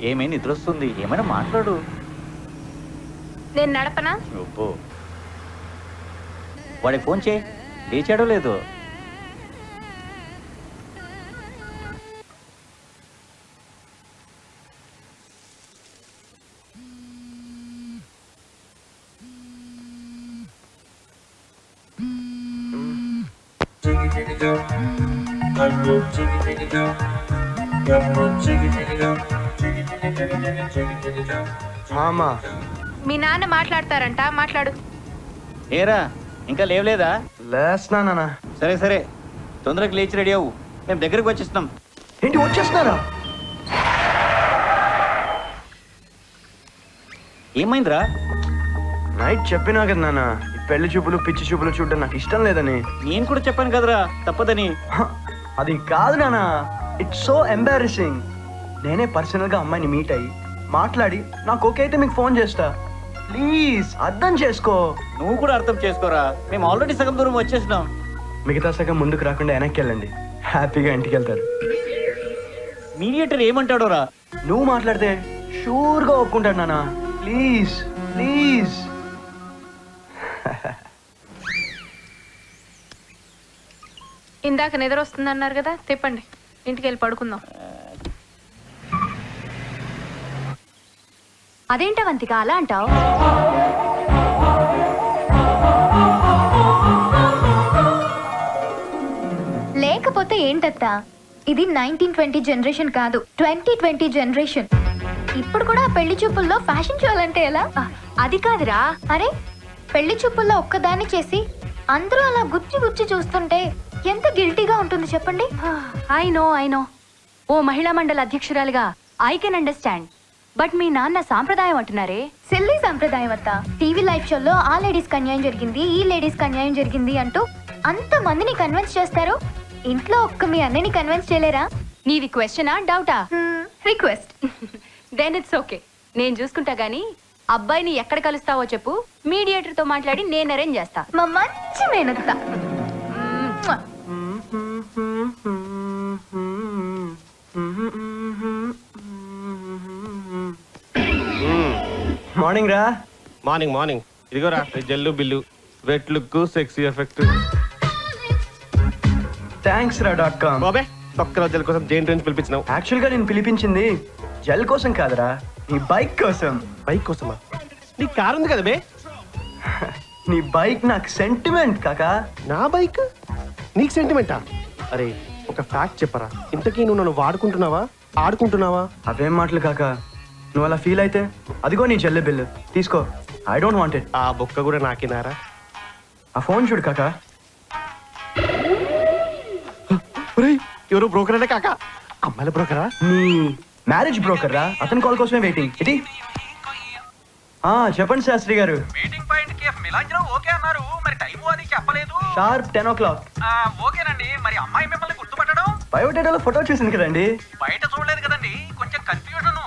ఏమైనా నిద్ర వస్తుంది, ఏమైనా మాట్లాడు. నేను నడపనా? ఒప్పో, వాడికి ఫోన్ చేయి, లేచాడో లేదో. మీ నాన్న మాట్లాడతారంట, మాట్లాడు. ఏరా ఇంకా లేవలేదా? లేస్తున్నానా? సరే సరే, తొందరగా లేచి రెడీ అవ్వు, మేము దగ్గరకు వచ్చేస్తున్నాం. ఏంటి వచ్చేస్తున్నారా? ఏమైందిరా? నైట్ చెప్పినా కదా నాన్న, ఈ పెళ్లి చూపులు పిచ్చి చూపులు చూడడం నాకు ఇష్టం లేదని. నేను కూడా చెప్పాను కదరా తప్పదని. అది కాదు నాన్న, ఇట్స్ సో ఎంబారసింగ్. నేనే పర్సనల్ గా అమ్మాయిని మీట్ అయ్యి మాట్లాడి నాకు ఓకే అయితే మీకు ఫోన్ చేస్తా. ప్లీజ్ అర్థం చేసుకో. నువ్వు కూడా అర్థం చేసుకోరా, మేము ఆల్రెడీ సగం దూరం వచ్చేసినాం. మిగతా సగం ముందుకు రాకుండా వెనక్కి వెళ్ళండి, హ్యాపీగా ఇంటికి వెళ్తారు. మీడియేటర్ ఏమంటాడోరా? నువ్వు మాట్లాడితే షూర్గా ఒప్పుకుంటాడు నాన్న. Please please. ఇందాక నిద్ర వస్తుంది అన్నారు కదా, తిప్పండి, ఇంటికి వెళ్ళి పడుకుందాం. అదేంట వంతిక అలా అంటావు? లేకపోతే ఏంటత్తా, ఇది 1920 జనరేషన్ కాదు, 2020 జనరేషన్. ఇప్పుడు కూడా పెళ్లి చూపుల్లో ఫ్యాషన్ చూడాలంటే ఎలా? అది కాదురా. అరే పెళ్లి చూపుల్లో ఒక్కదాన్ని చేసి అందరూ అలా గుచ్చి గుచ్చి చూస్తుంటే ఎంత గిల్టీగా ఉంటుంది చెప్పండి. ఐ నో ఓ మహిళా మండలి అధ్యక్షురాలుగా ఐ కెన్ అండర్స్టాండ్. బట్ మీ నాన్న సాంప్రదాయం అంటున్నారే. సిల్లీ సాంప్రదాయం అత్త. టీవీ లైవ్ షోలో ఆ లేడీస్ కి అన్యాయం జరిగింది, ఈ లేడీస్ కి అన్యాయం జరిగింది అంటూ అంత మందిని కన్విన్స్ చేస్తారు. ఇంట్లో ఒక్క మీ అన్నని కన్విన్స్ చేయలేరా? నీది క్వశ్చనా డౌటా? రిక్వెస్ట్. దెన్ ఇట్స్ ఓకే, నేను చూసుకుంటా గానీ అబ్బాయిని ఎక్కడ కలుస్తావో చెప్పు, మీడియేటర్ తో మాట్లాడి నేను అరేంజ్ చేస్తా. మా మంచి మేనత్త. మార్నింగ్ రా. Morning morning. ఇదిగోరా జల్లు బిల్లు, wet look, sexy effect. Thanks రా .com. బాబే తొక్కల జల్ కోసం జైన్ ట్రైన్స్ పిలిపించినావు. యాక్చువల్ గా నేను పిలిపించింది జెల్ కోసం కాదురా, నీ బైక్ కోసం. బైక్ కోసమా? నీకు కారు ఉంది కదా బే. నీ బైక్ నాకు సెంటిమెంట్ కాకా. నా బైక్ నీకు సెంటిమెంటా? అరే ఒక ఫ్యాక్ట్ చెప్పరా, ఇంతకీ నువ్వు నన్ను వాడుకుంటున్నావా ఆడుకుంటున్నావా? అవేం మాటలు కాకా, నువ్వు అలా ఫీల్ అయితే అదిగో నీ చెల్లె బిల్లు తీసుకో. I don't want it. ఆ బొక్క కూడా నాకేనారా? ఆ ఫోన్ చూడు కాకా. ఎవరు బ్రోకర్ అంటే కాకా? అమ్మాయిల బ్రోకరా? నీ మ్యారేజ్ బ్రోకర్ రా, అతని కాల్ కోసమే వెయిటింగ్. ఇది చెప్పండి శాస్త్రి గారు. మీటింగ్ పాయింట్ కి మిలాంజనం ఓకే అన్నారు, మరి టైం అది చెప్పలేదు. Sharp 10 o'clock. ఓకేనండి, మరి అమ్మాయి మిమ్మల్ని గుర్తుపట్టడం? బయోడేటాలో ఫోటో చూసింది కదండి. బయట చూడలేదు కదండి, కొంచెం confusion.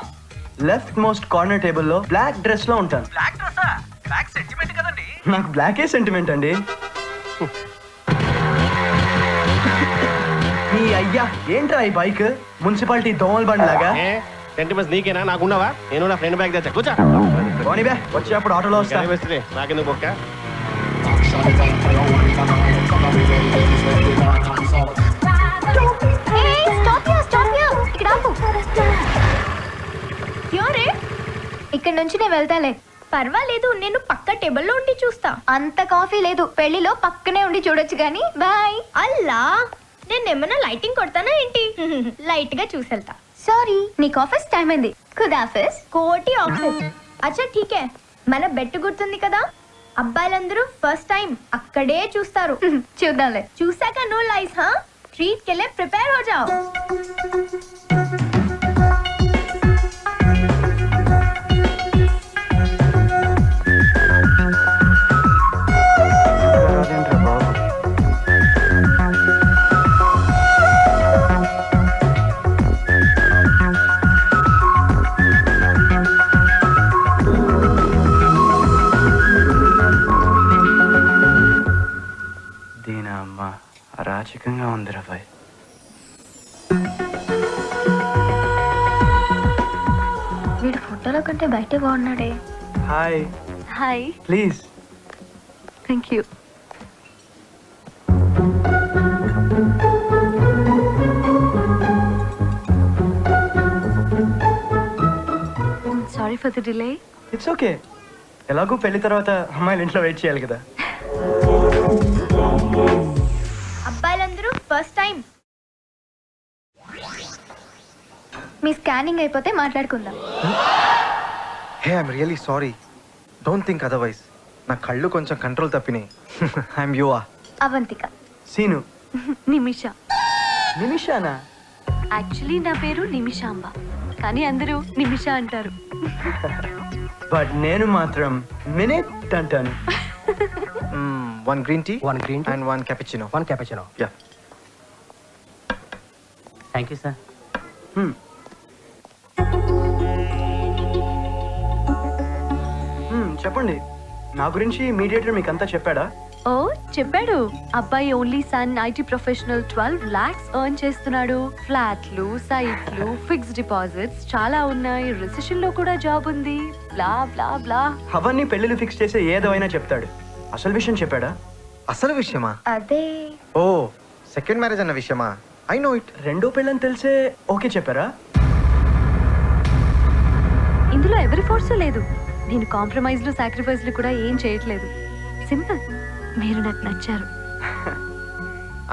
Left most corner table లో బ్లాక్ డ్రెస్ లో ఉంటాను. బ్లాక్ డ్రెస్సా? బ్లాక్ సెంటిమెంట్ కదండి. నాకు బ్లాకే సెంటిమెంట్ అండి. నీ అయ్యా ఏంట్రా ఈ బైక్, మున్సిపాలిటీ దోమల బండి లాగా? సెంటిమెంట్స్ నీకేనా? నాకున్నావా? నేను నా ఫ్రెండ్ బ్యాగ్ తెచ్చా. కూర్చో. పోనీ బే, వచ్చేటప్పుడు ఆటోలో వస్తా. నాకెందుకు బొక్క? ఇక్కడ నుంచి నేను వెళ్తాలే. పర్వాలేదు, నేను పక్క టేబుల్లో ఉండి చూస్తా. అంత కాఫీ లేదు, పెళ్లిలో పక్కనే ఉండి చూడొచ్చు గానీ. బాయ్. అల్లా, నేను ఏమన్నా లైటింగ్ కొడతానా ఏంటి? లైట్ గా చూసెళ్తా. సారీ, నీకు ఆఫీస్ టైం అయింది. ఆఫీస్ కోటి ఆఫీస్. అచ్చా ఠీకే, మన బెట్ గుర్తుంది కదా, అబ్బాయిలందరూ ఫస్ట్ టైం అక్కడే చూస్తారు. చూద్దాంలే. చూసాక నో లైస్. ట్రీట్ కెళ్ళే ప్రిపేర్ హో జాओ. దీనమ్మ అరాచకంగా ఉంది రాబాయ్. ఫోటోలో కంటే బయటే బాగున్నాడే. Hi hi. Please. Thank you. Sorry for the delay. It's okay. ఎలాగో పెళ్లి తర్వాత అమ్మాయిలు ఇంట్లో వెయిట్ చేయాలి కదా. అబ్బాయిలందరూ ఫస్ట్ టైం. మీ స్కానింగ్ అయిపోతే మాట్లాడుకుందాం. Hey I'm really sorry, don't think otherwise. నా కళ్ళు కొంచెం కంట్రోల్ తప్పినాయి. ఐఎమ్ యువా. అవంతిక. సీను. నిమిష. నిమిషానా? యాక్చువల్లీ నా పేరు నిమిషాంబ, కానీ అందరూ నిమిష అంటారు. బట్ నేను మాత్రం మినిట్ అంటాను. One green tea, One green tea. And one cappuccino. One cappuccino. Yeah. Thank you sir. చెప్పండి, నా గురించి మీడియేటర్ మీకు అంతా చెప్పాడా? ఓ చెప్పాడు. అబ్బాయి only sun, IT professional, 12 lakhs earn చేస్తున్నాడు. ఫ్లాట్లు, సైట్లు, ఫిక్స్డ్ డిపాజిట్స్ చాలా ఉన్నాయి. రిసెషన్ లో కూడా జాబ్ ఉంది. బ్లా బ్లా బ్లా. అవన్నీ పెళ్ళిళ్ళు ఫిక్స్ చేసే ఏదో అయినా చెప్తాడు. అసలు విషయం చెప్పాడా? అసలు విషయమా? అదే ఓ సెకండ్ మ్యారేజ్ అన్న విషయమా? I know it. రెండో పెళ్ళని తెలిసే ఓకే చెప్పారా? ఇందులో ఎవరి ఫోర్స్ లేదు. నేను కాంప్రమైజ్లు, సాక్రిఫైస్లు కూడా ఏం చేయట్లేదు. సింపుల్. మీరు నాకు నచ్చారు.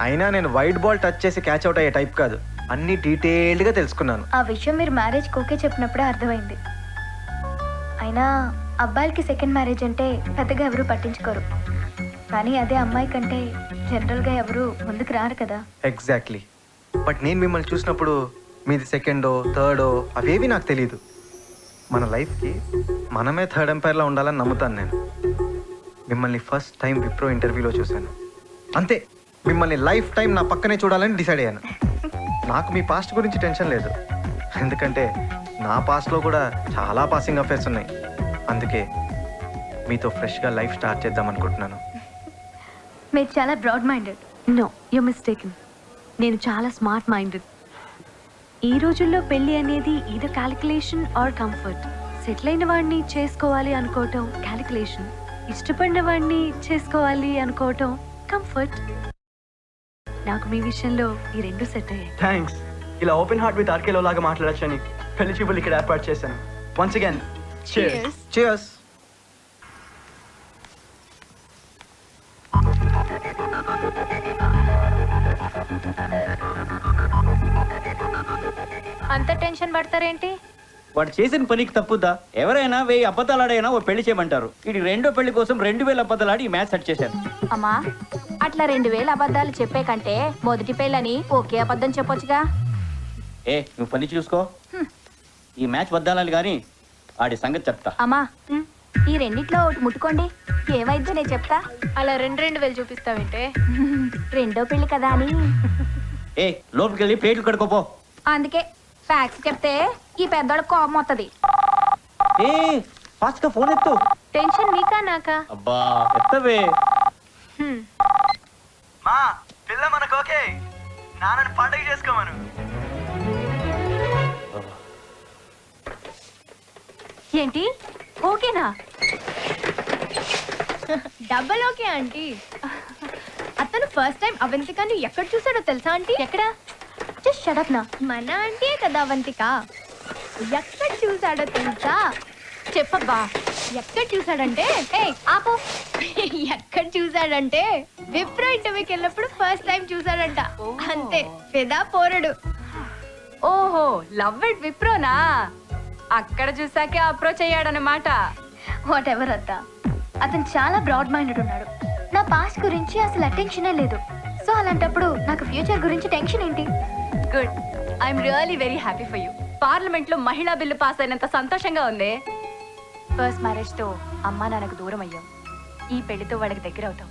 అయినా నేను వైట్ బాల్ టచ్ చేసి క్యాచ్ అవుట్ అయ్యే టైప్ కాదు. అన్ని డీటెయిల్డ్గా తెలుసుకున్నాను. ఆ విషయం మీరు మ్యారేజ్కి ఓకే చెప్పినప్పుడే అర్థమైంది. అయినా అబ్బాయిలకి సెకండ్ మ్యారేజ్ అంటే పెద్దగా ఎవరు పట్టించుకోరు, కానీ అదే అమ్మాయి కంటే జనరల్గా ఎవరు ముందుకు రారు కదా. ఎగ్జాక్ట్లీ. బట్ నేను మిమ్మల్ని చూసినప్పుడు మీది సెకండో థర్డో అవేవి నాకు తెలియదు. మన లైఫ్కి మనమే థర్డ్ ఎంపైర్లా ఉండాలని నమ్ముతాను నేను. మిమ్మల్ని ఫస్ట్ టైం విప్రో ఇంటర్వ్యూలో చూశాను, అంతే. మిమ్మల్ని లైఫ్ టైం నా పక్కనే చూడాలని డిసైడ్ అయ్యాను. నాకు మీ పాస్ట్ గురించి టెన్షన్ లేదు, ఎందుకంటే నా పాస్ట్లో కూడా చాలా పాసింగ్ అఫేర్స్ ఉన్నాయి. అందుకే మీతో ఫ్రెష్గా లైఫ్ స్టార్ట్ చేద్దాం అనుకుంటున్నాను. మీరు చాలా broad minded. No, you mistaken. నేను చాలా స్మార్ట్ మైండెడ్. ఈ రోజుల్లో పెళ్లి అనేది either calculation or comfort. Settle అయిన వాడిని చేసుకోవాలి అనుకోవటం క్యాలిక్యులేషన్, ఇష్టపడిన వాడిని చేసుకోవాలి అనుకోవటం కంఫర్ట్. నాకు మీ విషయంలో ఈ రెండు సెట్ అయ్యాయి. థ్యాంక్స్. ఇలా ఓపెన్ హార్ట్ విత్ ఆర్కేలో లాగా మాట్లాడచ్చని పెళ్లి చూపులు ఇక్కడ ఏర్పాటు చేశాను. Once again cheers. Cheers. అంత టెన్షన్ పడతారేంటి? వాడు చేసిన పనికి తప్పుద్దా? ఎవరైనా 1000 అబద్ధాలు ఆడైనా ఓ పెళ్లి చేయమంటారు. ఇది రెండో పెళ్లి కోసం 2000 అబద్ధాలు ఆడి ఈ మ్యాచ్ సెట్ చేశాను. అమ్మా, అట్లా 2000 అబద్ధాలు చెప్పే కంటే మొదటి పెళ్ళని ఒకే అబద్ధం చెప్పొచ్చుగా. నువ్వు పని చూసుకో. ఈ మ్యాచ్ వద్దాలని కానీ ఆడి సంగతి చెప్తా. అమ్మా, ఈ రెండిట్లో ఒకటి ముట్టుకోండి, ఏమైద్దో నేను చెప్తా. అలా 2,000 చూపిస్తావేంటే? రెండో పెళ్లి కదా అని. లోపలికి వెళ్ళి ప్లేట్లు కడుకోపో. అందుకే ఫ్యాక్స్ చెప్తే ఈ పెద్దోళ్ళ కోపం వస్తుంది. ఫాస్ట్ గా ఫోన్ ఎత్తు. టెన్షన్ మీకా నాకా? అబ్బా ఎత్తవే. మా పిల్ల మనకు ఓకే. నాన్నని పండగ చేసుకోమను. ఏంటి ఓకేనా? Double okay aunty. అతను ఫస్ట్ టైం అవంతికని ఎక్కడ చూసాడో తెలుసా ఆంటీ? ఎక్కడ? జస్ట్ షట్ అప్ నా. మన ఆంటీయే కదా అవంతిక. ఎక్కడ చూసాడో తెలుసా? చెప్పబ్బా. ఎక్కడ చూసాడంటే ఆపు. ఎక్కడ చూసాడంటే విప్రో ఇంటర్వ్యూకి వెళ్ళినప్పుడు ఫస్ట్ టైం చూసాడంట. అంతే, ఫిదా పోరడు. ఓహో, లవ్ ఇట్ విప్రోనా? అక్కడ చూసాకే అప్రోచ్ అయ్యాడనమాట. వాట్ ఎవర్ అత్త, అతను చాలా బ్రాడ్ మైండెడ్ ఉన్నాడు. నా పాస్ట్ గురించి అసలు అటెన్షనే లేదు. సో అలాంటప్పుడు నాకు ఫ్యూచర్ గురించి టెన్షన్ ఏంటి? Good. I'm really very happy for you. Parliament లో మహిళా బిల్లు పాస్ అయినంత సంతోషంగా ఉంది. ఫస్ట్ మ్యారేజ్ తో అమ్మా నాన్నకు దూరం అయ్యాం. ఈ పెళ్లితో వాళ్ళకి దగ్గర అవుతాం.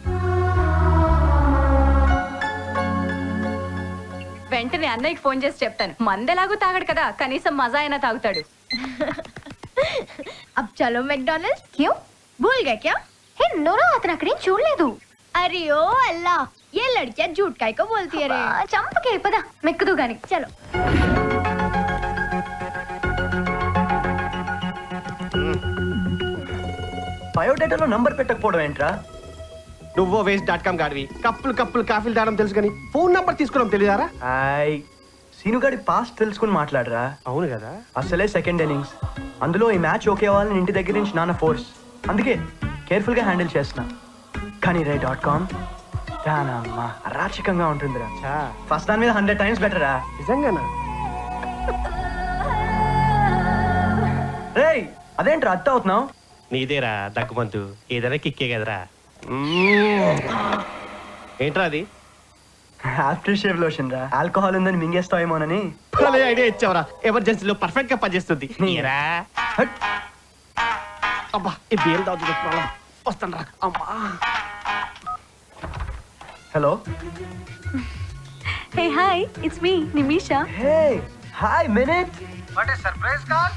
వెంటనే అన్నయ్యకి ఫోన్ చేసి చెప్తాను. మందెలాగూ తాగడు కదా, కనీసం మజా అయినా తాగుతాడు. अब चलो मैकडॉनल्ड्स. क्यों? भूल गए क्या? हे नो नो, अतन अकड़ें చూడలేదు. अरे ओ अल्लाह, ये लड़कियां झूठ काहे को बोलती है रे? चंपके पदा మెక్కుదు గాని. चलो. బయోడేటాలో నంబర్ పెట్టకపోవడం ఏంట్రా? నువ్వో వేస్ట్.com గాడివి. కప్పులు కాఫీలు తాగడం తెలుసు కానీ ఫోన్ నంబర్ తీసుకోవడం తెలియదారా? హాయ్, సీనుగాడి పాస్ట్ తెలుసుకుని మాట్లాడరా. అవును కదా. అసలే సెకండ్ ఇన్నింగ్స్, అందులో ఈ మ్యాచ్ ఓకే అవ్వాలని ఇంటి దగ్గర నుంచి నాన్న ఫోర్స్, అందుకే కేర్ఫుల్గా హ్యాండిల్ చేస్తున్నా. కానీ ray.com దానమ్మా అరాచకంగా ఉంటుందిరా. చా, ఫస్ట్ దాని మీద 100 times బెటరా. నిజంగానా? రేయ్, అదేంట్రా అత్త అవుతున్నావు? నీదేరా దక్కుమంతు, ఏదైనా కిక్కే కదరా. ఏంట్రా అది? ఆఫ్టర్ షేవ్ లోషన్ రా. ఆల్కహాల్ ఉందని మింగేస్తావేమోనని. భలే ఐడియా ఇచ్చావరా. ఎమర్జెన్సీలో పర్ఫెక్ట్ గా పనిచేస్తుంది. నీరా హట్. అబ్బా, ఈ బీర్ తాగుతుంది ప్రాబ్లం. వస్తానరా. అమ్మా. Hello. Hey hi, it's me Nimisha. Hey hi minute. What a surprise call.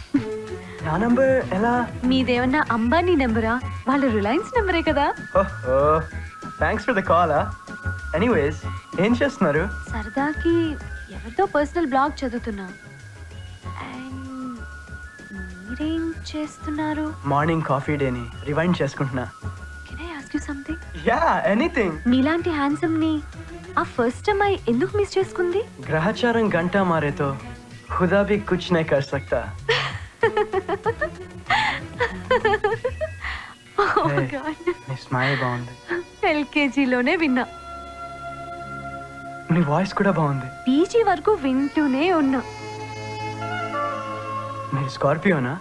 నా నంబర్ ఎలా? మీదేమన్నా అంబానీ నెంబరా? వాళ్ళ రిలయన్స్ నెంబరే కదా. ఓహో, thanks for the call. Anyways, ఏం చేస్తున్నారు? సరదాకి ఎవరితో పర్సనల్ బ్లాగ్ చదువుతున్నా. అండ్ మీరేం చేస్తున్నారు? మార్నింగ్ కాఫీ డేని రివైండ్ చేసుకుంటున్నా. Can I ask you something? Yeah, anything. నీలాంటి హ్యాండ్సమ్ ని ఆ ఫస్ట్ అమ్మాయి ఎందుకు మిస్ చేసుకుంది? గ్రహచారం గంటా మారే తో खुदा भी कुछ नहीं कर सकता. Oh God. నీ స్మైల్ బాగుంది. ఎల్కేజీలోనే విన్నా. నీ వాయిస్ కూడా బాగుంది. పీజీ వరకు వింటూనే ఉన్నా. మీరు స్కార్పియోనా?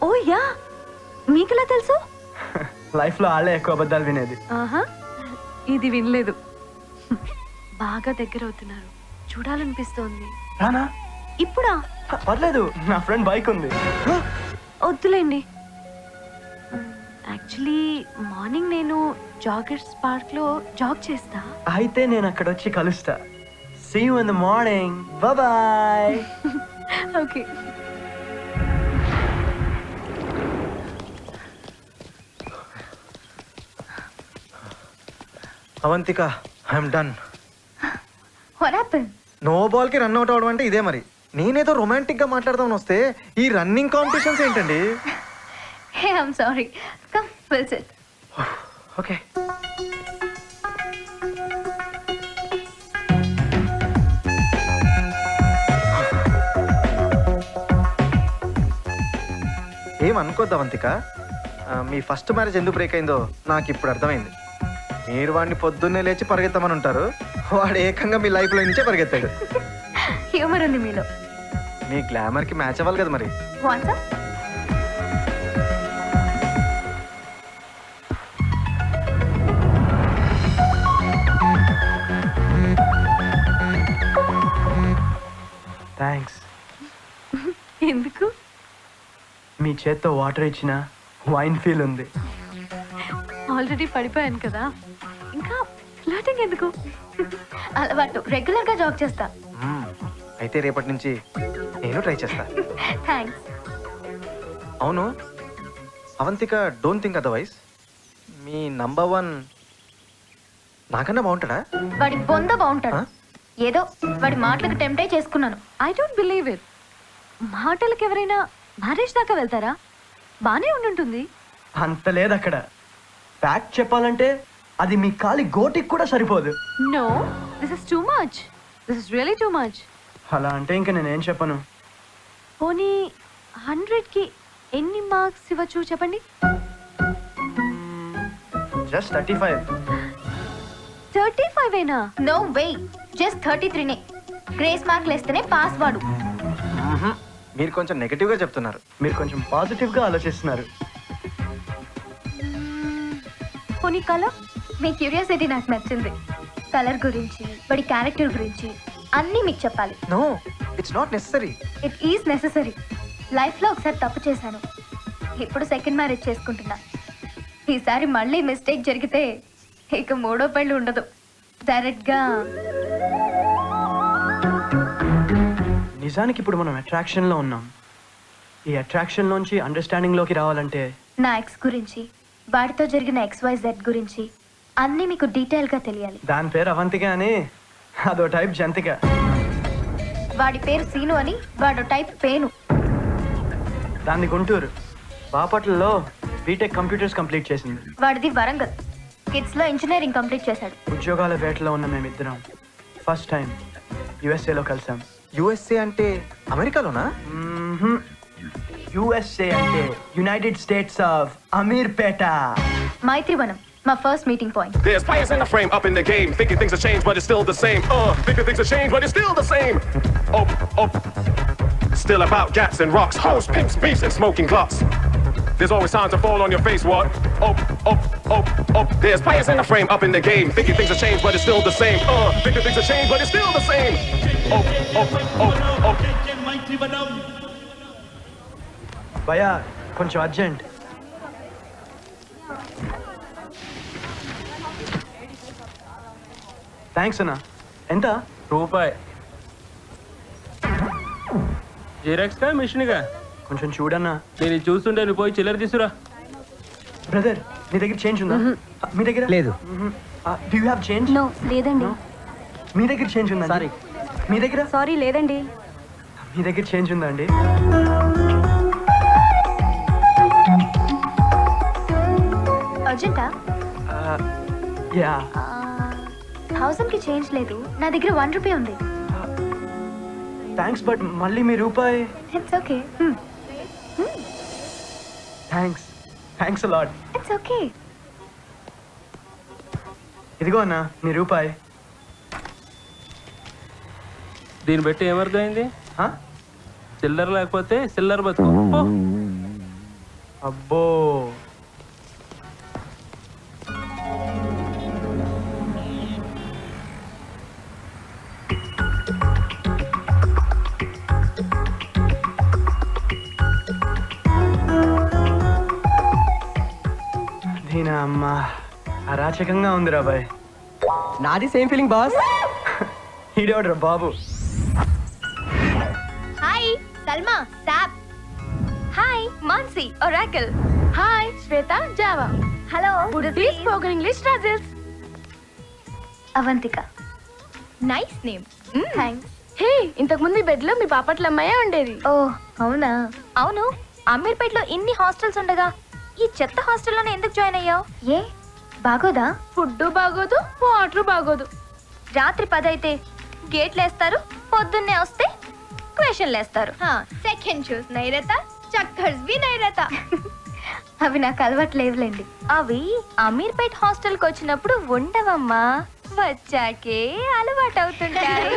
ఓ యా, మీకెలా తెలుసు? లైఫ్ లో ఆళ్ళే ఎక్కువ అబద్ధాలు వినేది. ఆహా, ఇది వినలేదు. బాగా దగ్గర అవుతున్నారు, చూడాలనిపిస్తోంది. రానా? ఇప్పుడా? పర్లేదు, నా ఫ్రెండ్ బైక్ ఉంది. వద్దులేండి. యాక్చువల్లీ మార్నింగ్ నేను జాగర్స్ పార్క్ లో జాగ్ చేస్తా. అయితే నేను అక్కడ వచ్చి కలుస్తా. See you in the morning. Bye bye. Okay. Avantika, I'm done. What happen? No ball కి రన్ అవుట్ అవడం అంటే ఇదే మరి. నేనేదో రొమాంటిక్ గా మాట్లాడదామని వస్తే ఈ రన్నింగ్ కాంపిటీషన్స్ ఏంటండి? Hey I'm sorry. Come will sit. Okay. ఏమనుకోద్దు అవంతిక, మీ ఫస్ట్ మ్యారేజ్ ఎందుకు బ్రేక్ అయిందో నాకు ఇప్పుడు అర్థమైంది. మీరు వాడిని పొద్దున్నే లేచి పరిగెత్తమని ఉంటారు, వాడు ఏకంగా మీ లైఫ్లో నుంచే పరిగెత్తాడు. హ్యూమర్ ఉంది మీలో. మీ గ్లామర్కి మ్యాచ్ అవ్వాలి కదా మరి. WhatsApp thanks. ఎందుకు? మీ చేత్తో వాటర్ ఇచ్చిన వైన్ ఫీల్ ఉంది. ఆల్రెడీ పడిపోయాను కదా, ఇంకా ఫ్లాటింగ్ ఎందుకు? అలవాటు. రెగ్యులర్ గా జాగ్ చేస్తా. అయితే రేపటి నుంచి నేను ట్రై చేస్తా. థ్యాంక్స్. అవును Avantika, don't think otherwise. Me number 1 నాకన్నా బాగుంటాడా? వాడి బొంద బాగుంటాడు. ఆ? ఏదో వాడి మాటలకు టెంప్ట్ చేసుకున్నాను. I don't believe it. మాటలకు ఎవరైనా మ్యారేజ్ దాకా వెళ్తారా? బానే ఉండుంటుంది. అంత లేదు అక్కడ. ఫ్యాక్ట్ చెప్పాలంటే అది మీ కాలి గోటికి కూడా సరిపోదు. No, this is too much. This is really too much. అలా అంటే ఇంకా నేనేం చెప్పను. పోనీ 100కి ఎన్ని మార్క్స్ ఇవ్వచ్చు చెప్పండి? జస్ట్ 35. 35 ఏనా? నో వే, జస్ట్ 33నే. గ్రేస్ మార్క్ లేస్తేనే పాస్ వాడు. మీరు కొంచెం నెగటివ్గా చెప్తున్నారు. మీరు కొంచెం పాజిటివ్గా ఆలోచిస్తున్నారు. పోనీ కలర్? మీ క్యూరియాసిటీ నాకు నచ్చింది. కలర్ గురించి, వాడి క్యారెక్టర్ గురించి అన్నీ మీకు చెప్పాలి. No, it's not necessary. It is necessary. లైఫ్లో ఒకసారి తప్పు చేశాను, ఇప్పుడు సెకండ్ మ్యారేజ్ చేసుకుంటున్నా. ఈసారి మళ్ళీ మిస్టేక్ జరిగితే ఇక 3వ పెళ్ళి ఉండదు. డైరెక్ట్గా నిజానికి ఇప్పుడు మనం అట్రాక్షన్లో ఉన్నాం. ఈ అట్రాక్షన్లోంచి అండర్స్టాండింగ్లోకి రావాలంటే నా ఎక్స్ గురించి, వాడితో జరిగిన XYZ గురించి అన్నీ మీకు డీటెయిల్గా తెలియాలి. దాని పేరు అవంతిక అని, అదో టైప్ జంతిక. వాడి పేరు సీను అని, వాడో టైప్ పేను. దాన్ని గుంటూరు, బాపట్లలో బీటెక్ కంప్యూటర్స్ కంప్లీట్ చేసింది. వాడిది వరంగల్. కిడ్స్ లో ఇంజనీరింగ్ కంప్లీట్ చేశాడు. ఉద్యోగాల వేటలో ఉన్న మేమిద్దరం ఫస్ట్ టైం యుఎస్ఏలో కలిసాం. యుఎస్ఏ అంటే అమెరికాలోనా? యుఎస్ఏ అంటే United States of Ameerpet. Maitrivanam మా first meeting point. There's players in the frame, up in the game, thinking things have changed, but it's still the same. Thinking things have changed, but it's still the same. Still about gats and rocks, hoes, pimps, beefs, and smoking clocks. There's always time to fall on your face, what? There's players in the frame, up in the game, thinking things have changed, but it's still the same. Thinking things have changed, but it's still the same. భయా కొంచెం urgent. Thanks అన్న. ఎంత? రూపాయి. Xerox కా మిషన్గా? కొంచెం చూడన్నా. నేను చూస్తుంటే నువ్వు పోయి చిల్లర తీసురా. బ్రదర్ నీ దగ్గర చేంజ్ ఉందా? మీ దగ్గర లేదు. Do you have change? No లేదండి. మీ దగ్గర చేంజ్ ఉందా? సారీ. మీ దగ్గర? సారీ లేదండి. మీ దగ్గర చేంజ్ ఉందా అండి? అర్జెంటా? యా. 1000 కి చేంజ్ లేదు. నా దగ్గర 1 రూపీ ఉంది. థ్యాంక్స్ బట్ మళ్ళీ మీ రూపాయి. It's okay. Thanks a lot. It's okay. ఇదిగో అన్న మీ రూపాయి. దీన్ని బట్టి ఏమర్థమైంది? Huh? చిల్లర లేకపోతే చిల్లర బతుకు. పో. అబ్బో దీనా అమ్మ అరాచకంగా ఉంది రాబాయ్. నాది సేమ్ ఫీలింగ్ బాస్. ఈడేవడ్రా బాబు. Hi Salma SAP. Hi Mansi Oracle. Hi Shweta Java. Hello Urdu spoken English రాజల్స్. Avantika. Nice name. Thanks. Hey ఇంతకు ముందు ఈ బెడ్ లో మీ పాపట్ల అమ్మాయే ఉండేది. ఓ అవునా? అవును అమీర్పేటలో ఇన్ని హాస్టల్స్ ఉండగా ఈ చెత్త హాస్టల్లోనే ఎందుకు జాయిన్ అయ్యావు? ఏ బాగోదా? ఫుడ్ బాగోదు, వాటర్ బాగోదు. రాత్రి 10 అయితే గేట్లు వేస్తారు, పొద్దున్నే వస్తే క్వశ్చన్లు వేస్తారు. సెకండ్ షూస్ నై रहता, చక్కర్స్ भी नहीं रहता. అవి నాకు అలవాట్లేవులేండి. అవి అమీర్పేట్ హాస్టల్కి వచ్చినప్పుడు ఉండవమ్మా, వచ్చాకే అలవాటు అవుతుంటాయి.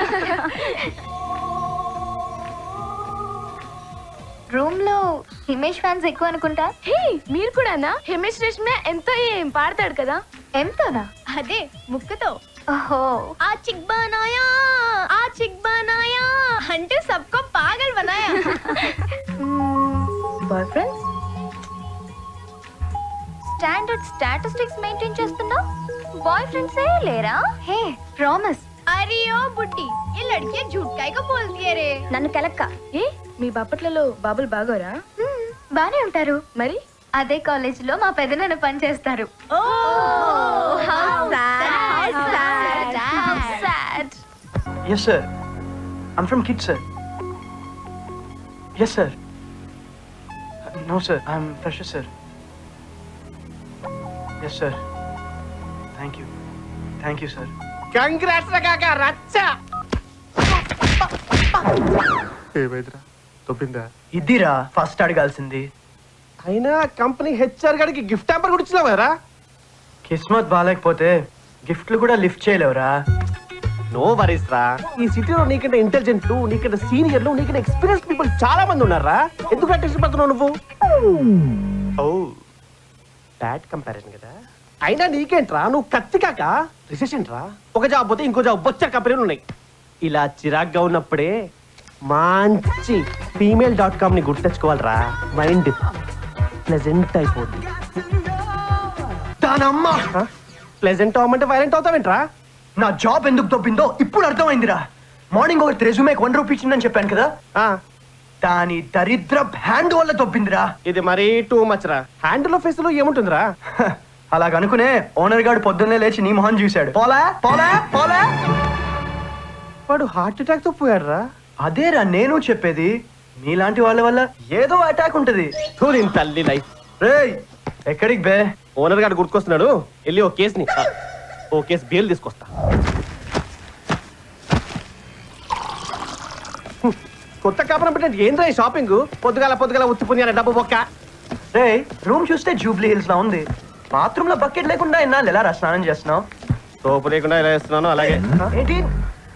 రూమ్ లో హిమేష్ ఫ్యాన్స్ ఎక్కువ అనుకుంటా. హే మీరు కూడానా? హిమేష్ రేష్మే ఎంతో ఏం పాడతాడు కదా. ఎంతోనా? అదే ముక్కుతో. ఓహో ఆ చిక్ బనాయా అంటే సబ్కో పాగల్ బనాయా. Boyfriends? Standard statistics maintain చేస్తున్నా, బాయ్ ఫ్రెండ్స్ ఏ లేరా? Hey promise. అరే ఓ బుడ్డి ఈ లడ్కే झूठ काहे को बोलती है रे? నన్ను కెలక్క. ఏ మీ బాపట్లలో బాబులు బాగోరా? బానే ఉంటారు. మరి అదే కాలేజ్ లో మా పెదనాన్న పని చేస్తారు. Yes sir. I'm from Kids sir. Yes sir. No sir, I'm fresher sir. Yes sir. Thank you sir. Congrats రా కాకా రచ్చ. ఏమైందిరా తొప్పిందా? ఇదిరా ఫస్ట్ అడగాల్సింది. అయినా కంపెనీ హెచ్ఆర్ గారికి గిఫ్ట్ హ్యాంపర్ కూడా ఇచ్చినావు కదరా? కిస్మత్ బాగాలేకపోతే గిఫ్ట్లు కూడా లిఫ్ట్ చేయలేవురా. నో వరీస్ రా. ఈ సిటీలో నీకంటే ఇంటెలిజెంట్లు, నీకంటే సీనియర్లు, నీకంటే ఎక్స్పీరియన్స్ పీపుల్ చాలా మంది ఉన్నారా. ఎందుకు అటెన్షన్ పడుతున్నావు నువ్వు? ఓ బ్యాడ్ కంపారిజన్ కదా. అయినా నీకేంట్రా, నువ్వు కత్తి కాక రిసెషన్ రా. ఒక జాబ్ పోతే ఇంకో జాబ్ వచ్చే కంపెనీలు ఉన్నాయి. ఇలా చిరాగ్గా ఉన్నప్పుడే మంచి female.com ని గుర్తెచ్చుకోవాలరా. మైండ్ ప్లెజెంట్ అయిపోద్ది. దానమ్మ ప్లెజెంట్ అవ్వమంటే వైలెంట్ అవుతావేంట్రా? నా జాబ్ ఎందుకు తప్పిందో ఇప్పుడు అర్థమైందిరా. మార్నింగ్ ఒకటి రెజ్యూమేకి 1 రూపీ ఇచ్చిందని చెప్పాను కదా, దాని దరిద్ర హ్యాండ్ వల్ల తప్పిందిరా. ఇది మరీ టూ మచ్ రా. హ్యాండిల్ ఫేస్ లో ఏముంటుందిరా? అలాగనుకునే ఓనర్ గారు పొద్దున్నే లేచి నీ మొహం చూశాడు. పోలా పోలా పోలా. వాడు హార్ట్ అటాక్ తో పోయాడు రా. అదేరా నేను చెప్పేది. మీలాంటి వాళ్ళ వల్ల ఏదో అటాక్ ఉంటది. చూడు తల్లి లైఫ్. రేయ్ ఎక్కడికి బే? ఓనర్ గారు గుర్తుకొస్తున్నాడు, వెళ్ళి ఓ కేసు బేల్ తీసుకొస్తా. కొత్త కాపురం పెట్టండి ఏంద్రా ఈ షాపింగ్? పొద్దుగాల ఉత్తిపుణ్యాల డబ్బు బొక్క. రేయ్ రూమ్ చూస్తే జూబ్లీ హిల్స్ లా ఉంది. బాత్రూమ్ లో బకెట్ లేకుండా ఎన్నాళ్ళు ఎలా రా స్నానం చేస్తున్నావు? సోపు లేకుండా ఎలా చేస్తున్నాను అలాగే. ఏంటి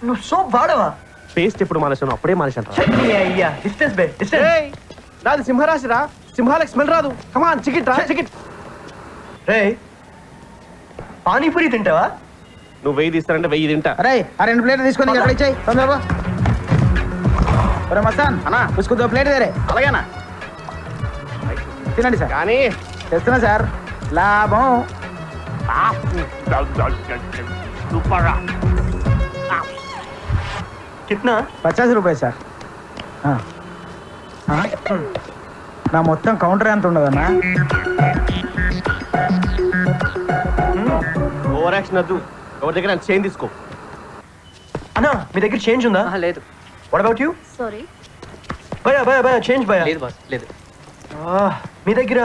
నువ్వు సోప్ వాడవా? పేస్ట్ ఎప్పుడు మానేసాను అప్పుడే మానేసాను. చట్నీ అయ్యా డిస్టెన్స్ బే డిస్టెన్స్. నాది సింహరాశిరా, సింహాలకు స్మెల్ రాదు. కమాన్ చికెట్ రా చికెట్. రేయ్ పానీపూరి తింటావా? నువ్వు 1000 తీస్తానంటే 1000 తింటా. అరే ఆ 2 ప్లేట్లు తీసుకొని ఎక్కడ ఇచ్చాయి తొందరగా. ఒరే మస్తాన్ అన్నా ఉసుకు ప్లేట్ వేరే. అలాగేనా? తినండి సార్. కానీ తెస్తున్నా సార్. లాభం. కిట్నా? 50 రూపాయలు సార్. నా మొత్తం కౌంటర్ ఎంత ఉండదన్నా? ఓవర్ యాక్షన్ వద్దు. ఎవరి దగ్గర చేంజ్ తీసుకో. అన్నా మీ దగ్గర చేంజ్ ఉందా? లేదు. What about you? సారీ. భయ చేంజ్ భయ. లేదు బాస్ లేదు. మీ దగ్గర?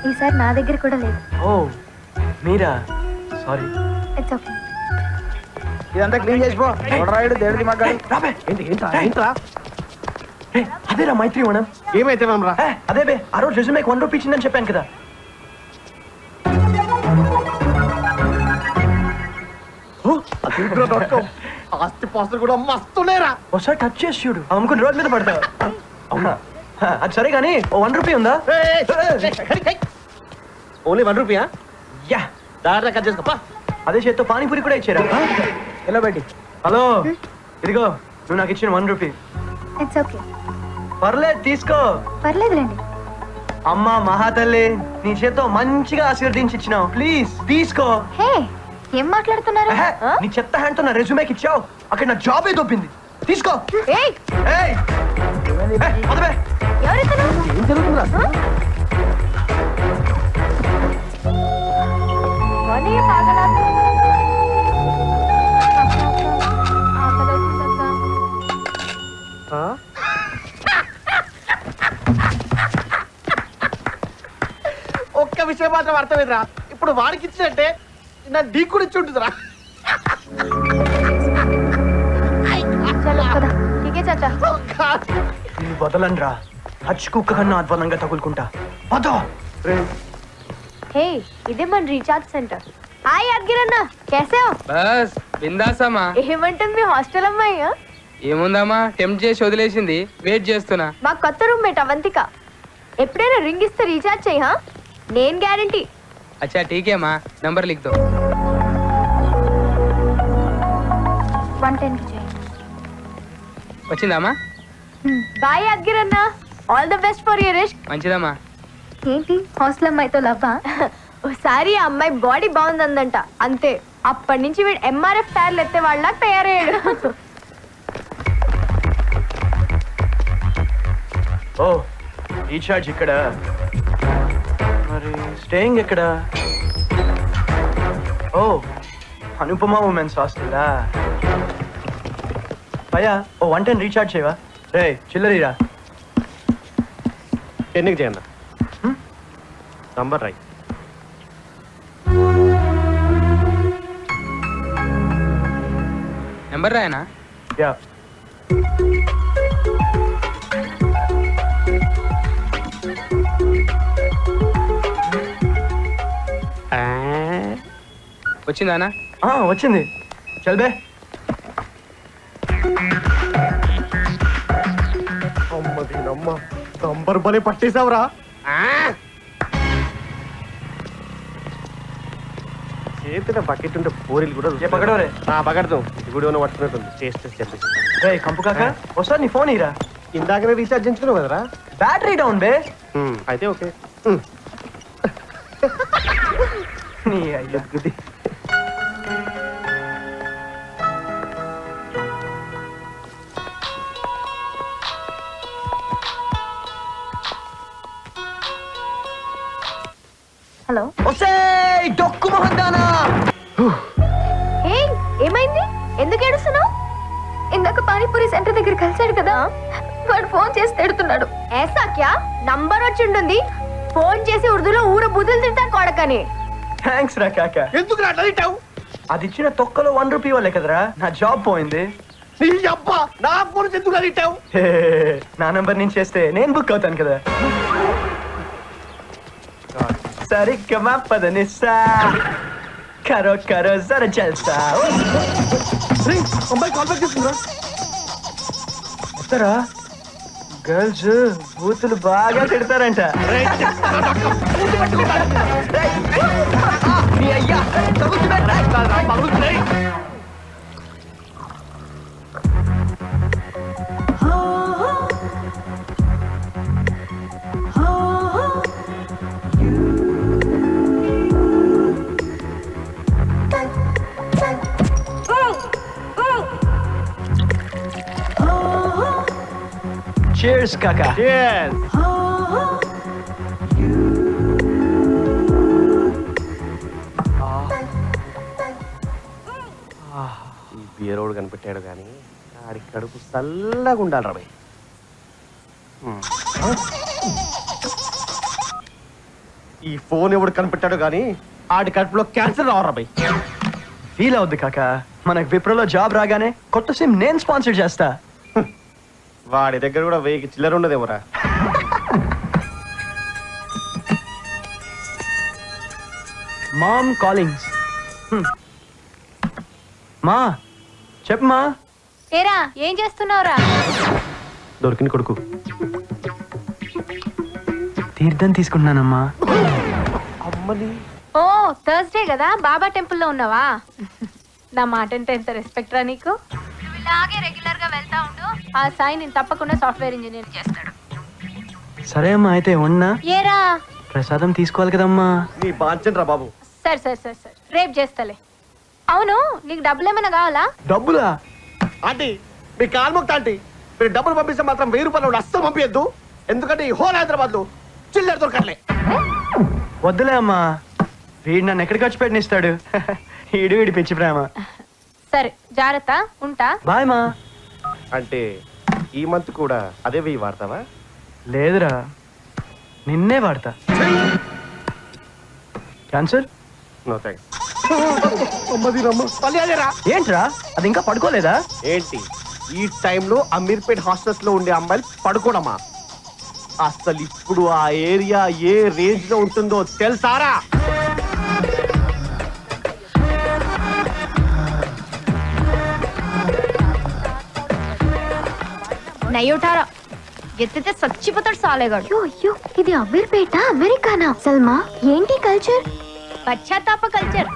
ఈసారి నా దగ్గర కూడా లేదు. ఓ మీరా? సారీ. It's okay. ఇదంతా క్లీన్ చేసిపో. రాయుడు దేవుడి మగ్గాడు. రాబే. ఏంట్రా అదేరా మైత్రి మనం. ఏమైతే రా? అదే బే ఆ రోజు రెజ్యూమేకి 1 రూపీ ఇచ్చిందని చెప్పాను కదా. ఆస్తి పాస్తులు కూడా మస్తున్నాయిరా. ఒకసారి టచ్ చేసి చూడు అమ్ముకుని రోడ్ మీద పడతావు. అవునా? అది సరే కానీ ఓ 1 రూపీ ఉందా? ఓన్లీ 1 రూపీయా? యా దారిలో కట్ చేసుకో. అదే చేత్తో పానీపూరి కూడా ఇచ్చారా? ఎలా పెట్టి? హలో ఇదిగో నువ్వు నాకు ఇచ్చిన 1 రూపీ. It's okay. పర్లేదు తీసుకో. పర్లేదులేండి. అమ్మా మహాతల్లి నీ చేత్తో మంచిగా ఆశీర్వదించి ఇచ్చినావు. ప్లీజ్ తీసుకో. హే ఏం మాట్లాడుతున్నారు? నీ చెత్త హ్యాండ్ తో నా రెజ్యూమేకి ఇచ్చావు, అక్కడ నా జాబే దొబ్బింది. తీసుకో. ఏయ్ ఏయ్ వదలే. ఎవరితను? ఏం జరుగుతుందా? పోనీ పాగలా. ఒక్క విషయం మాత్రం అర్థమైందిరా. ఇప్పుడు వాడికి ఇచ్చినట్టే నా డీ కూడా ఇచ్చి ఉంటుందిరా. చలో పద. ఠీకే చాచా. నీ వదలనరా. హచ్ కుక్క కన్నా అద్భుతంగా తగులుకుంటా. వదో. హే ఇదే మన రీఛార్జ్ సెంటర్. హాయ్ అద్గిరన్న कैसे हो? బస్ బిందాసమ్మా. ఏమంటుంది మీ హాస్టల్ అమ్మాయి? ఏముందమ్మా టెంప్ట్ చేసి వదిలేసింది, వెయిట్ చేస్తున్నా. మా కొత్త రూమ్మేట్ అవంతిక. ఎప్పుడైనా రింగ్ ఇస్తే రీఛార్జ్ చేయి. నేను గ్యారంటీ. అచ్చా ఠీకేమా, నంబర్ లిఖ్ దో. 110 చేయి. వచ్చిందమ్మా? బాయ్ అద్గిరన్న. All the best for your risk. మంచిదమ్మా. ఏంటి హాస్టల్ అమ్మాయితో లవ్వా? ఓసారి ఆ అమ్మాయి బాడీ బాగుందందంట, అంతే అప్పటి నుంచి వీడు ఎంఆర్ఎఫ్ టైర్లు ఎత్తే వాళ్ళ తయారయ్యాడు. ఓ రీఛార్జ్ ఇక్కడ, మరి స్టేయింగ్ ఎక్కడ? ఓ అనుపమ ఉమెన్స్ హాస్టలా. భయ్యా ఓ 110 రీఛార్జ్ చేయవా? రే చిల్లరీరా. ఎన్నికి చేయండి నంబర్ రైట్. నెంబర్ రాయనా? యా వచ్చిందానా? వచ్చింది. చల్బే. అమ్మదీనమ్మ నంబర్ బలి పట్టేశావురా. చేతిలో బకెట్ ఉంటే పూరీలు కూడా పగడవరే. పగడతాం. ఇది కూడా ఏమైనా పట్టుకున్నట్టుంది. టేస్ట్ చెప్పేసి. రే కంపు కాక ఒకసారి నీ ఫోన్ ఇరా. ఇందాకనే రీఛార్జ్ చేయించుకున్నావు కదరా. బ్యాటరీ డౌన్ బే. అయితే ఓకే. నీ అయ్యా గుది. హలో. ఒసేయ్ డొక్కు మొహందానా. ఏమైంది? ఎందుకు ఏడుస్తున్నావు? ఇందాక ఇందాక పానీపూరి సెంటర్ దగ్గర కలిసాడు కదా, వాడు ఫోన్ చేసి తిడుతున్నాడు. ఏసా క్యా నంబర్ వచ్చి ఉంటుంది, ఫోన్ చేసి ఉర్దూలో ఊర బుద్ధులు తింటాను కొడకని. థ్యాంక్స్ రా కాక. ఎందుకు అట్లా తిట్టావు? అది ఇచ్చిన తొక్కలో ₹1 వాళ్ళే కదరా నా జాబ్ పోయింది. నీ అబ్బా నా ఫోన్ ఎందుకు తిట్టావు? హే, నా నంబర్ నుంచి చేస్తే నేను బుక్ అవుతాను కదా. సరిగ్గా పదనిస్తా కరో కరో జర జల్సా. అమ్మాయి కాల్ బ్యాక్ చేస్తుందా? వస్తారా? గర్ల్స్ బూతులు బాగా తిడతారంట. నీ అయ్యా Cheers, Kaka. Yes. ఈ బీరోడు కనిపెట్టాడు కానీ ఆడి కడుపు చల్లగా ఉండాలి రాబాయ్. ఈ ఫోన్ ఎవడు కనిపెట్టాడు కానీ ఆడి కడుపులో క్యాన్సర్ రావు రాబాయ్. ఫీల్ అవుద్ది కాక, మనకు విప్రోలో జాబ్ రాగానే కొత్త సిమ్ నేను స్పాన్సర్ చేస్తా. వాడి దగ్గర కూడా 1000 చిల్లర ఉండదేమోరా. మామ్ కాలింగ్స్. మా చెప్పమా. ఏరా ఏం చేస్తున్నావురా? దొరికిన కొడుకు. తీర్థం తీసుకుంటున్నానమ్మా. అమ్మని ఓ థర్స్డే కదా, బాబా టెంపుల్లో ఉన్నావా? నా మాట అంటే ఎంత రెస్పెక్ట్ రా నీకు. నువ్వు ఇలాగే రెగ్యులర్ గా వెళ్తా ఉండు, ఆ సాయి నేను తప్పకుండా సాఫ్ట్వేర్ ఇంజనీర్ చేస్తాడు. సరే అమ్మా, అయితే ఉన్నా ఏరా ప్రసాదం తీసుకోవాలి కదమ్మా. నీ బాంచన్ రా బాబు. సరే సరే సరే సరే రేపు చేస్తలే. అవును నీకు డబ్బులు ఏమైనా కావాలా? డబ్బులా? ఆంటీ మీ కాల్మొక్త ఆంటీ, మీరు డబ్బులు పంపిస్తే మాత్రం ₹1000 అస్సలు పంపించద్దు. ఎందుకంటే ఈ హోల్ హైదరాబాద్ లో చిల్లర దొరకట్లే. వద్దులే అమ్మా, వీడు నన్ను ఎక్కడ ఖర్చు పెట్టినిస్తాడు. వీడి పిచ్చి ప్రేమ. సరే జాగ్రత్త, ఉంటా. బాయ్ మా. అంటే ఈ మంత్ కూడా అదే 1000 వాడతావా? లేదురా, నిన్నే వాడతా. క్యాన్సర్? No thanks. ఏంట్రా అది ఇంకా పడుకోలేదా? ఏంటి ఈ టైంలో అమీర్పేట్ హాస్టల్స్ లో ఉండే అమ్మాయిలు పడుకోవడమా? అసలు ఇప్పుడు ఆ ఏరియా ఏ రేంజ్ లో ఉంటుందో తెలుసారా? నయ్యోటారా ఎత్తితే చచ్చిపోతాడు సాలేగాడు. అయ్యో ఇది అమీర్పేట అమెరికానా? సల్మా ఏంటి కల్చర్? పశ్చాత్తాప కల్చర్.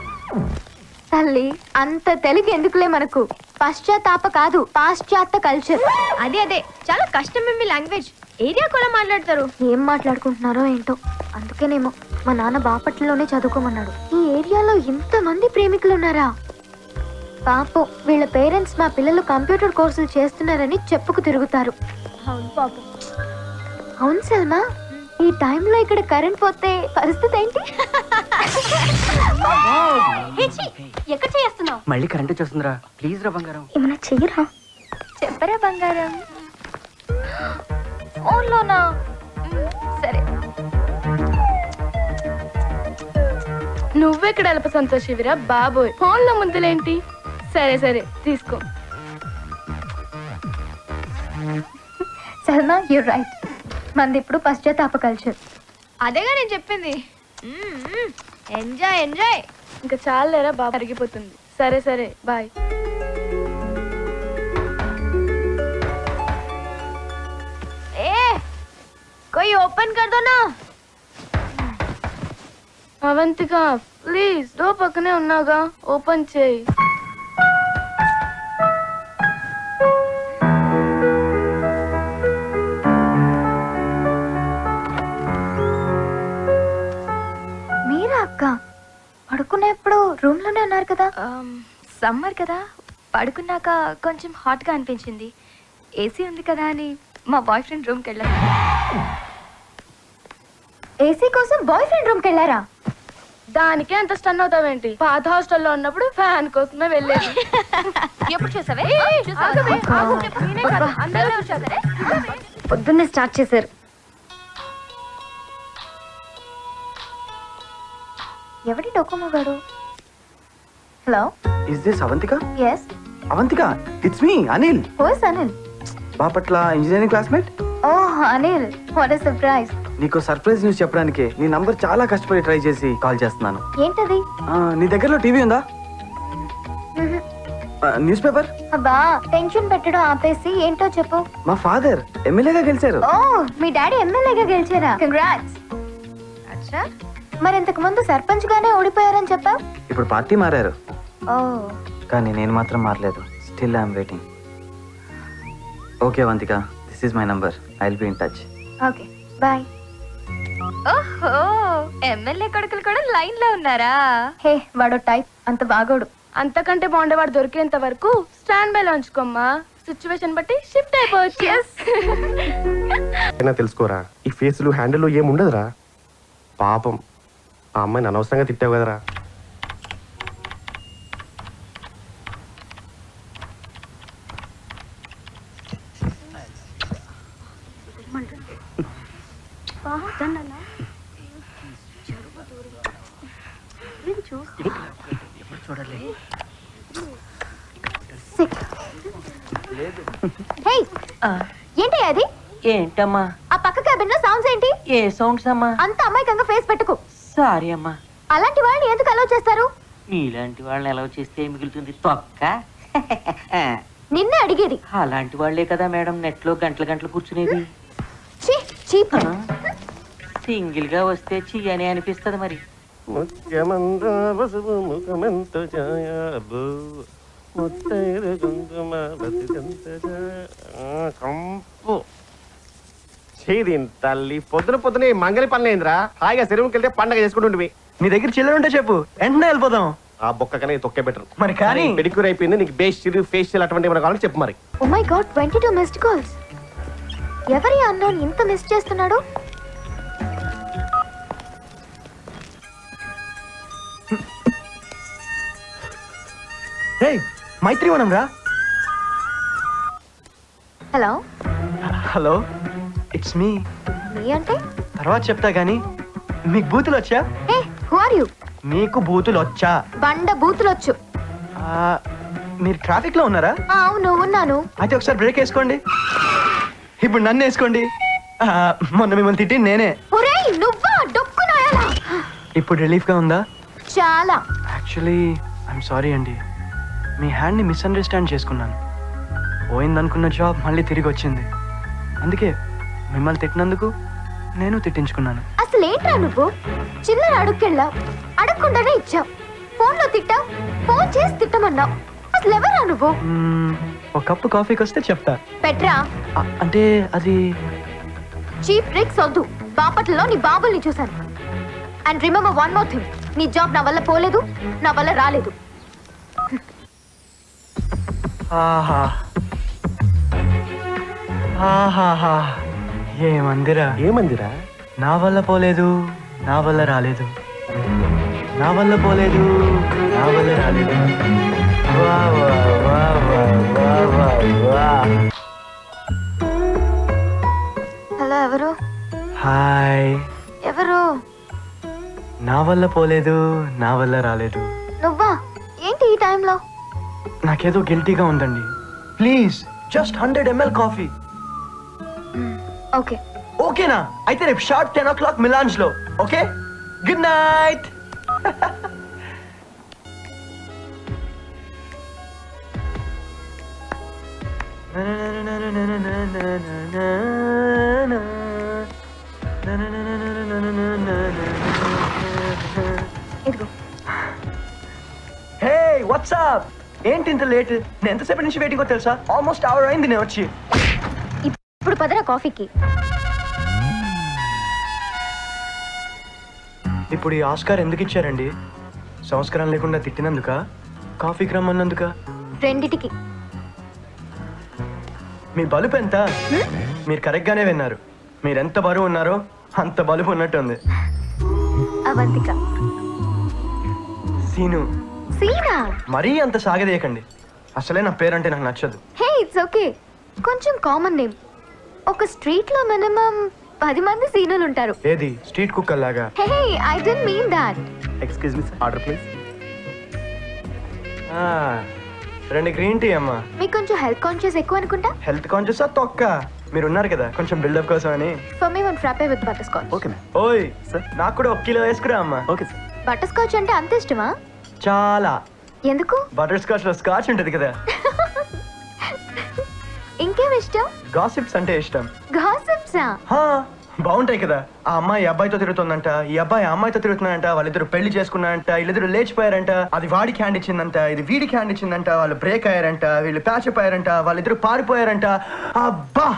తల్లి అంత తెలుగు ఎందుకులే మనకు. పశ్చాత్తాప కాదు, పాశ్చాత్య కల్చర్. అదే అదే చాలా కష్టం మీ లాంగ్వేజ్. ఏరియా కూడా మాట్లాడతారు. ఏం మాట్లాడుకుంటున్నారో ఏంటో. అందుకేనేమో మా నాన్న బాపట్లలోనే చదువుకోమన్నాడు. ఈ ఏరియాలో ఇంతమంది ప్రేమికులు ఉన్నారా? పాపం వీళ్ళ పేరెంట్స్ మా పిల్లలు కంప్యూటర్ కోర్సులు చేస్తున్నారని చెప్పుకు తిరుగుతారు. అవును పాపం. అవును సల్మా, ఈ టైంలో ఇక్కడ కరెంట్ పోతే పరిస్థితి ఏంటి? ఎక్కడ చేస్తున్నావు? మళ్ళీ కరెంట్ వచ్చేస్తుందిరా, ప్లీజ్ రా బంగారం. ఏమన్నా చెయ్యరా? చెప్పరా బంగారం. ఫోన్లోనా? సరే. నువ్వెక్కడ అల్ప సంతోషివిరా బాబోయ్, ఫోన్లో ముందులేంటి? సరే సరే తీసుకో. సల్మా యూర్ రైట్, మంది ఇప్పుడు పశ్చాత్తాప కల్చర్. అదేగా నేను చెప్పింది. Enjoy enjoy. ఇంకా చాలేరా బాబు, అరిగిపోతుంది. సరే సరే బాయ్. ఏ कोई ओपन कर दो ना. అవంతిక ప్లీజ్, డోర్ పక్కనే ఉన్నాగా, ఓపెన్ చేయి. మీరా అక్క? పడుకునేప్పుడు రూమ్ లోనే ఉన్నారు కదా? సమ్మర్ కదా, పడుకున్నాక కొంచెం హాట్గా అనిపించింది. ఏసీ ఉంది కదా అని మా బాయ్ ఫ్రెండ్ రూమ్కి వెళ్ళాను. ఏసీ కోసం బాయ్ ఫ్రెండ్ రూమ్కి వెళ్ళారా? దానికే అంత స్టన్ అవుతావేంటి? పాత హాస్టల్లో ఉన్నప్పుడు ఫ్యాన్ కోసమే వెళ్ళేది. ఎప్పుడు చూసావే? పొద్దున్నే స్టార్ట్ చేశారు. ఎవడి డొకోమోగాడు? Hello, is this Avantika? Yes, Avantika, it's me Anil. Who is Anil? Bapatla engineering classmate. Oh Anil, what a surprise. నీకు సర్ప్రైజ్ న్యూస్ చెప్పడానికి నీ నంబర్ చాలా కష్టపడి ట్రై చేసి కాల్ చేస్తున్నాను. ఏంటది? నీ దగ్గరలో టీవీ ఉందా? News paper? అబ్బా, టెన్షన్ పెట్టడం ఆపేసి ఏంటో చెప్పు. మా ఫాదర్ ఎమ్మెల్యేగా గెలిచారు. ఓ, మీ డాడీ ఎమ్మెల్యేగా గెలిచారా? కంగ్రాట్స్. అచ్చా, మరి ఇంతకు ముందు సర్పంచ్ గానే ఓడిపోయారని చెప్పావు. ఇప్పుడు పార్టీ మారారు, ఓ, కానీ నేను మాత్రం మారలేదు. Still I'm waiting. Okay Avantika, this is my number. I will be in touch. Okay, bye. ఓహో, ఎమ్మెల్యే కొడుకులు కూడా లైన్ లో ఉన్నారా? హే, వాడో టైప్, అంత బాగోడు. అంతకంటే బాగుండేవాడు దొరికేంత వరకు స్టాండ్ బై లో ఉంచుకోమ్మా. సిచ్యువేషన్ బట్టి షిఫ్ట్ అయిపోవచ్చు. అయినా తెలుసుకోరా, ఈ ఫేస్లు హ్యాండిల్ ఏముండదురా. పాపం ఆ అమ్మాయిని అనవసరంగా తిట్టావు కదరా. హే, ఏంటి అది? ఏంటమ్మా ఆ పక్క క్యాబిన్ లో సౌండ్స్ ఏంటి? ఏ సౌండ్స్ అమ్మా? అంత అమాయకంగా ఫేస్ పెట్టుకో. సారీ అమ్మా. అలాంటి వాళ్ళని ఎందుకు అలౌ చేస్తారు? మీలాంటి వాళ్ళని ఎలా చేస్తే మిగులుతుంది తొక్క. నిన్నే అడిగేది. అలాంటి వాళ్ళే కదా మేడం నెట్ లో గంటలు గంటలు కూర్చునేది. చీప్. సింగిల్ గా వస్తే చెయ్యని అనిపిస్తుంది మరి. తల్లి పొద్దున పొద్దున మంగళి పనులేంద్రా. హాయిగా చెరువుకి వెళ్తే పండగ చేసుకుంటుంటివి. నీ దగ్గర చిల్లర ఉంటే చెప్పు, వెంటనే వెళ్ళిపోదాం. ఆ బొక్క కన్నా తొక్కే బెటర్. మరి కానీ పెడిక్యూర్ అయిపోయింది, నీకు బేస్ ఫేషియల్ అటువంటి ఏమైనా కావాలంటే చెప్పు మరి. Oh my god, 22 missed calls. ఎవరి అన్నోన్ ఇంత మిస్ చేస్తున్నాడు? రే మైత్రివనం రా. Hello. Hello, it's me. Me అంటే? తర్వాత చెప్తా గానీ మీకు బూతులు వచ్చా? Hey, who are you? మీకు బూతులు వచ్చా? బండ బూతులొచ్చు. మీరు ట్రాఫిక్ లో ఉన్నారా? అవును, ఉన్నాను. అయితే ఒకసారి బ్రేక్ వేసుకోండి. ఇప్పుడు నన్ను వేసుకోండి. మొన్న మిమ్మల్ని తిట్టి నేనే. ఒరేయ్, నువ్వా? డొక్కునాయాలా? ఇప్పుడు రిలీఫ్ గా ఉందా? చాలా. యాక్చువల్లీ ఐఎమ్ సారీ అండి. మీ హ్యాండ్ని మిస్అండర్స్టాండ్ చేసుకున్నాను. పోయిందనుకున్న జాబ్ మళ్ళీ తిరిగి వచ్చింది. అందుకే మిమ్మల్ని తిట్టినందుకు నేను తిట్టించుకున్నాను. అసలు ఏంట్రా నువ్వు? చిల్లర అడుక్కెళ్ళావు, అడగకుండానే ఇచ్చావు. ఫోన్లో తిట్టావు, ఫోన్ చేసి తిట్టమన్నావు. అసలు ఎవరా నువ్వు? ఒక కప్పు కాఫీకి వస్తే చెప్తా. పెట్రా. అంటే అది చీప్ ట్రిక్స్ వద్దు. బాపట్లలో నీ బాబుల్ని చూశాను. And remember one more thing, నీ జాబ్ నా వల్ల పోలేదు, నా వల్ల రాలేదు. ఆహా ఆహాహా, ఏమందిరా. ఏమందిరా? నా వల్ల పోలేదు, నా వల్ల రాలేదు, నా వల్ల పోలేదు, నా వల్ల రాలేదు. వా వా వా వా వా వా వా. హలో, ఎవరు? హాయ్. ఎవరు? నా వల్ల పోలేదు, నా వల్ల రాలేదు. నువ్వా? ఏంటి ఈ టైంలో? నాకేదో గిల్టీగా ఉందండి. Please just 100 ml coffee. Okay. ఓకేనా? అయితే రేపు షార్ప్ 10 o'clock మిలాన్స్ లో. Okay, good night. ఇదిగో. హే వాట్సాప్, ఏంటి ఇంత లేట్? నేను ఎంతసేపు నుంచి వెయిటింగ్ తెలుసా? ఆల్మోస్ట్ అవర్ అయింది నేను వచ్చి. ఇప్పుడు పదరా కాఫీకి. ఇప్పుడు ఈ ఆస్కార్ ఎందుకు ఇచ్చారండి? సంస్కారం లేకుండా తిట్టినందుక, కాఫీకి రమ్మన్నందుక? రెండిటికి. మీ బలుపు ఎంత? మీరు కరెక్ట్ గానే విన్నారు. మీరు ఎంత బరువు ఉన్నారో అంత బలుపు ఉన్నట్టుంది. అవంతిక. సీను. సీనా? మరీ అంత సాగదీయకండి, అసలే నా పేరంటే నాకు నచ్చదు. హే ఇట్స్ ఓకే, కొంచెం కామన్ నేమ్. ఒక స్ట్రీట్ లో మినిమం 10 మంది సీనులు ఉంటారు. ఏది స్ట్రీట్ కుక్కర్ లాగా? Hey I don't mean that. Excuse me sir, order please. 2 green tea అమ్మా. మీకు కొంచెం హెల్త్ కాన్షియస్ ఎక్కువ అనుకుంటా. హెల్త్ కాన్షియస్ తొక్క, మీరు ఉన్నారు కదా కొంచెం బిల్డప్ కోసం అని. For me 1 frappe with butter scotch. Okay ma'am. ఓయ్ సార్. నాకు కూడా 1 కిలో వేసుకురా అమ్మా. Okay sir. బటర్ స్కాచ్ అంటే అంత ఇష్టమా? చాలా. ఎందుకు? బటర్ స్కాచ్ లో స్కాచ్ ఉంటది కదా. ఇంకేం ఇష్టం? గాసిప్స్ అంటే ఇష్టం. గాసిప్సా? హా, బాగుంటాయి కదా. ఆ అమ్మాయి ఈ అబ్బాయితో తిరుగుతుందంట, ఈ అబ్బాయి ఆ అమ్మాయితో తిరుగుతున్నాడంట, వాళ్ళిద్దరు పెళ్లి చేసుకున్నారంట, వీళ్ళిద్దరు లేచిపోయారంట, అది వాడికి హ్యాండ్ ఇచ్చిందంట, ఇది వీడికి హ్యాండ్ ఇచ్చిందంట, వాళ్ళు బ్రేక్ అయ్యారంట, వీళ్ళు ప్యాచ్ అప్ అయ్యారంట, వాళ్ళిద్దరు పారిపోయారంట. అబ్బా,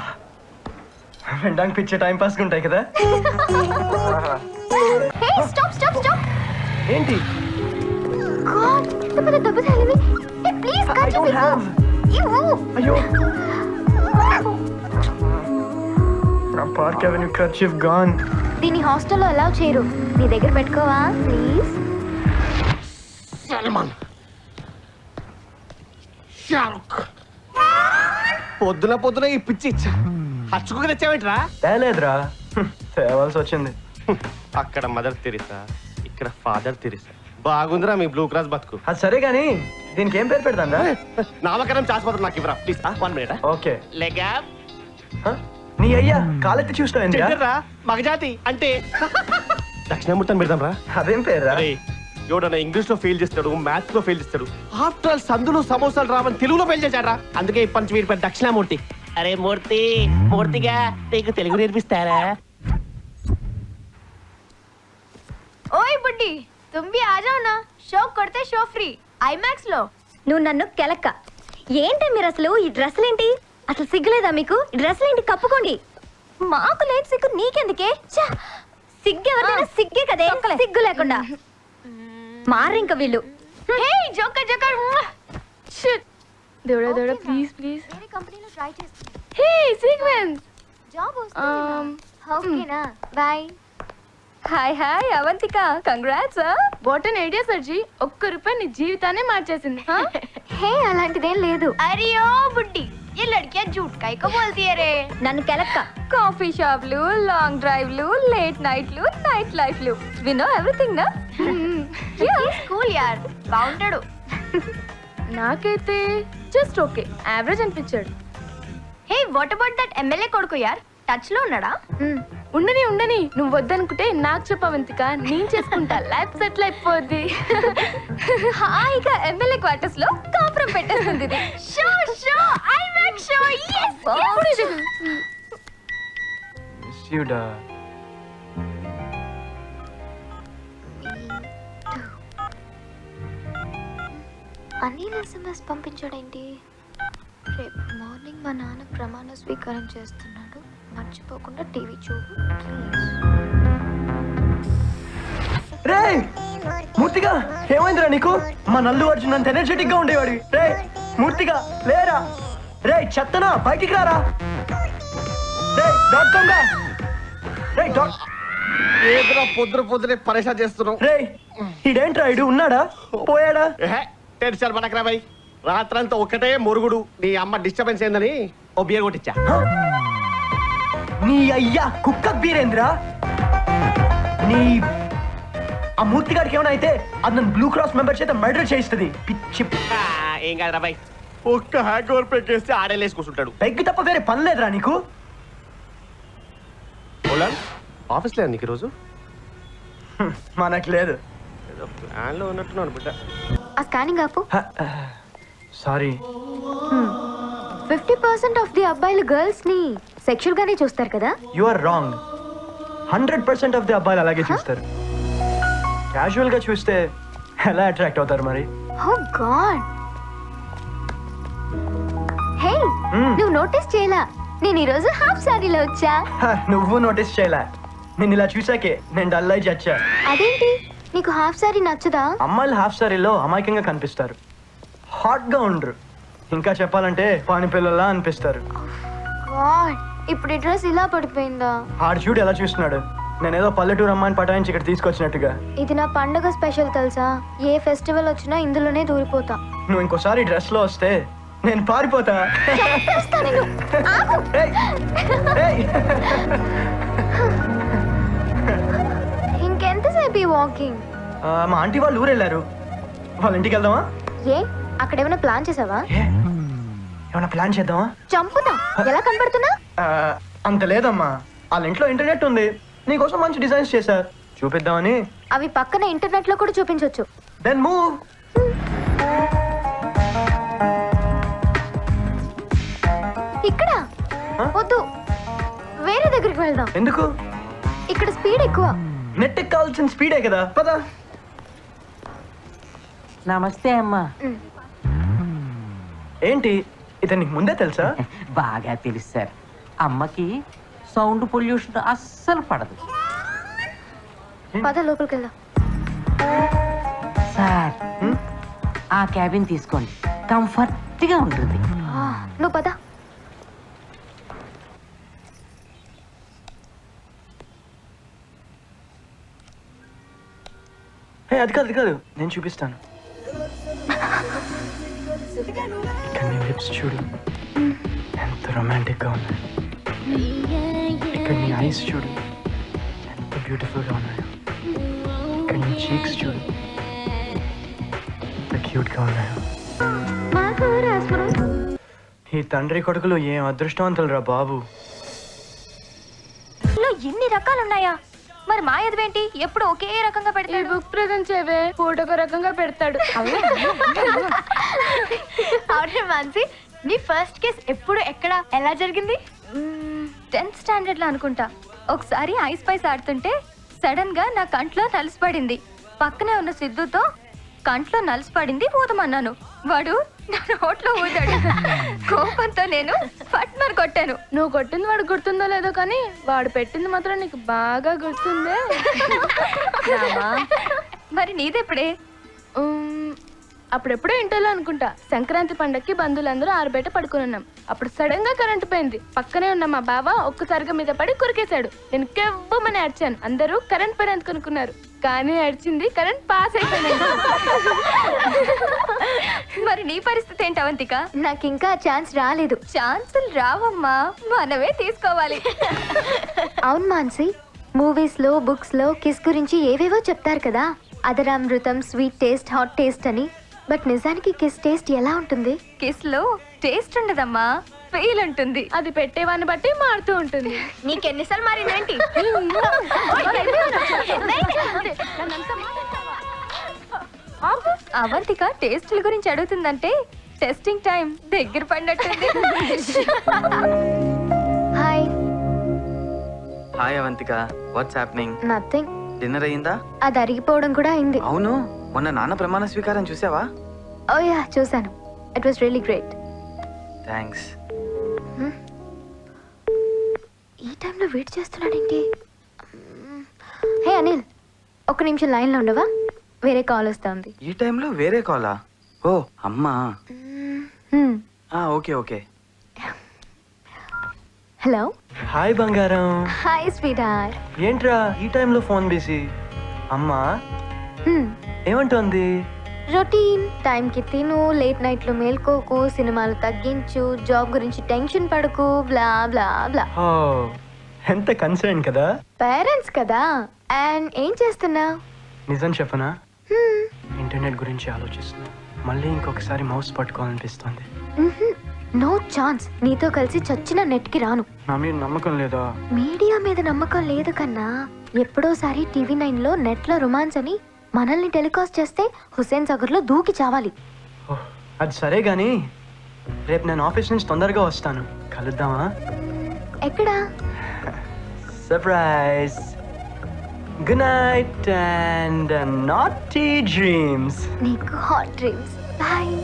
వినడానికి పిచ్చే టైం పాస్ ఉంటాయి కదా. హే స్టాప్ స్టాప్ స్టాప్. ఏంటి? గాడ్, ఇంత పెద్ద దెబ్బ తగిలింది. Hey please I cut don't have. అయ్యో, నా పార్క్ అవెన్యూ కర్చీఫ్ గాన్. దీని హాస్టల్లో అలౌ చేయరు. నీ దగ్గర పెట్టుకోవా ప్లీజ్? సల్మాన్, షారుఖ్. పొద్దున ఈ పిచ్చి హచ్చుకు తెచ్చావేంట్రా? తేలేదురా, తేవాల్సి వచ్చింది. అక్కడ మదర్ తెరిసా, ఇక్కడ ఫాదర్ తెరిసా. బాగుందిరా మీ బ్లూ క్రాస్ బతుకు. అది సరే గానీ దీనికి ఏం పేరు పెడతాందా? నామకరణం చాచిపోతారు నాకు ఇవ్వరా ప్లీజ్. 1 మినిట్. ఓకే. లెగా నీ అయ్యా కాలెత్తి చూస్తావు. మగజాతి అంటే దక్షిణామూర్తి పెడదాం రా. అదేం పేరు? ఎవడన్నా ఇంగ్లీష్ లో ఫెయిల్ చేస్తాడు, మ్యాథ్స్ లో ఫెయిల్ చేస్తాడు. ఆఫ్టర్ ఆల్ సందులు సమోసాలు రావని తెలుగులో ఫెయిల్ చేశారా. అందుకే ఇప్పటి వీరి పేరు దక్షిణామూర్తి. అరే మూర్తి, మూర్తిగా నీకు తెలుగు నేర్పిస్తారా? ఓయ్ బుడ్డి, तुम भी आ जाओ ना, షో కొడితే షో ఫ్రీ ఐమాక్స్ లో. నువ్వు నన్ను కెలక్క. ఏంటి మీరు అసలు ఈ డ్రెస్సులేంటి? అసలు సిగ్గులేదా మీకు? ఈ డ్రెస్సులేంటి? కప్పుకోండి. మాకు లేదు సిగ్గు, నీకెందుకే? సిగ్గు ఎవరిదైనా సిగ్గే కదే, సిగ్గు లేకుండా మారింక వీళ్ళు. హే జోకర్ జోకర్. షిట్. దేవుడా దేవుడా ప్లీజ్ ప్లీజ్. వేరే కంపెనీలో ట్రై చేస్తున్నా. హే సీక్వెన్స్. జాబ్ వస్తుంది. ఓకేనా? Bye. Hi hi Avantika, congrats. What an idea సర్జీ, ₹1 నీ జీవితాన్ని మార్చేసింది. హే అలాంటిదేం లేదు. అరే ఓ బుడ్డి, ये लड़कियां झूठ काहे को बोलती है रे? నన్ను కెలక్క. కాఫీ షాప్లు, లాంగ్ డ్రైవ్లు, లేట్ నైట్లు, నైట్ లైఫ్లు, వి నో ఎవ్రీథింగ్ నా. స్కూల్ యార్ బాగుంటాడు. నాకైతే జస్ట్ ఓకే, యావరేజ్ అనిపించాడు. Hey what about that MLA కొడుకు యార్, టచ్ లో ఉన్నాడా? ఉండని ఉండని, నువ్వు వద్దనుకుంటే నాకు చెప్పవంతిక, నేను చేసుకుంటా, లైఫ్ సెటిల్ అయిపోద్ది. హాయిగా ఎమ్మెల్యే క్వార్టర్స్ లో కాపురం పెట్టేస్తుంది ఇది. Show show IMAX show. yes. Anil SMS పంపించాడేంటి? రేపు మార్నింగ్ మా నాన్న ప్రమాణ స్వీకారం చేస్తున్నాడు, మర్చిపోకుండా టీవీ చూడు ప్లీజ్. రే మూర్తిగా, ఏమైందిరా నీకు? మా నల్లు అర్జున్ అంత ఎనర్జెటిక్ గా ఉండేవాడి. రే మూర్తిగా లేరా? రే చెత్తనా, బయటికి రారా. రే డాక్టర్ గా, రే డాక్టర్. ఏదైనా పొద్దునే పరేషాన్ చేస్తున్నావు. రే ఇడేంట్రా, ఇడు ఉన్నాడా పోయాడా? టెన్షన్ పడకరా భయ్, రాత్రంతా ఒకటే మురుగుడు. నీ అమ్మ డిస్టర్బెన్స్ ఏందని ఓ బియర్ కొట్టించా. నీ అయ్యా కుక్క బీరేంద్రా. నీ ఆ మూర్తి గారికి ఏమైనా అయితే అది నన్ను బ్లూ క్రాస్ మెంబర్ చేత మర్డర్ చేయిస్తుంది. పిచ్చి. ఏం కాదురా భయ్, ఒక్క హ్యాంగ్ ఓవర్ పెట్టేస్తే ఆడేలేసి కూర్చుంటాడు. పెగ్గు తప్ప వేరే పని లేదురా నీకు? ఆఫీస్ లేదు నీకు ఈరోజు? మనకు లేదు. ఏదో ప్లాన్ లో ఉన్నట్టున్నాను బిడ్డ. ఆ స్కానింగ్ ఆపు. సారీ. 50% ఆఫ్ ది అబ్బాయిలు గర్ల్స్ ని సెక్షువల్ గానే చూస్తారు కదా? You are wrong. 100% of the అబ్బాయిలు అలాగే చూస్తారు. క్యాజువల్ గా చూస్తే ఎలా అట్రాక్ట్ అవుతారు మరి? ఓ గాడ్. హే నువ్వు నోటీస్ చేయలా, నేను ఈ రోజు హాఫ్ సారీలో వచ్చా. నువ్వు నోటీస్ చేయలే. నేను ఇలా చూసాకే నేను డల్ అయి చచ్చా. అదేంటి, నీకు హాఫ్ సారీ నచ్చదా? అమ్మాయిలు హాఫ్ సారీలో అమాయకంగా కనిపిస్తారు, హాట్ గా ఉండరు. ఇంకా చెప్పాలంటే పాని పిల్లలా అనిపిస్తారు. గాడ్, ఇప్పుడు ఈ డ్రెస్ ఇలా పడిపోయిందా? ఆడు చూడు ఎలా చూస్తున్నాడు. నేనేదో పల్లెటూరు అమ్మాయిని పటాయించి ఇక్కడ తీసుకొచ్చినట్టుగా. ఇది నా పండుగ స్పెషల్ తెలుసా? ఏ ఫెస్టివల్ వచ్చినా ఇందులోనే దూరిపోతా. నువ్వు ఇంకోసారి డ్రెస్లో వస్తే నేను పారిపోతా. ఏయ్, ఏయ్. ఇంకెంతసేపు ఈ వాకింగ్? మా ఆంటీ వాళ్ళు ఊరు వెళ్ళారు, వాళ్ళ ఇంటికి వెళ్దామా? ఏ అక్కడ ఏమైనా ప్లాన్ చేసావా? ఏమైనా ప్లాన్ చేద్దామా? చంపుతా. ఎలా కనపడుతున్నా? అంత లేదమ్మా, వాళ్ళ ఇంట్లో ఇంటర్నెట్ ఉంది, నీకోసం మంచి డిజైన్స్ చేశారు, చూపిద్దామని. అవి పక్కన ఇంటర్నెట్ లో కూడా చూపించవచ్చు. Then move. ఇక్కడ వద్దు, వేరే దగ్గరికి వెళ్దాం. ఎందుకు? ఇక్కడ స్పీడ్ ఎక్కువ. నెట్ కావాల్సిన స్పీడే కదా, పదా. నమస్తే అమ్మా. ఏంటి ఇతను నీకు ముందే తెలుసా? బాగా తెలుసు సార్. అమ్మకి సౌండ్ పొల్యూషన్ అస్సలు పడదు పద లోపలికి వెళ్దాం. సార్. ఆ క్యాబిన్ తీసుకోండి, కంఫర్ట్ గా ఉంటుంది. నువ్వు పద. అది కాదు, అది కాదు, నేను చూపిస్తాను. ఇక్కడ నీ లిప్స్ చూడు, ఎంత రొమాంటిక్ గా ఉన్నాయి. ఇక్కడ నీ ఐస్ చూడు, ఎంత బ్యూటిఫుల్ గా ఉన్నాయి. ఇక్కడ నీ చీక్స్ చూడు, ఎంత క్యూట్ గా ఉన్నాయో. ఈ తండ్రి కొడుకులు ఏం అదృష్టవంతులు రా బాబు. ఎన్ని రకాలున్నాయా? మరి మా ఎదువేంటి ఎప్పుడు ఒకే రకంగా పెడతాడు? బుక్ ప్రెజెంట్ చేయవే, ఫోటోకు రకంగా పెడతాడు. అవునే మాన్సి, నీ ఫస్ట్ కేస్ ఎప్పుడు ఎక్కడ ఎలా జరిగింది? 10th స్టాండర్డ్ లో అనుకుంటా. ఒకసారి ఐస్ పైస్ ఆడుతుంటే సడన్ గా నా కంట్లో నలిసిపడింది. పక్కనే ఉన్న సిద్ధుతో కంట్లో నలిసిపడింది ఊదమన్నాను. వాడు నా నోట్లో ఊదాడు. కోపంతో నేను పట్మని కొట్టాను. నువ్వు కొట్టింది వాడు గుర్తుందో లేదో కానీ వాడు పెట్టింది మాత్రం నీకు బాగా గుర్తుందే. మరి నీదెప్పుడే? అప్పుడెప్పుడో ఇంటర్లో అనుకుంటా. సంక్రాంతి పండక్కి బంధువులందరూ ఆరుబయట పడుకుని ఉన్నాం. అప్పుడు సడన్ గా కరెంట్ పోయింది. పక్కనే ఉన్న మా బావ ఒక్కసారిగా మీద పడి కొరికేశాడు. నేను కెవ్వమని అరిచాను. అందరూ కరెంట్ పోయిన ఎందుకు అనుకున్నారు, కానీ అరిచింది కరెంట్ పాస్ అయిపోయింది. మరి నీ పరిస్థితి ఏంటి అవంతిక? నాకు ఇంకా ఛాన్స్ రాలేదు. ఛాన్సులు రావమ్మా, మనమే తీసుకోవాలి. అవును మాన్సి, మూవీస్ లో బుక్స్ లో కిస్ గురించి ఏవేవో చెప్తారు కదా, అదరామృతం, స్వీట్ టేస్ట్, హాట్ టేస్ట్ అని. బట్ నిజానికి కిస్ టేస్ట్ ఎలా ఉంటుంది? కిస్ లో టేస్ట్ ఉండదమ్మా, ఫీల్ ఉంటుంది. అది పెట్టేవాన్ని బట్టి మారుతూ ఉంటుంది. నీకెన్నిసార్లు మారిందేంటి? అవంతిక టేస్ట్ల గురించి అడుగుతుందంటే టెస్టింగ్ టైం దగ్గర పడినట్టుంది. Hi. Hi Avantika, what's happening? Nothing. Dinner అయ్యిందా? అది అరిగిపోవడం కూడా అయింది. అవును, మొన్న నాన్న ప్రమాణ స్వీకారం చూసావా? ఓ యా, చూసాను. It was really great. Thanks. ఈ టైంలో వెయిట్ చేస్తున్నాడేంటి? హే అనిల్, ఒక్క నిమిషం లైన్లో ఉండవా? వేరే కాల్ వస్తుంది. ఈ టైంలో వేరే కాలా? ఓ అమ్మా. Okay okay. హలో. హాయ్ బంగారం. Hi sweet heart. ఏంట్రా ఈ టైంలో ఫోన్ బిజీ? అమ్మా ఏమంటోంది? రొటీన్. టైంకి తిను, లేట్ నైట్లు మేల్కోకు, సినిమాలు తగ్గించు, జాబ్ గురించి టెన్షన్ పడకు, బ్లా బ్లా బ్లా. ఓ, ఎంత కన్సర్న్ కదా. పేరెంట్స్ కదా. అండ్ ఏం చేస్తున్నా? నిజం చెప్పనా, ఇంటర్నెట్ గురించి ఆలోచిస్తున్నా. మళ్ళీ ఇంకొకసారి మౌస్ పట్టుకోవాలనిపిస్తుంది. No chance. నీతో కలిసి చచ్చిన నెట్కి రాను. నా మీద నమ్మకం లేదా? మీడియా మీద నమ్మకం లేదు కన్నా. ఎప్పుడోసారి టీవీ 9లో నెట్లో రొమాన్స్ అని మనల్ని టెలికాస్ట్ చేస్తే హుస్సేన్ సాగర్లో దూకి చావాలి. అది సరే గాని, రేపు నేను ఆఫీస్ నుంచి తొందరగా వస్తాను, కలుద్దామా? ఎక్కడా? Surprise. Good night and naughty dreams. నీకు హాట్ డ్రీమ్స్. బాయ్.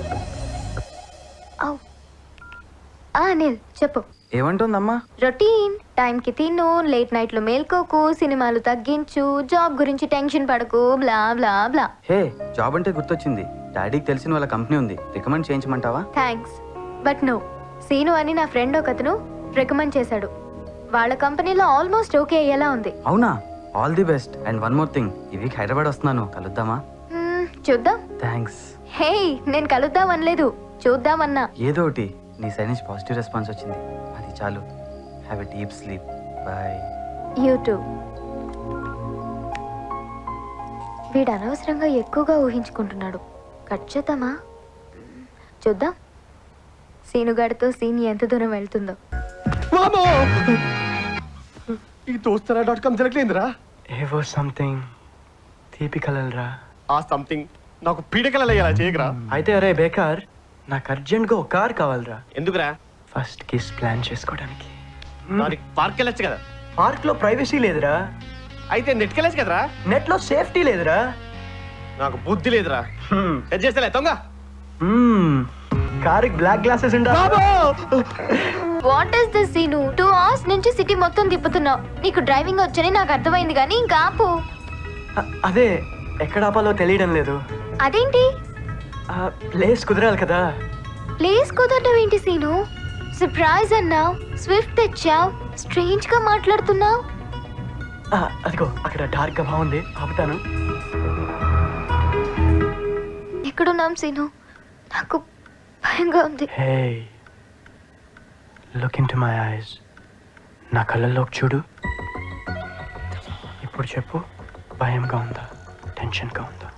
అనిల్ చెప్పు. ఏమంటుందమ్మా? రొటీన్. టైంకి తిను, లేట్ నైట్లు మేల్కోకు, సినిమాలు తగ్గించు, జాబ్ గురించి టెన్షన్ పడకు, బ్లా బ్లా బ్లా. హే, జాబ్ అంటే గుర్తొచ్చింది. డాడీకి తెలిసిన వాళ్ళ కంపెనీ ఉంది, రికమెండ్ చేయించమంటావా? Thanks but no. సీను అని నా ఫ్రెండ్ ఒకతను రికమెండ్ చేశాడు. వాళ్ళ కంపెనీలో ఆల్మోస్ట్ ఓకే అయ్యేలా ఉంది. అవునా? All the best. And one more thing, ఈ వీక్ హైదరాబాద్ వస్తున్నాను, కలుద్దామా? చూద్దాం. థ్యాంక్స్. హే, నేను కలుద్దాం అనలేదు, చూద్దామన్నా. ఏదో ఒకటి, నీ సైడ్ నుంచి పాజిటివ్ రెస్పాన్స్ వచ్చింది, అది చాలు. Have a deep sleep. Bye. You too. వీడు అనవసరంగా ఎక్కువగా ఊహించుకుంటున్నాడు. కట్ చేద్దామా? చూద్దాం సీనుగాడితో సీన్ ఎంత దూరం వెళ్తుందో. ఈ దోస్తరా.com జరగలేదురా. ఏవో సంథింగ్ తీపి కలలరా. ఆ సంథింగ్ నాకు పీడకలలు అయ్యేలా చేయకరా. అయితే అరే బేకార్, నాకు అర్జెంట్గా ఒక కార్ కావాలరా. ఎందుకురా? ఫస్ట్ కిస్ ప్లాన్ చేసుకోవడానికి. దానికి పార్క్ వెళ్ళొచ్చు కదా. పార్క్ లో ప్రైవసీ లేదురా. అయితే నెట్కి వెళ్ళొచ్చు కదరా. నెట్ లో సేఫ్టీ లేదురా. నాకు బుద్ధి లేదురా. సెట్ చేస్తలే తొంగ. కార్ బ్లాక్ గ్లాసెస్ ఉండాలి. What is this Seenu? 2 hours నుంచి సిటీ మొత్తం తిప్పుతున్నావు. నీకు డ్రైవింగ్ వచ్చని నాకు అర్థమైంది, కానీ ఇంకా ఆపు. అదే ఎక్కడ ఆపాలో తెలియడం లేదు. అదేంటి? ప్లేస్ కుదరాలి కదా. ప్లేస్ కుదరడం ఏంటి సీను? సర్ప్రైజ్ అన్నావు, స్విఫ్ట్ తెచ్చావు, స్ట్రేంజ్ గా మాట్లాడుతున్నావు. అదిగో అక్కడ డార్క్ గా బాగుంది, ఆపుతాను. ఎక్కడున్నాం సీను? నాకు భయంగా ఉంది. Hey, look into my eyes. నా కళ్ళల్లోకి చూడు. ఇప్పుడు చెప్పు, భయంగా ఉందా, టెన్షన్గా ఉందా?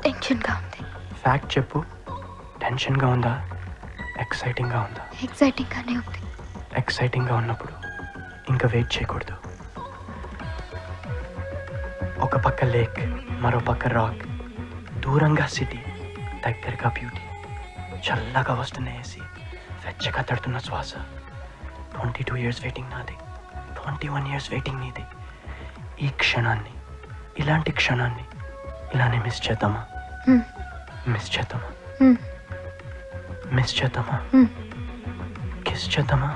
టెన్షన్గా ఉంది. ఫ్యాక్ట్ చెప్పు, టెన్షన్గా ఉందా, ఎక్సైటింగ్గా ఉందా? ఎక్సైటింగ్గానే ఉంది. ఎక్సైటింగ్గా ఉన్నప్పుడు ఇంకా వెయిట్ చేయకూడదు. ఒక పక్క లేక్, మరో పక్క రాక్, దూరంగా సిటీ, దగ్గరగా బ్యూటీ, చల్లగా వస్తున్న ఏసీ, వెచ్చగా తడుతున్న శ్వాస. 22 years వెయిటింగ్ నాది, 21 years వెయిటింగ్ నీది. ఈ క్షణాన్ని, ఇలాంటి క్షణాన్ని ఇలానే మిస్ చేద్దామా? మిస్ చేద్దామా? మిస్ చేద్దామా? కిస్ చేద్దామా?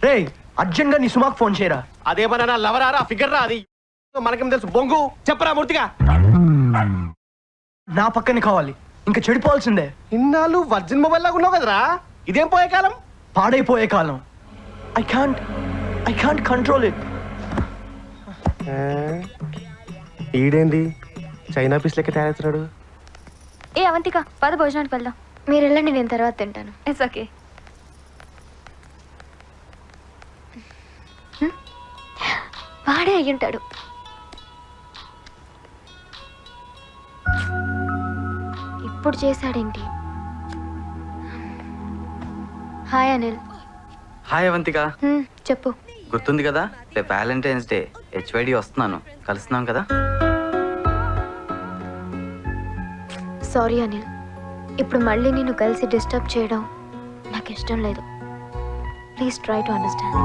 రే, అర్జెంట్ గా నీ సుమాక్ ఫోన్ చేయరా. అదేమన్నా లవరారా ఫిగర్ రా అది. మనకేం తెలుసు బొంగు. చెప్పరా మూర్తిగా. నా పక్కనే కావాలి, ఇంకా చెడిపోవాల్సిందే. ఇన్నాళ్ళు వర్జిన్ మొబైల్ లాగా ఉన్నావు కదరా. ఇదేం పోయే కాలం? పాడైపోయే కాలం. I can't control it. ఈడేంది చైనా పీస్ లెక్క తయారవుతున్నాడు. ఏ అవంతిక, పద భోజనానికి వెళ్దాం. మీరు వెళ్ళండి, నేను తర్వాత తింటాను. It's okay. వాడే అయ్యుంటాడు. ఇప్పుడు చేశాడేంటి? హాయ్ అనిల్. హాయ్ అవంతిక. చెప్పు. గుర్తుంది కదా, రేపు వ్యాలంటైన్స్ డే, HYD వస్తున్నాను, కలుస్తున్నాం కదా. సారీ అనిల్, ఇప్పుడు మళ్ళీ నిన్ను కలిసి డిస్టర్బ్ చేయడం నాకు ఇష్టం లేదు. Please try to understand.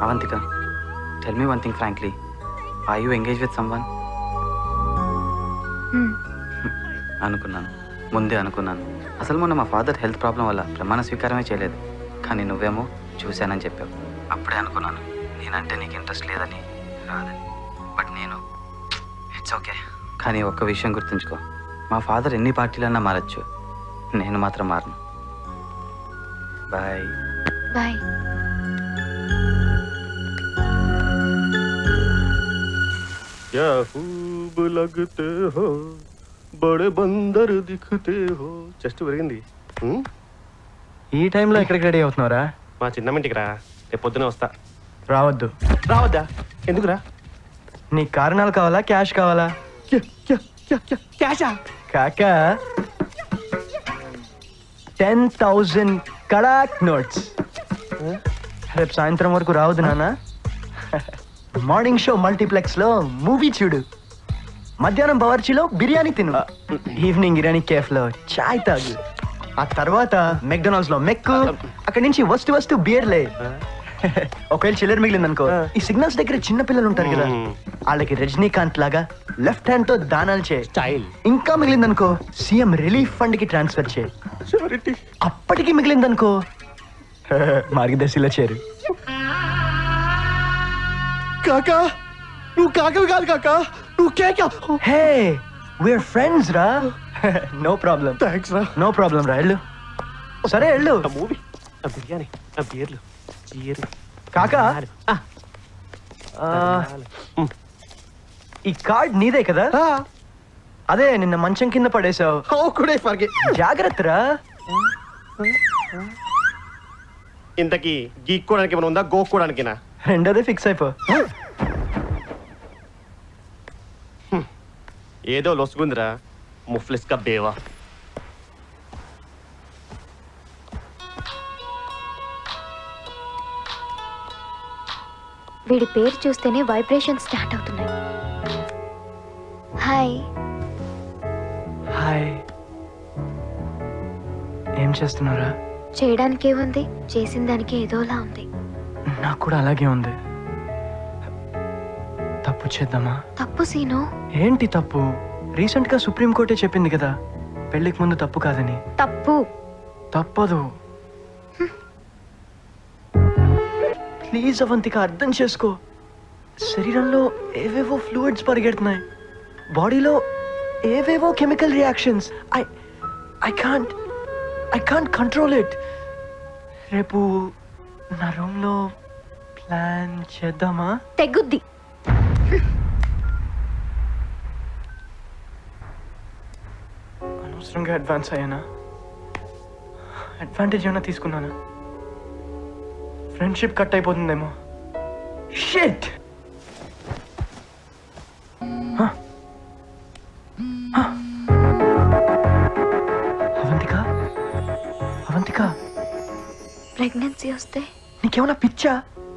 Avantika, tell me one thing frankly, are you engage with someone? అనుకున్నాను, ముందే అనుకున్నాను. అసలు మొన్న మా ఫాదర్ హెల్త్ ప్రాబ్లం వల్ల ప్రమాణ స్వీకారమే చేయలేదు, కానీ నువ్వేమో చూశానని చెప్పావు. అప్పుడే అనుకున్నాను నేనంటే నీకు ఇంట్రెస్ట్ లేదని, రాదని. బట్ నేను ఇట్స్ ఓకే. కానీ ఒక్క విషయం గుర్తుంచుకో, మా ఫాదర్ ఎన్ని పార్టీలన్నా మారచ్చు, నేను మాత్రం మారను. బాయ్. బాయ్. क्या खूब लगते हो, बड़े बंदर दिखते हो. జస్ట్ పెరిగింది. ఈ టైంలో ఎక్కడికి రెడీ అవుతున్నారా? మా చిన్నమ్మింటికి రా, రేపు పొద్దునే వస్తా. రావద్దు. రావద్దా? ఎందుకురా? నీకు కారణాలు కావాలా, క్యాష్ కావాలా? క్యాషా? కాకా 10,000 కడాక్ నోట్స్. రేపు సాయంత్రం వరకు రావద్దు నాన్న. మార్నింగ్ షో మల్టీప్లెక్స్ లో మూవీ చూడు, మధ్యాహ్నం బవర్చీలో బిర్యానీ తిను, ఈవినింగ్ ఇరానీ కేఫ్ లో చాయ్ తాగు, ఆ తర్వాత మెక్డొనాల్డ్స్ లో మెక్కు, అక్కడి నుంచి వస్తు బియర్లే. ఒకవేళ చిల్లర మిగిలింది అనుకో ఈ సిగ్నల్స్ దగ్గర చిన్న పిల్లలు ఉంటారు కదా వాళ్ళకి రజనీకాంత్ లాగా లెఫ్ట్ హ్యాండ్ తో దానాలు చేయి స్టైల్. ఇంకా మిగిలిందనుకో సీఎం రిలీఫ్ ఫండ్ కి ట్రాన్స్ఫర్ చేయి అప్పటికి మిగిలిందనుకో మార్గదర్శిలో చేరు. కాకా నువ్వు కాకవి కాదు కాకా, నువ్వు కేక. హే వీఆర్ ఫ్రెండ్స్ రా. No problem. థ్యాంక్స్ రా. నో ప్రాబ్లం రా. వెళ్ళు. సరే వెళ్ళు. ఆ మూవీ, ఆ బిర్యానీ, ఆ బీర్లు, చీరు. కాకా ఈ కార్డ్ నీదే కదా? అదే నిన్న మంచం కింద పడేసావు. జాగ్రత్త రా. ఇంతకీ గీక్కోడానికి ఏమైనా ఉందా, గోక్కోడానికినా? రెండోదే ఫిక్స్ అయిపో. ఏదో లొసుగుందిరా ముఫ్లిస్ కా బేవా. వీడి పేరు చూస్తేనే వైబ్రేషన్ స్టార్ట్ అవుతున్నాయి. హాయ్. హాయ్. ఏం చేస్తున్నారా? చేయడానికే ఉంది, చేసిన దానికి ఏదోలా ఉంది. నాకు కూడా అలాగే ఉంది. తప్పు చేద్దామా? తప్పు సీను. ఏంటి తప్పు? రీసెంట్ గా సుప్రీం కోర్టే చెప్పింది కదా పెళ్లికి ముందు తప్పు కాదని. తప్పు. తప్పదు. ప్లీజ్ అవంతిక అర్థం చేసుకో. శరీరంలో ఏవేవో ఫ్లూయిడ్స్ పరిగెడుతున్నాయి, బాడీలో ఏవేవో chemical reactions. I can't control it. రేపు నా రూమ్ లో ప్లాన్ చేద్దామా? తెగుద్ది. అనవసరంగా అడ్వాన్స్ అయ్యానా? అడ్వాంటేజ్ ఏమైనా తీసుకున్నానా? ఫ్రెండ్షిప్ కట్ అయిపోతుందేమో. షిట్. అవంతిక, అవంతిక, ప్రెగ్నెన్సీ వస్తే నీకేమైనా పిచ్చా?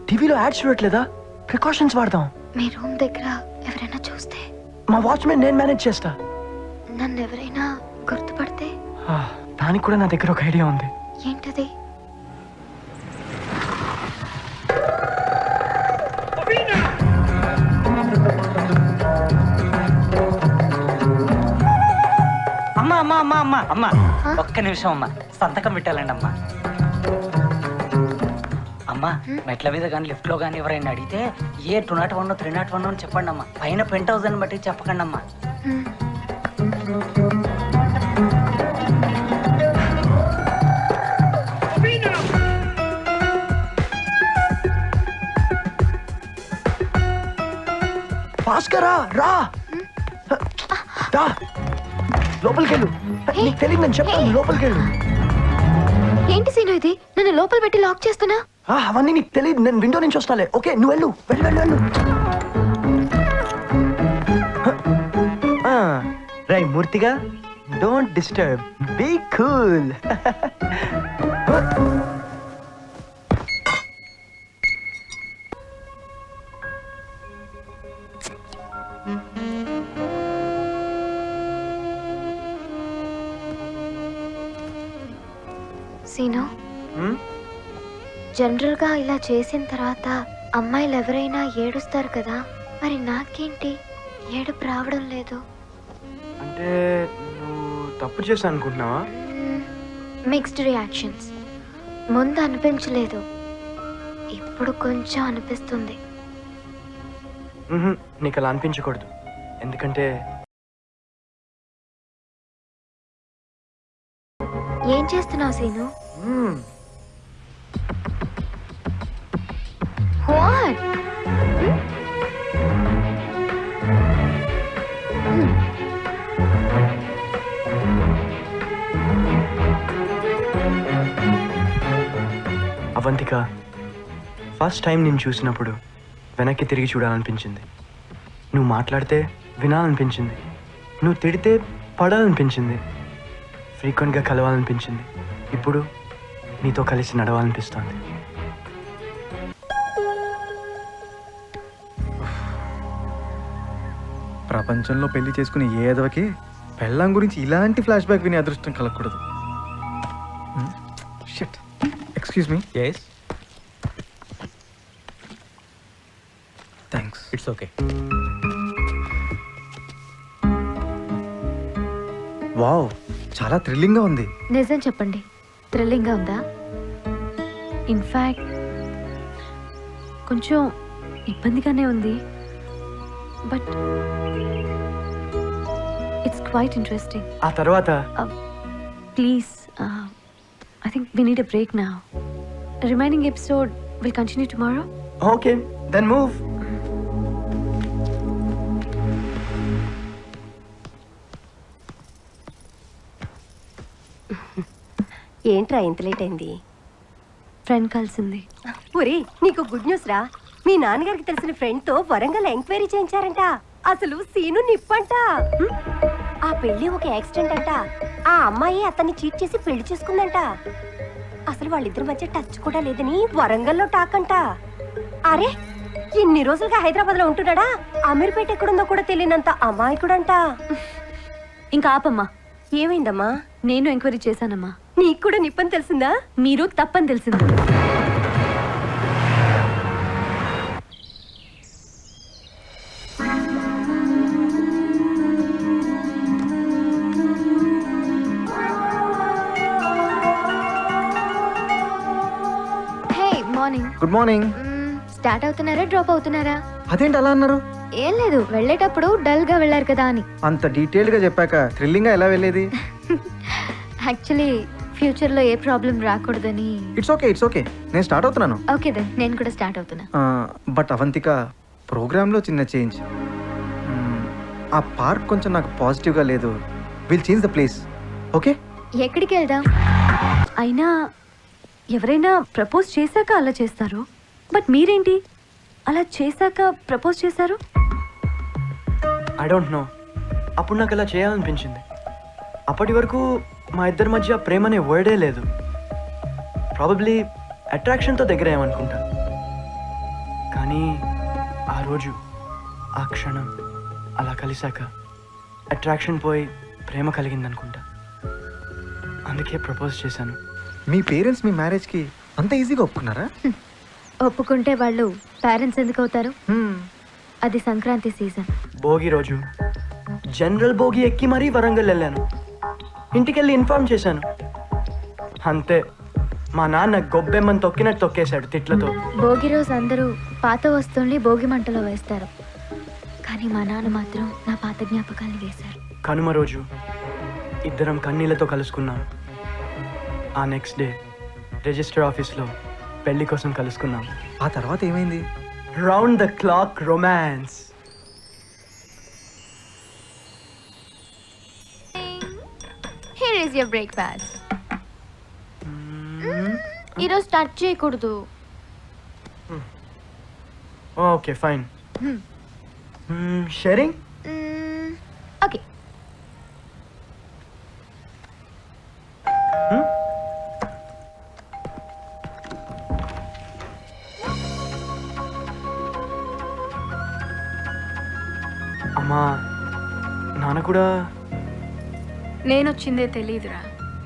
టీవీలో యాడ్స్ చూడట్లేదా? ప్రికాషన్స్ వాడదాం. మీ రూమ్ దగ్గర ఎవరైనా చూస్తే? మా వాచ్మెన్ నేను మేనేజ్ చేస్తా. నన్ను ఎవరైనా గుర్తుపడితే? దానికి కూడా నా దగ్గర ఒక ఐడియా ఉంది. ఏంటది? అమ్మా అమ్మా అమ్మా అమ్మా అమ్మా ఒక్క నిమిషం అమ్మా, సంతకం పెట్టాలండి అమ్మా. అమ్మా మెట్ల మీద కానీ లిఫ్ట్ లో కానీ ఎవరైనా అడిగితే ఏ 201 301 అని చెప్పండి అమ్మా. పైన పెంట్ హౌస్ అని బట్టి చెప్పకండి అమ్మా. భాస్కరా రా రా, లోపలికి వెళ్ళు. నీకు తెలియదు నేను చెప్తాను, లోపలికి వెళ్ళు. ఏంటి సీను ఇది? నన్ను లోపల పెట్టి లాక్ చేస్తున్నా? అవన్నీ నీకు తెలియదు, నేను విండో నుంచి వస్తాలే. ఓకే నువ్వు వెళ్ళు, వెళ్ళు వెళ్ళు వెళ్ళు. రై మూర్తిగా, don't disturb, be cool. Seenu, general గా ఇలా చేసిన తర్వాత అమ్మాయిలు ఎవరైనా ఏడుస్తారు కదా, మరి నాకేంటి ఏడుపు రావడం లేదు? అంటే నువ్వు తప్పు చేశా అనుకుంటున్నావా? Mixed reactions. ముందు అనిపించలేదు, ఇప్పుడు కొంచెం అనిపిస్తుంది. నీకు అలా అనిపించకూడదు, ఎందుకంటే ఏం చేస్తున్నావు Seenu? What? Avantika, first time నేను చూసినప్పుడు వెనక్కి తిరిగి చూడాలనిపించింది. నువ్వు మాట్లాడితే వినాలనిపించింది, నువ్వు తిడితే పడాలనిపించింది, ఫ్రీక్వెంట్గా కలవాలనిపించింది. ఇప్పుడు నీతో కలిసి నడవాలనిపిస్తుంది. ప్రపంచంలో పెళ్లి చేసుకునే ఏదోకి పెళ్ళాం గురించి ఇలాంటి ఫ్లాష్ బ్యాక్ వినే అదృష్టం కలగకూడదు. Shit, excuse me. Yes it's okay. Wow, చాలా థ్రిల్లింగ్గా ఉంది. నిజం చెప్పండి, థ్రిల్లింగ్గా ఉందా? ఇన్ఫ్యాక్ట్ కొంచెం ఇబ్బందిగానే ఉంది, బట్ ఇట్స్ క్వైట్ ఇంట్రెస్టింగ్. ఆ తర్వాత please, I think we need a break now. Remaining episode will continue tomorrow. Okay, then move. ఏంట్రా ఇంత లేట్ అయింది? ఫ్రెండ్ కలిసింది. ఒరే, నీకు గుడ్ న్యూస్ రా. మీ నాన్నగారికి తెలిసిన ఫ్రెండ్ తో వరంగల్ ఎంక్వైరీ చేయించారంట. అసలు సీను నిప్పంట. ఆ పెళ్లి ఒక యాక్సిడెంట్ అంట. ఆ అమ్మాయి అతన్ని చీట్ చేసి పెళ్లి చేసుకుందంట. అసలు వాళ్ళిద్దరి మధ్య టచ్ కూడా లేదని వరంగల్లో టాక్ అంట. అరే, ఇన్ని రోజులుగా హైదరాబాద్ లో ఉంటున్నాడా? అమీర్పేట ఎక్కడుందో కూడా తెలియనంత అమాయకుడంట. ఇంకా ఆపమ్మా. ఏమైందమ్మా? నేను ఎంక్వైరీ చేశానమ్మా. నీకు కూడా నిప్పని తెలిసిందా? మీరు తప్పని తెలిసింది. హే మార్నింగ్. Good morning. స్టార్ట్ అవుతున్నారా, డ్రాప్ అవుతున్నారా? అదేంటి అలా అన్నారు? ఏం లేదు, వెళ్ళేటప్పుడు డల్ గా వెళ్ళారు కదా అని. అంత డీటెయిల్డ్గా చెప్పాక థ్రిల్లింగ్గా ఎలా వెళ్ళేది? యాక్చువల్లీ ఫ్యూచర్ లో ఏ ప్రాబ్లం రాకూడదని. It's okay, it's okay. నేను స్టార్ట్ అవుతున్నాను. ఓకే దెన్, నేను కూడా స్టార్ట్ అవుతున్నా. బట్ అవంతిక, ప్రోగ్రాంలో చిన్న చేంజ్. ఆ పార్క్ కొంచెం నాకు పాజిటివ్గా లేదు. Will change the place. Okay? ఎక్కడికి వెళ్దాం? అయినా ఎవరైనా ప్రపోజ్ చేశాక అలా చేస్తారు, బట్ మీరేంటి అలా చేశాక ప్రపోజ్ చేశారు? ఐ డోంట్ నో, అప్పుడు నాకు అలా చేయాలనిపించింది. అప్పటి వరకు మా ఇద్దరి మధ్య ప్రేమ అనే వర్డే లేదు. ప్రాబబ్లీ అట్రాక్షన్తో దగ్గర ఏమనుకుంటా. కానీ ఆ రోజు, ఆ క్షణం అలా కలిశాక అట్రాక్షన్ పోయి ప్రేమ కలిగిందనుకుంటా. అందుకే ప్రపోజ్ చేశాను. మీ పేరెంట్స్ మీ మ్యారేజ్కి అంత ఈజీగా ఒప్పుకున్నారా? ఒప్పుకుంటే వాళ్ళు పేరెంట్స్ ఎందుకు అవుతారు? అది సంక్రాంతి సీజన్. భోగి రోజు జనరల్ భోగి ఎక్కి మరీ వరంగల్ వెళ్ళాను. ఇంటికెళ్ళి ఇన్ఫార్మ్ చేశాను. అంతే, మా నాన్న గొబ్బెమ్మని తొక్కినట్టు తొక్కేశాడు తిట్లతో. భోగి రోజు అందరూ పాత వస్తువుల్ని భోగి మంటలో వేస్తారు, కానీ మా నాన్న మాత్రం నా పాత జ్ఞాపకాల్ని వేశారు. కనుమ రోజు ఇద్దరం కన్నీళ్లతో కలుసుకున్నాం. ఆ నెక్స్ట్ డే రిజిస్టర్ ఆఫీస్లో పెళ్లి కోసం కలుసుకున్నాం. ఆ తర్వాత ఏమైంది? Round the clock romance. Here is your breakfast. ఈరోజు టచ్ చేయకూడదు. Okay fine. షేరింగ్? ఓకే. అమ్మా, నాన్న కూడా. నేనొచ్చిందే తెలీదురా.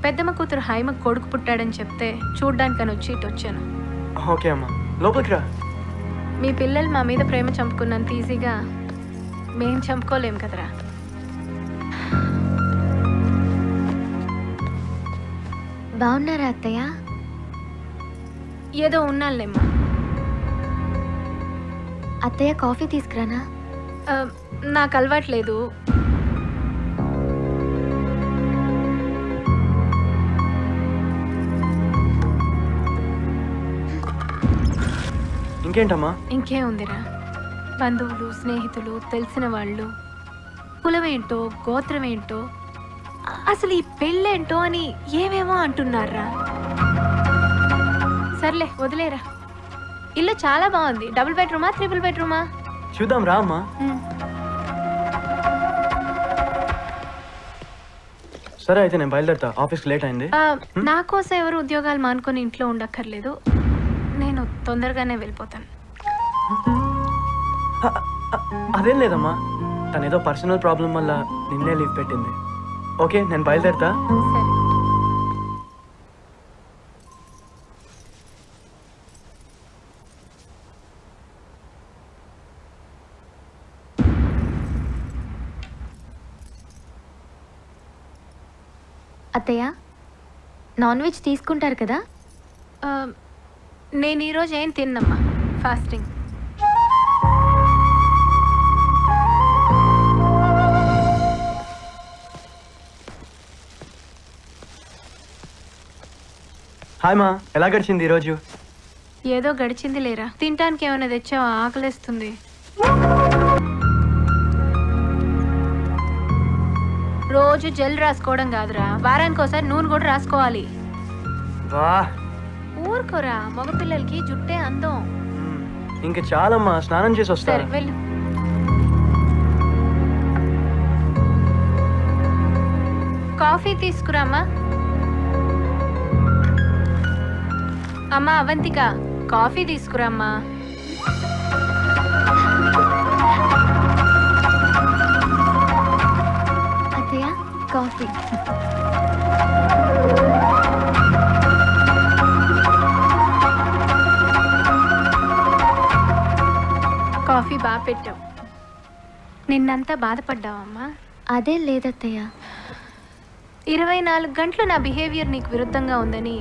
పెద్దమ్మ కూతురు హైమ కొడుకు పుట్టాడని చెప్తే చూడ్డానికని వచ్చి ఇటు వచ్చాను. ఓకే అమ్మా, లోపలికి రా. మీ పిల్లలు మా మీద ప్రేమ చంపుకున్నంత ఈజీగా మేం చంపుకోలేం కదరా. బాగున్నారా అత్తయ్య? ఏదో ఉన్నాళ్ళేమ్మా. అత్తయ్య కాఫీ తీసుకురానా? నాకు అలవాట్లేదు. ఇంకేంటమ్మా? ఇంకే ఉందిరా, బంధువులు, స్నేహితులు, తెలిసిన వాళ్ళు కులమేంటో గోత్రమేంటో అసలు ఈ పెళ్ళేంటో అని ఏమేమో అంటున్నారా. సర్లే వదిలేరా. ఇల్లు చాలా బాగుంది. డబుల్ బెడ్రూమా, ట్రిపుల్ బెడ్రూమా? చూద్దాం రా అమ్మా. సరే అయితే నేను బయలుదేరుతా, ఆఫీస్కి లేట్ అయింది. నా కోసం ఎవరు ఉద్యోగాలు మానుకొని ఇంట్లో ఉండక్కర్లేదు. నేను తొందరగానే వెళ్ళిపోతాను. అదేం లేదమ్మా, తనేదో పర్సనల్ ప్రాబ్లం వల్ల నిన్నే లీవ్ పెట్టింది. ఓకే, నేను బయలుదేరుతా. సరే. అత్తయ్య నాన్ వెజ్ తీసుకుంటారు కదా? నేను ఈరోజు ఏం తిన్నమ్మా, ఫాస్టింగ్. హాయ్ మా, ఎలా గడిచింది ఈరోజు? ఏదో గడిచింది లేరా. తినటానికి ఏమైనా తెచ్చావా? ఆకలేస్తుంది. రోజు జెల్ రాసుకోవడం కాదురా, వారానికి ఒకసారి నూనె కూడా రాసుకోవాలి. వా, ఊరుకోరా, మగపిల్లలకి జుట్టే అందం. ఇంక చాలమ్మా, స్నానం చేసి సరే వస్తారు. వెళ్ళు. కాఫీ తీసుకురామ్మా. అమ్మా అవంతిక, కాఫీ తీసుకురామ్మా. అత్తయ్య కాఫీ. కాఫీ బాగా పెట్టావు. నిన్నంతా బాధపడ్డావమ్మా? అదేం లేదత్తయ్య. 24 గంటలు నా బిహేవియర్ నీకు విరుద్ధంగా ఉందని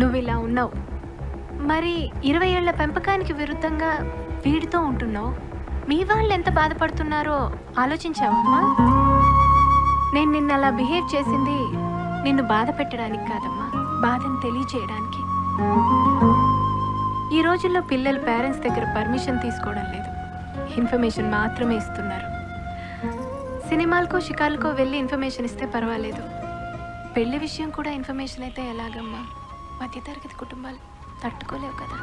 నువ్వు ఇలా ఉన్నావు. మరి 20 ఏళ్ల పెంపకానికి విరుద్ధంగా వీడితో ఉంటున్నావు. మీ వాళ్ళు ఎంత బాధపడుతున్నారో ఆలోచించావమ్మా? నేను నిన్ను అలా బిహేవ్ చేసింది నిన్ను బాధ పెట్టడానికి కాదమ్మా, బాధను తెలియచేయడానికి. ఈ రోజుల్లో పిల్లలు పేరెంట్స్ దగ్గర పర్మిషన్ తీసుకోవడం లేదు, ఇన్ఫర్మేషన్ మాత్రమే ఇస్తున్నారు. సినిమాలకో షికార్లకో వెళ్ళి ఇన్ఫర్మేషన్ ఇస్తే పర్వాలేదు, పెళ్లి విషయం కూడా ఇన్ఫర్మేషన్ అయితే ఎలాగమ్మా? మధ్యతరగతి కుటుంబాలు తట్టుకోలేవు కదా.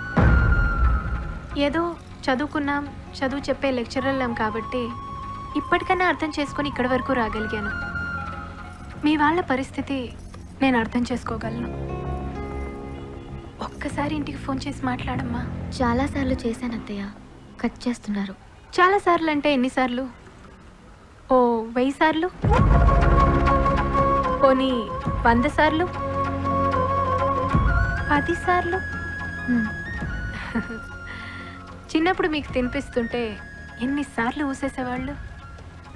ఏదో చదువుకున్నాం, చదువు చెప్పే లెక్చరర్లం కాబట్టి ఇప్పటికైనా అర్థం చేసుకొని ఇక్కడి వరకు రాగలిగాను. మీ వాళ్ళ పరిస్థితి నేను అర్థం చేసుకోగలను. ఒక్కసారి ఇంటికి ఫోన్ చేసి మాట్లాడమ్మా. చాలాసార్లు చేశాను అత్తయ్య, కట్ చేస్తున్నారు. చాలాసార్లు అంటే ఎన్నిసార్లు? ఓ 1000 సార్లు, పోనీ 100 సార్లు, 10 సార్లు. చిన్నప్పుడు మీకు తినిపిస్తుంటే ఎన్నిసార్లు ఊసేసేవాళ్ళు,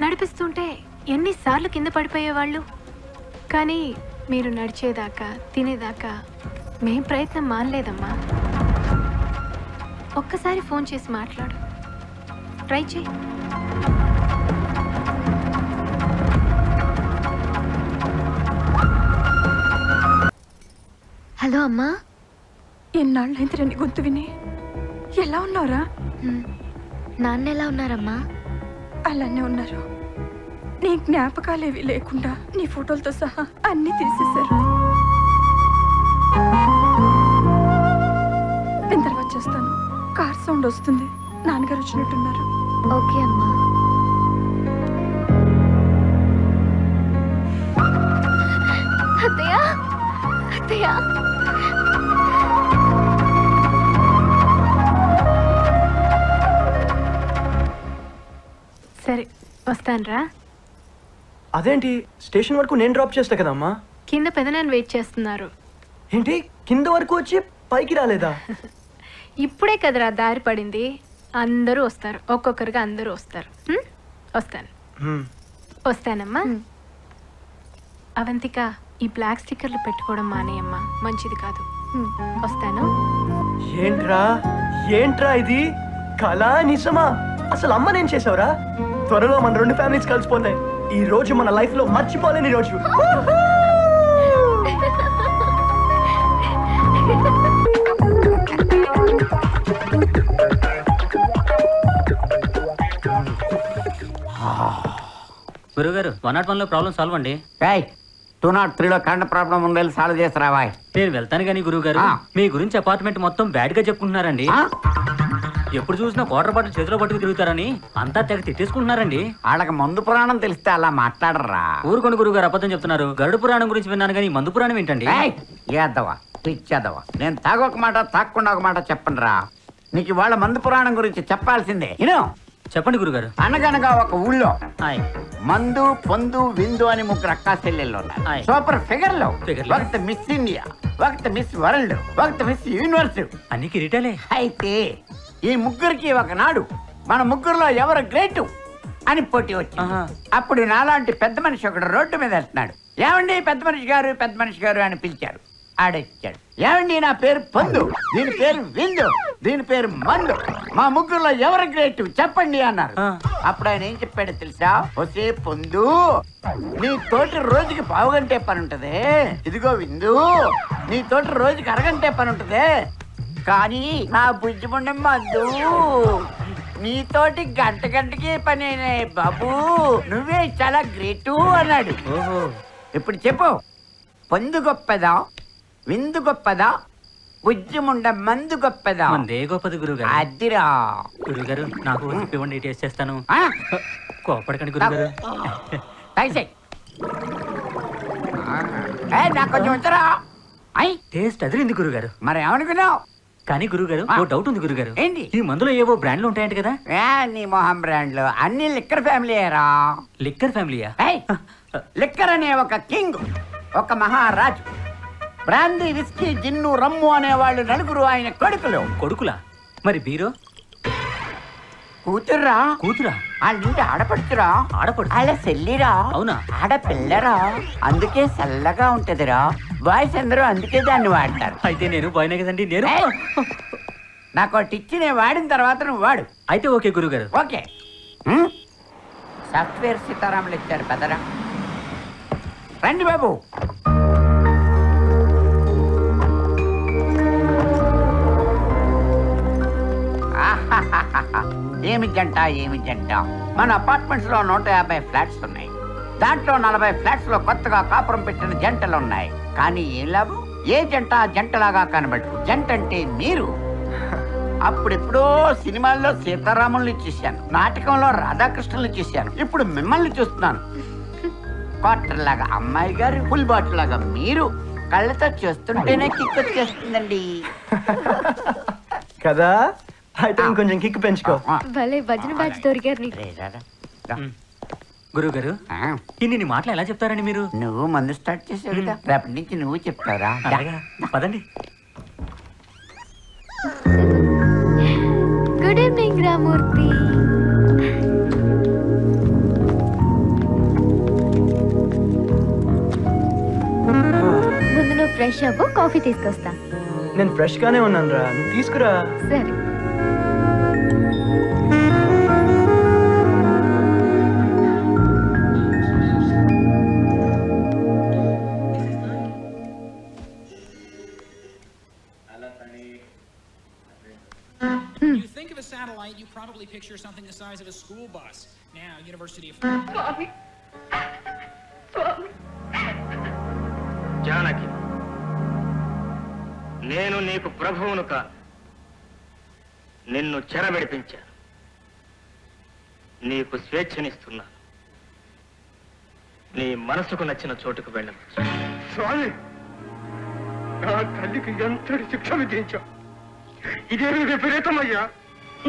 నడిపిస్తుంటే ఎన్నిసార్లు కింద పడిపోయేవాళ్ళు. కానీ మీరు నడిచేదాకా తినేదాకా మేం ప్రయత్నం మానలేదమ్మా. ఒక్కసారి ఫోన్ చేసి మాట్లాడు, ట్రై చేయి. హలో అమ్మా. ఎన్నాళ్ళైంది రండి గొంతు విని. ఎలా ఉన్నారా? నాన్న ఎలా ఉన్నారమ్మా? అలానే ఉన్నారు. నీ జ్ఞాపకాలేవి లేకుండా నీ ఫోటోలతో సహా అన్నీ తీసేశారు. నేను తర్వాత చేస్తాను. కార్ సౌండ్ వస్తుంది, నాన్నగారు వచ్చినట్టున్నారు. ఓకే అమ్మా. అత్తయ్య, అత్తయ్య. సరే వస్తానురా. అదేంటి, స్టేషన్ వరకు నేను డ్రాప్ చేస్తా కదమ్మా. కింద పెదనాన్ని వెయిట్ చేస్తున్నారు. ఏంటి, కింద వరకు వచ్చి పైకి రాలేదా? ఇప్పుడే కదరా దారి పడింది, అందరూ వస్తారు, ఒక్కొక్కరుగా అందరూ వస్తారు. వస్తాను. వస్తానమ్మా. అవంతిక, ఈ బ్లాక్ స్టిక్కర్లు పెట్టుకోవడం మానేయమ్మా, మంచిది కాదు. వస్తాను. ఏంట్రా ఇది? కళా నిజమా? అసలు అమ్మ నేను చేసావురా? త్వరలో మన 2 ఫ్యామిలీస్ కలిసిపోతాయి. ఈ రోజు మన లైఫ్ లో మర్చిపోలేని రోజు. గురుగారు 101 లో ప్రాబ్లం సాల్వ్ అండి. 203లో కరెంట్ ప్రాబ్లం ఉండాలి, సాల్వ్ చేసి రావా. నేను వెళ్తాను కానీ గురుగారు, మీ గురించి అపార్ట్మెంట్ మొత్తం బ్యాడ్ గా చెప్పుకుంటున్నారండి. ఎప్పుడు చూసినా క్వార్టర్ బాటిల్ చేతిలో పట్టుకు తిరుగుతారని అంతా తెగ తిట్టేసుకుంటున్నారండి. వాళ్ళకి మందు పురాణం తెలిస్తే అలా మాట్లాడరా. ఊరుకొని గురుగారు అబద్ధం చెప్తున్నారు. గరుడు పురాణం గురించి విన్నాను కానీ మందు పురాణం ఏంటండి? ఏద్దవా పిచ్చేద్దవా, నేను తాగొక మాట తాక్కుండా ఒక మాట చెప్పండి రా. నీకు వాళ్ళ మందు పురాణం గురించి చెప్పాల్సిందే. చెప్పండి గురుగారు. అనగనగా ఒక ఊళ్ళో మందు పొందు విందు అని 3 అక్కా చెల్లెళ్ళు ఉన్నారు. సూపర్ ఫిగర్ లో ఒకటి మిస్ ఇండియా, ఒకటి మిస్ వరల్డ్, ఒకటి మిస్ యూనివర్స్. అన్ని కిరీటాలే. అయితే ఈ ముగ్గురికి ఒకనాడు మన ముగ్గురులో ఎవరు గ్రేటు అని పోటీ వచ్చింది. అప్పుడు నాలాంటి పెద్ద మనిషి ఒకడు రోడ్డు మీద వెళ్తున్నాడు. ఏమండి పెద్ద మనిషి గారు అని పిలిచారు. ఆడొచ్చాడు. ఏమండి నా పేరు పొందు, దీని పేరు విందు, దీని పేరు మందు, మా ముగ్గురులో ఎవరు గ్రేట్ చెప్పండి అన్నారు. అప్పుడు ఆయన ఏం చెప్పాడో తెలుసా? ఒసే పొందు, నీ తోటి రోజుకి పావుగంటే పని ఉంటదే, ఇదిగో విందు నీ తోటి రోజుకి అరగంటే పని ఉంటదే, కానీ నా బుజ్జిముండె మందు నీతోటి గంటకి పని బాబు, నువ్వే చాలా గ్రేటు అన్నాడు. ఇప్పుడు చెప్పు, పొందు గొప్పదా, విందు గొప్పదా, బుజ్జిముండ మందు గొప్పదా? మందే గొప్పది గురుగారు. అదిరా గురుగారు, నాకు ఇవ్వండి, టేస్ట్ చేస్తాను. కోపడకండి గురుగారు. నాకు కొంచెం వచ్చరా. టేస్ట్ అదిరింది గురుగారు. మరి ఏమనుకున్నావు? కానీ గురుగారు, ఓ డౌట్ ఉంది గురుగారు. ఏంటి? ఈ మందులో ఏవో బ్రాండ్లు ఉంటాయంట కదా? నీ మొహం బ్రాండ్లు అన్ని లిక్కర్ ఫ్యామిలీయేరా. లిక్కర్ ఫ్యామిలీయా? లిక్కర్ అనే ఒక కింగ్, ఒక మహారాజు. బ్రాందీ, విస్కీ, జిన్ను, రమ్ము అనేవాళ్ళు నలుగురు ఆయన కొడుకులా? మరి బీరో? కూతుర్రా. కూతురా? వాళ్ళింటి ఆడపడుచురా. వాళ్ళ చెల్లిరా. అవునా? ఆడపిల్లరా. అందుకే చల్లగా ఉంటదిరా. బాయ్స్ అందరూ అందుకే దాన్ని వాడతారు. అయితే నేను బాయ్నే కదండి. నేను నాకు ఒకటి ఇచ్చి నేను వాడిన తర్వాత నువ్వు వాడు. అయితే ఓకే గురుగారు. ఓకే. సాఫ్ట్వేర్ సీతారాములు ఇచ్చారు పెదరా. రండి బాబు. ఏమి జంట. మన అపార్ట్మెంట్స్ లో 150 ఫ్లాట్స్ ఉన్నాయి. దాంట్లో 40 ఫ్లాట్స్ లో కొత్తగా కాపురం పెట్టిన జంటలు ఉన్నాయి. కానీ ఏం లాభం? ఏ జంట జంటలాగా కనబడరు. జంట అంటే మీరు. అప్పుడెప్పుడో సినిమాల్లో సీతారాముల్ని చూశాను, నాటకంలో రాధాకృష్ణుల్ని చూశాను, ఇప్పుడు మిమ్మల్ని చూస్తున్నాను. క్వార్టర్ లాగా అమ్మాయి గారు, ఫుల్ బాటిల్ లాగా మీరు. కళ్ళతో చూస్తుంటేనే కిక్ వచ్చేస్తుందండి కదా. అయితే ఇంకొంచెం కిక్ పెంచుకో. భలే భజన బ్యాచ్ దొరికారు నీకు. గురుగారు, ఇన్ని మాటలు ఎలా చెప్తారండి మీరు? నువ్వు మందు స్టార్ట్ చేసావు కదా, రేపటి నుంచి నువ్వు చెప్తారా? పదండి. Good evening Ramurthy. ముందు నువ్వు ఫ్రెష్ అవ్వు, కాఫీ తీసుకొస్తా. నేను ఫ్రెష్ గానే ఉన్నాను రా, నువ్వు తీసుకురా. సరే. You think of a satellite, you probably picture something the size of a school bus. Now, University of Janaki, నేను నీకు ప్రభువును కాను, నిన్ను చెరబెడిపించాను. నీకు స్వేచ్ఛనిస్తున్నాను. నీ మనసుకు నచ్చిన చోటుకు వెళ్ళవచ్చు. స్వామి, నా తల్లికి ఎంతటి శిక్ష విధించా? ఇదేమి విపరీతమయ్యా?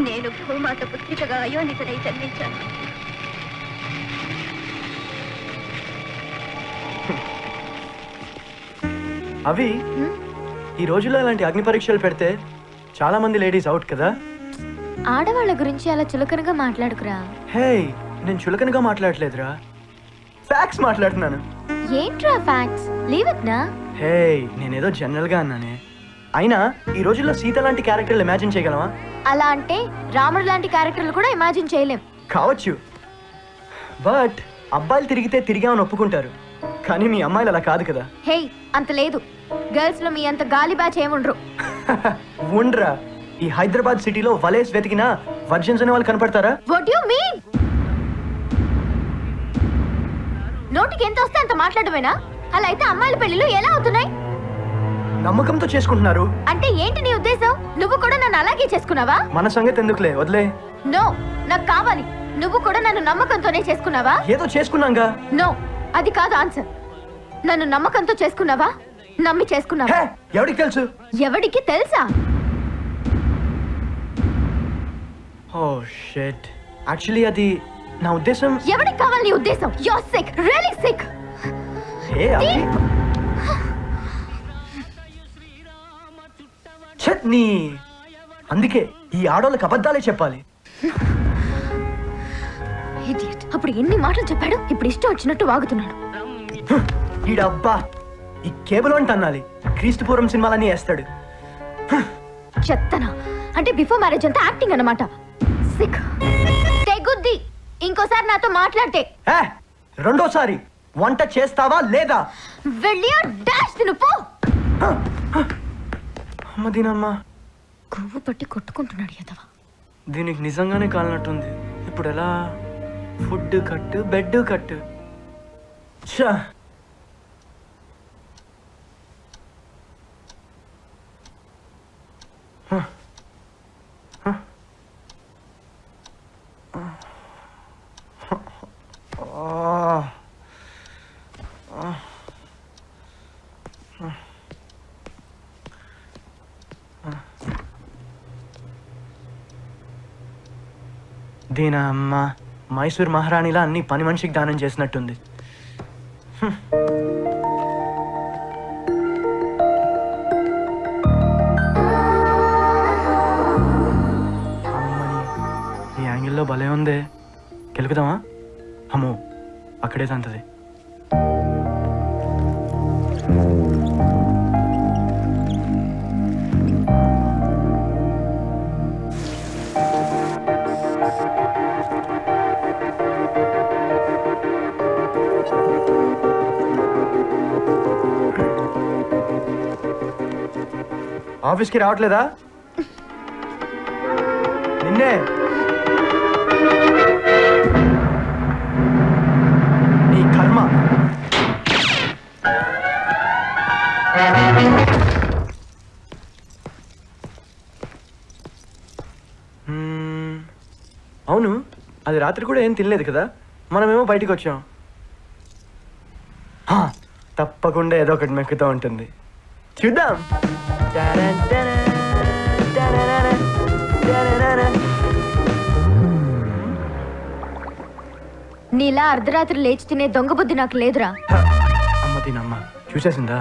నేను భూమాత పుత్రికగా అయోనితనై జన్మించాను. అవి ఈ రోజుల్లో ఇలాంటి అగ్ని పరీక్షలు పెడితే చాలా మంది లేడీస్ అవుట్ కదా. ఆడవాళ్ళ గురించి అలా చులకనగా మాట్లాడుకురా. హే, నేను చులకనగా మాట్లాడలేదురా, ఫ్యాక్ట్స్ మాట్లాడుతున్నాను. ఏంట్రా ఫ్యాక్ట్స్? లీవ్ ఇట్ నా. హే, నేనేదో జనరల్ గా అన్నానే. అయినా ఈ రోజుల్లో సీత లాంటి క్యారెక్టర్లు ఇమాజిన్ చేయగలమా? అలా అంటే రాముడు లాంటి క్యారెక్టర్లు కూడా ఇమాజిన్ చేయలేం. కావచ్చు, బట్ అబ్బాయిలు తిరిగితే తిరిగామని ఒప్పుకుంటారు, కానీ మీ అమ్మాయిలు అలా కాదు కదా. హే, అంత లేదు. గర్ల్స్ లో మీ అంత గాలి బ్యాచ్ ఏముండ్రు. ఉండ్రా, ఈ హైదరాబాద్ సిటీలో వలేస్ వెతికినా వర్జన్స్ అనే వాళ్ళు కనపడతారా? What you mean? నోటికి ఎంత వస్తే అంత మాట్లాడమేనా? అలా అయితే అమ్మాయిల పెళ్లిలు ఎలా అవుతున్నాయి? నమ్మకంతో చేసుకుంటున్నారు. అంటే ఏంటి నీ ఉద్దేశం? నువ్వు కూడా నన్ను అలాగే చేసుకున్నావా? మన సంగతి ఎందుకులే, వదిలే. నో, నాకు కావాలి. నువ్వు కూడా నన్ను నమ్మకంతోనే చేసుకున్నావా? ఏదో చేసుకున్నాంగా. నో, అది కాదు ఆన్సర్. నన్ను నమ్మకంతో చేసుకున్నావా, నమ్మి చేసుకున్నావా? ఎవరికి తెలుసు? ఎవడికి తెలుసా? ఓ షిట్, యాక్చువల్లీ అది నా ఉద్దేశం. ఎవడికి కావాలి నీ ఉద్దేశం? You are sick, really sick. Hey, నీ అందుకే ఈ ఆడోళ్ళకి అబద్ధాలే చెప్పాలి. Idiot. అప్పుడు ఎన్ని మాటలు చెప్పాడు, ఇప్పుడు ఇష్టం వచ్చినట్టు వాగుతున్నాడు. ఈడబ్బా ఈ కేబుల్ వంట అనాలి, క్రీస్తుపూర్వం సినిమాలన్నీ వేస్తాడు. చెత్తనా అంటే బిఫోర్ మ్యారేజ్ అంతా యాక్టింగ్ అన్నమాట. సిక్ తెగుద్ది ఇంకోసారి నాతో మాట్లాడితే. రెండోసారి వంట చేస్తావా లేదా? వెళ్ళి డాష్ తిను పో. అమ్మదీనమ్మా కొవ్వు పట్టి కొట్టుకుంటున్నాడు ఎదవా. దీనికి నిజంగానే కాలినట్టుంది. ఇప్పుడు ఎలా? ఫుడ్ కట్టు, బెడ్ కట్టు. ఛా దీనా అమ్మ మైసూర్ మహారాణిలా అన్ని పని మనిషికి దానం చేసినట్టుంది. అమ్మని ఈ యాంగిల్లో భలే ఉందే, గెలుకుదామా? అమ్మో అక్కడే తంతది. ఆఫీస్కి రావట్లేదా? నిన్నే నీ కర్మ. అవును, అది రాత్రి కూడా ఏం తినలేదు కదా, మనమేమో బయటికి వచ్చాం. తప్పకుండా ఏదో ఒకటి మెక్కుతూ ఉంటుంది, చూద్దాం. నీలా అర్ధరాత్రి లేచి తినే దొంగ బుద్ధి నాకు లేదురా. అమ్మ తినమ్మ చూసేసిందా?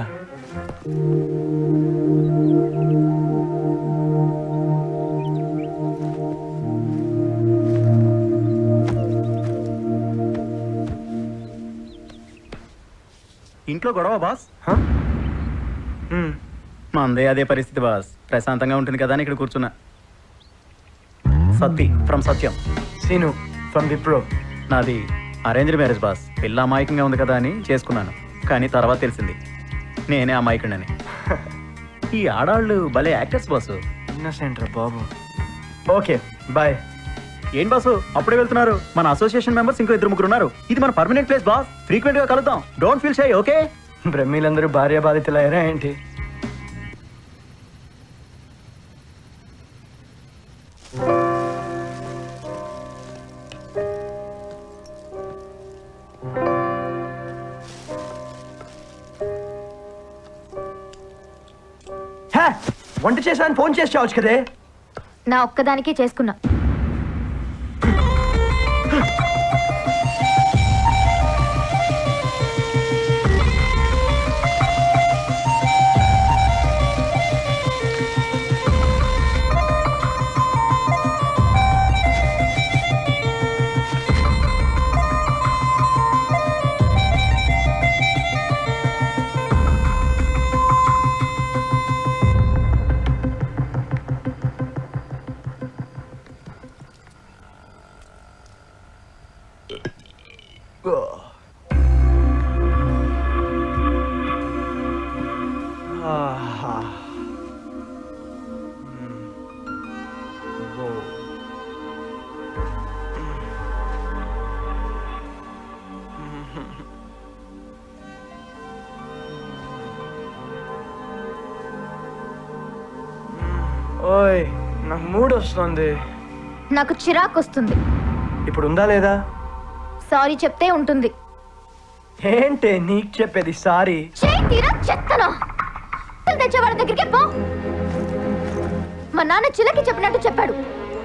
ఇంట్లో గొడవ బాస్? మందే అదే పరిస్థితి బాస్. ప్రశాంతంగా ఉంటుంది కదా అని ఇక్కడ కూర్చున్నా. సత్తి ఫ్రమ్ సత్యం. సీను ఫ్రమ్ విప్రో. నాది అరేంజ్డ్ మ్యారేజ్ బాస్. పిల్ల అమాయకంగా ఉంది కదా అని చేసుకున్నాను, కానీ తర్వాత తెలిసింది నేనే అమాయకుడని. ఈ ఆడాళ్ళు భలే యాక్టర్స్ బాసు. ఇన్నసెంట్ రా బాబు. Okay bye. ఏం బాసు అప్పుడే వెళ్తున్నారు? మన అసోసియేషన్ మెంబర్స్ ఇంకో 2-3 ఉన్నారు. ఇది మన పర్మనెంట్ ప్లేస్ బాస్. ఫ్రీక్వెంట్ గా కలుద్దాం. Don't feel shy. ఓకే? బ్రహ్మీలందరూ భార్య బాధితులు అయ్యారా ఏంటి? వంట చేశాను, ఫోన్ చేసి చావచ్చు కదే. నా ఒక్కదానికే చేసుకున్నా. ఓయ్ నాకు మూడ్ వస్తుంది. నాకు చిరాకు వస్తుంది. ఇప్పుడు ఉందా లేదా? సారీ చెప్తే ఉంటుంది. ఏంటే నీకు చెప్పేది సారీ? తెచ్చేవాడి దగ్గరికి పో. మా నాన్న చిలకి చెప్పినట్టు చెప్పాడు,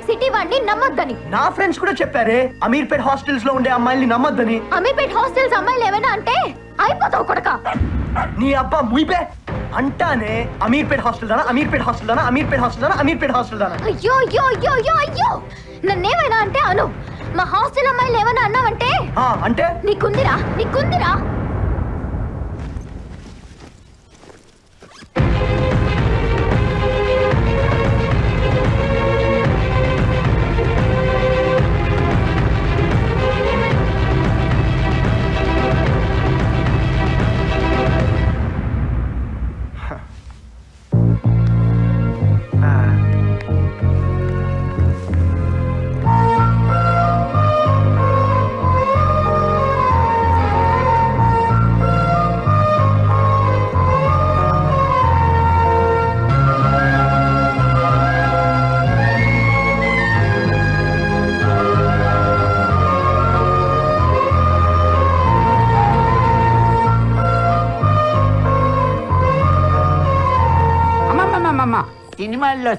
సిటీ వాడిని నమ్మొద్దని. నా ఫ్రెండ్స్ కూడా చెప్పారే అమీర్పేట్ హాస్టల్స్ లో ఉండే అమ్మాయిల్ని నమ్మొద్దని. అమీర్పేట్ హాస్టల్స్ అమ్మాయిలు ఏమైనా అంటే అయిపోతావు కొడక. నీ అబ్బా ముయిపే అంటానే అమీర్పేట్ హాస్టల్ దానా, అమీర్పేట్ హాస్టల్ దానా, అమీర్పేట్ హాస్టల్ దానా, అమీర్పేట్ హాస్టల్ దానా. అయ్యో అయ్యో అయ్యో అయ్యో అయ్యో, నన్నేమైనా అంటే అను. మా హాస్టల్ అమ్మాయిలు ఏమన్నా అన్నావంటే అంటే నీకుందిరా అమ్మమ్మమ్మమ్మ సినిమాల్లో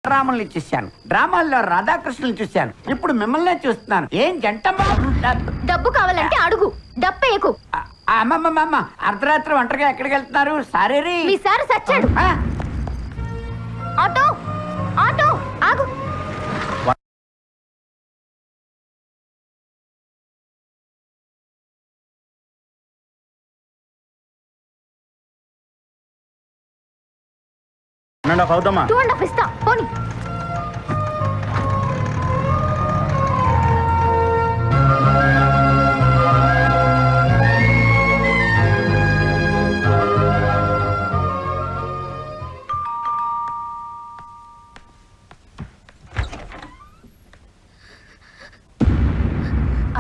రాముల్ని చూశాను, డ్రామాల్లో రాధాకృష్ణుని చూశాను, ఇప్పుడు మిమ్మల్నే చూస్తున్నాను. ఏం జంటమ్మా? డబ్బు కావాలంటే అడుగు, డబ్బేయకు. అమ్మమ్మమ్మ అర్ధరాత్రి ఒంటరిగా ఎక్కడికి వెళ్తున్నారు? సారీ మీ సార్ సచ్చాడు. ఆటో ఆటో ఆగు. అవుతామా 2.5 ఇస్తా పోనీ.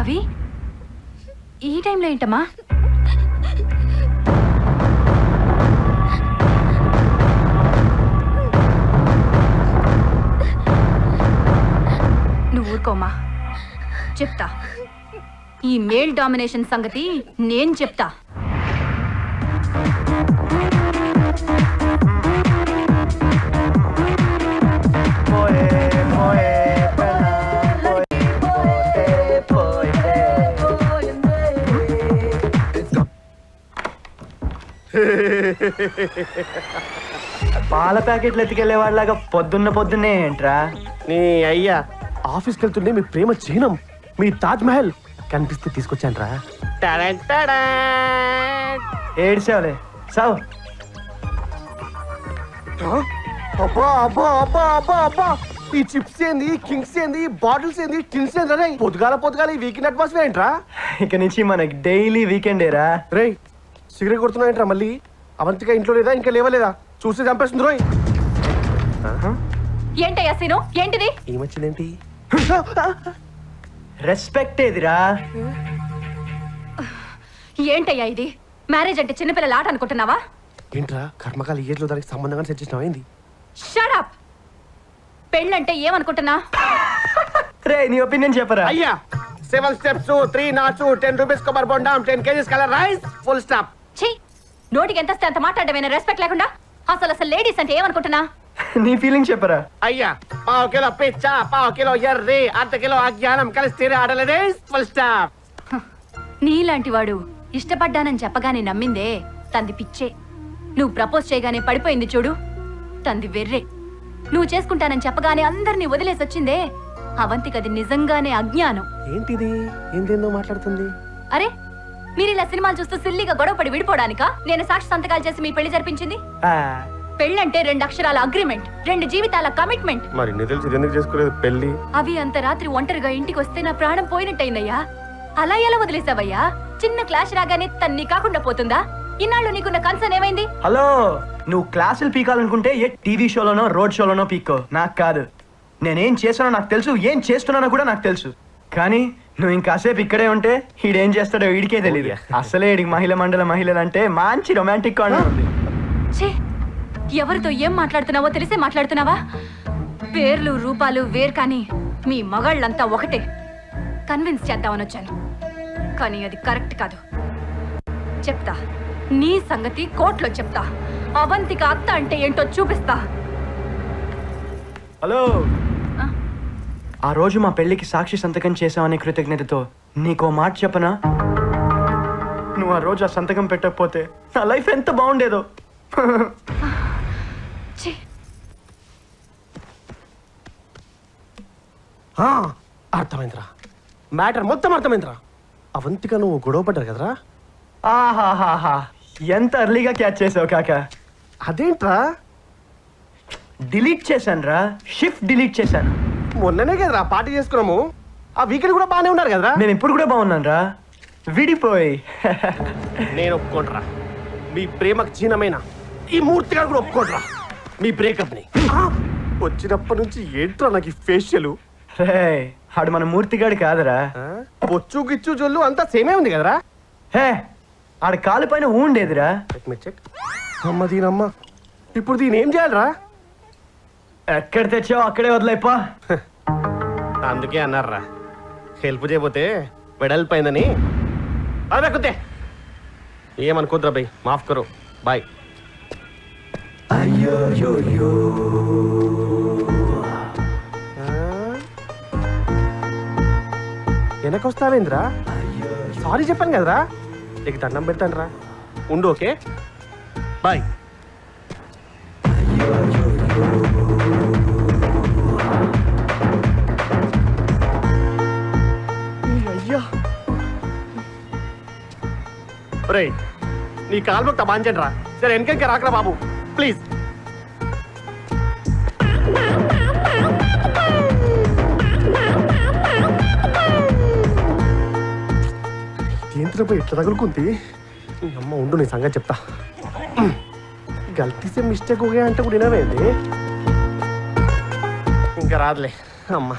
అవి ఈ టైంలో ఏంటమ్మా? నువ్వు ఊరుకోమ్మా, చెప్తా. ఈ మేల్ డామినేషన్ సంగతి నేను చెప్తా. పాల ప్యాకెట్లు ఎత్తుకెళ్లే వాళ్ళగా పొద్దున్నే ఏంట్రా? నీ అయ్యా ఆఫీస్కి వెళ్తుండే మీ ప్రేమ చిహ్నం, మీ తాజ్ మహల్ కనిపిస్తే తీసుకొచ్చాను రా. ఏడ్చావులే సావు. అబ్బా అబ్బా అబ్బా అబ్బా అబ్బా, ఈ చిప్స్ ఏంది, కింగ్స్ ఏంది, బాటిల్స్ ఏంది, టిన్స్ ఏంది రే? పొద్దుగాల ఈ వీకెండ్ అట్మాస్ఫియర్ ఏంట్రా? ఇక నుంచి మనకి డైలీ వీకెండే రా. రే సిగరెట్ కొడుతున్నావు ఏంట్రా మళ్ళీ? అవంతిగా ఇంట్లో లేదా, ఇంకా లేవలేదా? చూసి చంపేస్తుంది రోయ్. ఏంటయ్యా సీను, ఏంటిది? ఏమొచ్చిందేంటి? రెస్పెక్ట్ ఏదిరా? ఏంటయ్యా ఇది? మ్యారేజ్ అంటే చిన్నపిల్లల ఆట అనుకుంటున్నావా? ఏంట్రా కర్మకాల ఏజ్ లో దానికి సంబంధంగా సెట్ చేసినావు ఏంది? Shut up. పెళ్ళంటే ఏమనుకుంటున్నా? రే నీ ఒపీనియన్ చెప్పరా? అయ్యా 7 steps 3 knots 10 rupees కొబ్బరి బొండం 10 kgs colour rice full stop. ఛీ, నోటికి ఎంత వస్తే అంత మాట్లాడమేనా రెస్పెక్ట్ లేకుండా? అసలు లేడీస్ అంటే ఏమనుకుంటున్నా? నీ ఫీలింగ్ చెప్పరా? అయ్యా 1/2 కిలో పిచ్చ, 1/2 కిలో ఎర్రి, 1/2 కిలో అజ్ఞానం కలిసి తీరే ఆడలేదే ఫుల్ స్టాప్. నీలాంటి వాడు ఇష్టపడ్డానని చెప్పగానే నమ్మిందే తంది పిచ్చే. నువ్వు ప్రపోజ్ చేయగానే పడిపోయింది చూడు, తంది వెర్రే. నువ్వు చేసుకుంటానని చెప్పగానే అందరినీ వదిలేసి వచ్చిందే అవంతికది నిజంగానే అజ్ఞానం. ఏంటిది ఏందేందో మాట్లాడుతుంది? అరే మీరు ఇలా సినిమాలు చూస్తూ సిల్లిగా గొడవపడి విడిపోవడానికా నేను సాక్షి సంతకాలు చేసి మీ పెళ్లి జరిపించింది? పెళ్ళంటే 2 అక్షరాల అగ్రిమెంట్, 2 జీవితాల కమిట్మెంట్. మరి నీ తెలిసి ఎందుకు చేసుకోలేదు పెళ్లి? అవి అంత రాత్రి ఒంటరిగా ఇంటికి వస్తే నా ప్రాణం పోయినట్టయిందయ్యా. అలా ఎలా వదిలేసావయ్యా? చిన్న క్లాష్ రాగానే తన్ని కాకుండా పోతుందా? ఇన్నాళ్ళు నీకున్న కన్సర్న్ ఏమైంది? హలో, నువ్వు క్లాసులు పీకాలనుకుంటే ఏ టీవీ షోలోనో రోడ్ షోలోనో పీక్కో, నాకు కాదు. నేనేం చేస్తానో నాకు తెలుసు, ఏం చేస్తున్నానో కూడా నాకు తెలుసు. కానీ నువ్వు ఇంకాసేపు ఇక్కడే ఉంటే ఈడేం చేస్తాడో వీడికే తెలియదు. అసలే ఈడికి మహిళలు అంటే మంచి రొమాంటిక్ కార్నర్ ఉంది. ఎవరితో ఏం మాట్లాడుతున్నావో తెలిసే మాట్లాడుతున్నావా? పేర్లు రూపాలు వేరు, కానీ మీ మగాళ్ళంతా ఒకటే. కన్విన్స్ చేద్దామని వచ్చాను, కానీ అది కరెక్ట్ కాదు. చెప్తా, నీ సంగతి కోర్టులో చెప్తా. అవంతిక అత్త అంటే ఏంటో చూపిస్తా. హలో, ఆ రోజు మా పెళ్లికి సాక్షి సంతకం చేసావనే కృతజ్ఞతతో నీకో మాట చెప్పనా? నువ్వు ఆ రోజు ఆ సంతకం పెట్టకపోతే నా లైఫ్ ఎంత బాగుండేదో. అర్థమైందిరా, మ్యాటర్ మొత్తం అర్థమైందిరా. అవంతిక నువ్వు గొడవ పడ్డారు కదరా? ఆహాహాహా, ఎంత అర్లీగా క్యాచ్ చేసావు కాక. అదేంట్రా? డిలీట్ చేశాను రా, షిఫ్ట్ డిలీట్ చేశాను. మొన్ననే కదరా పార్టీ చేసుకున్నాము, ఆ వీకెండ్ కూడా బాగానే ఉన్నారు కదరా? నేను ఇప్పుడు కూడా బాగున్నాను రా, విడిపోయి. నేను ఒప్పుకోండిరా, మీ ప్రేమకు చిహ్నమైన ఈ మూర్తి గారు కూడా ఒప్పుకోండిరా మీ బ్రేకప్ ని. వచ్చినప్పటి నుంచి ఏంట్రా నాకు ఈ ఫేషియల్? రే, ఆడు మన మూర్తిగాడు కాదురా. బొచ్చు గిచ్చు జొల్లు అంతా సేమే ఉంది కదరా? హే, ఆడ కాలు పైన ఉండేదిరా. అమ్మ దీనమ్మ, ఇప్పుడు దీని ఏం చేయాలరా? ఎక్కడ తెచ్చావు అక్కడే వదిలేపా. అందుకే అన్నారా హెల్ప్ చేయబోతే వెడల్పోయిందని. అదే కుతే ఏమనుకోద్రా భయ్, మాఫ్ కరో, బాయ్. వెనకొస్తావేంద్రా? సారీ చెప్పాను కదరా, నీకు దండం పెడతాను రా, ఉండు. Okay bye. అయ్యా రే, నీ కాలు మొక్క బాంచండి రా. సరే వెనక రాకరా బాబు ప్లీజ్. ఏంటిపై ఇట్లా తగులుకుంది? అమ్మ ఉండు, నీ సంగతి చెప్తా. గల్తీసే మిస్టేక్ ఓకే అంటే కూడా వినవేంది? ఇంకా రాదులే అమ్మ.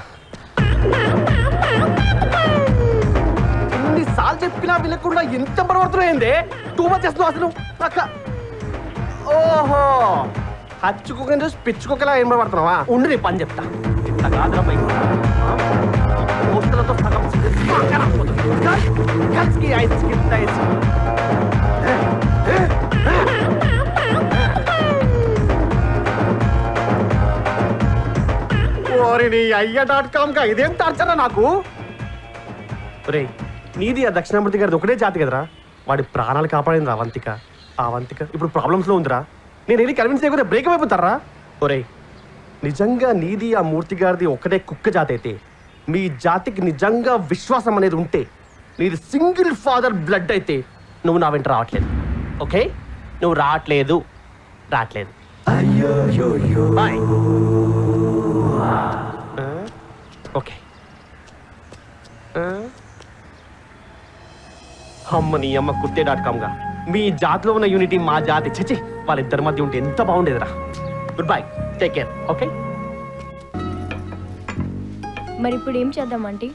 ఎన్నిసార్లు చెప్పినా వినకుండా ఎంత పడబడుతున్నాయింది? టూ మచ్ చేస్తున్నావు అసలు అక్క. ఓహో, హచ్చుకోకని చూసి పిచ్చుకోకలా ఏం పడుతున్నావా? ఉండి నీ పని చెప్తా. ఇట్లా కాదురా పై దోస్తులతో సగం కలిసి ఐస్ ఐస్. ఓరి అయ్య.com కా ఇదేం టార్చరా నాకు? రే, నీది ఆ దక్షిణామూర్తి గారిది ఒకటే జాతి కదరా, వాడి ప్రాణాలు కాపాడింది అవంతిక. ఆ అవంతిక ఇప్పుడు ప్రాబ్లమ్స్ లో ఉందిరా. నేను వెళ్ళి కన్విన్స్ చేయకపోతే బ్రేకప్ అయిపోతారా? ఒరే, నిజంగా నీది ఆ మూర్తి గారిది ఒకటే కుక్క జాతి అయితే, మీ జాతికి నిజంగా విశ్వాసం అనేది ఉంటే, నీది సింగిల్ ఫాదర్ బ్లడ్ అయితే నువ్వు నా వెంట రావట్లేదు. ఓకే, నువ్వు రావట్లేదు. బాయ్. ఓకే. అమ్మ నీ అమ్మ కుత్తే.com గా మీ జాతిలో ఉన్న యూనిటీ మా జాతి చచ్చి వాళ్ళిద్దరి మధ్య ఉంటే ఎంత బాగుండేదిరా. Goodbye, take care. Okay. మరి ఇప్పుడు ఏం చేద్దాం ఆంటీ?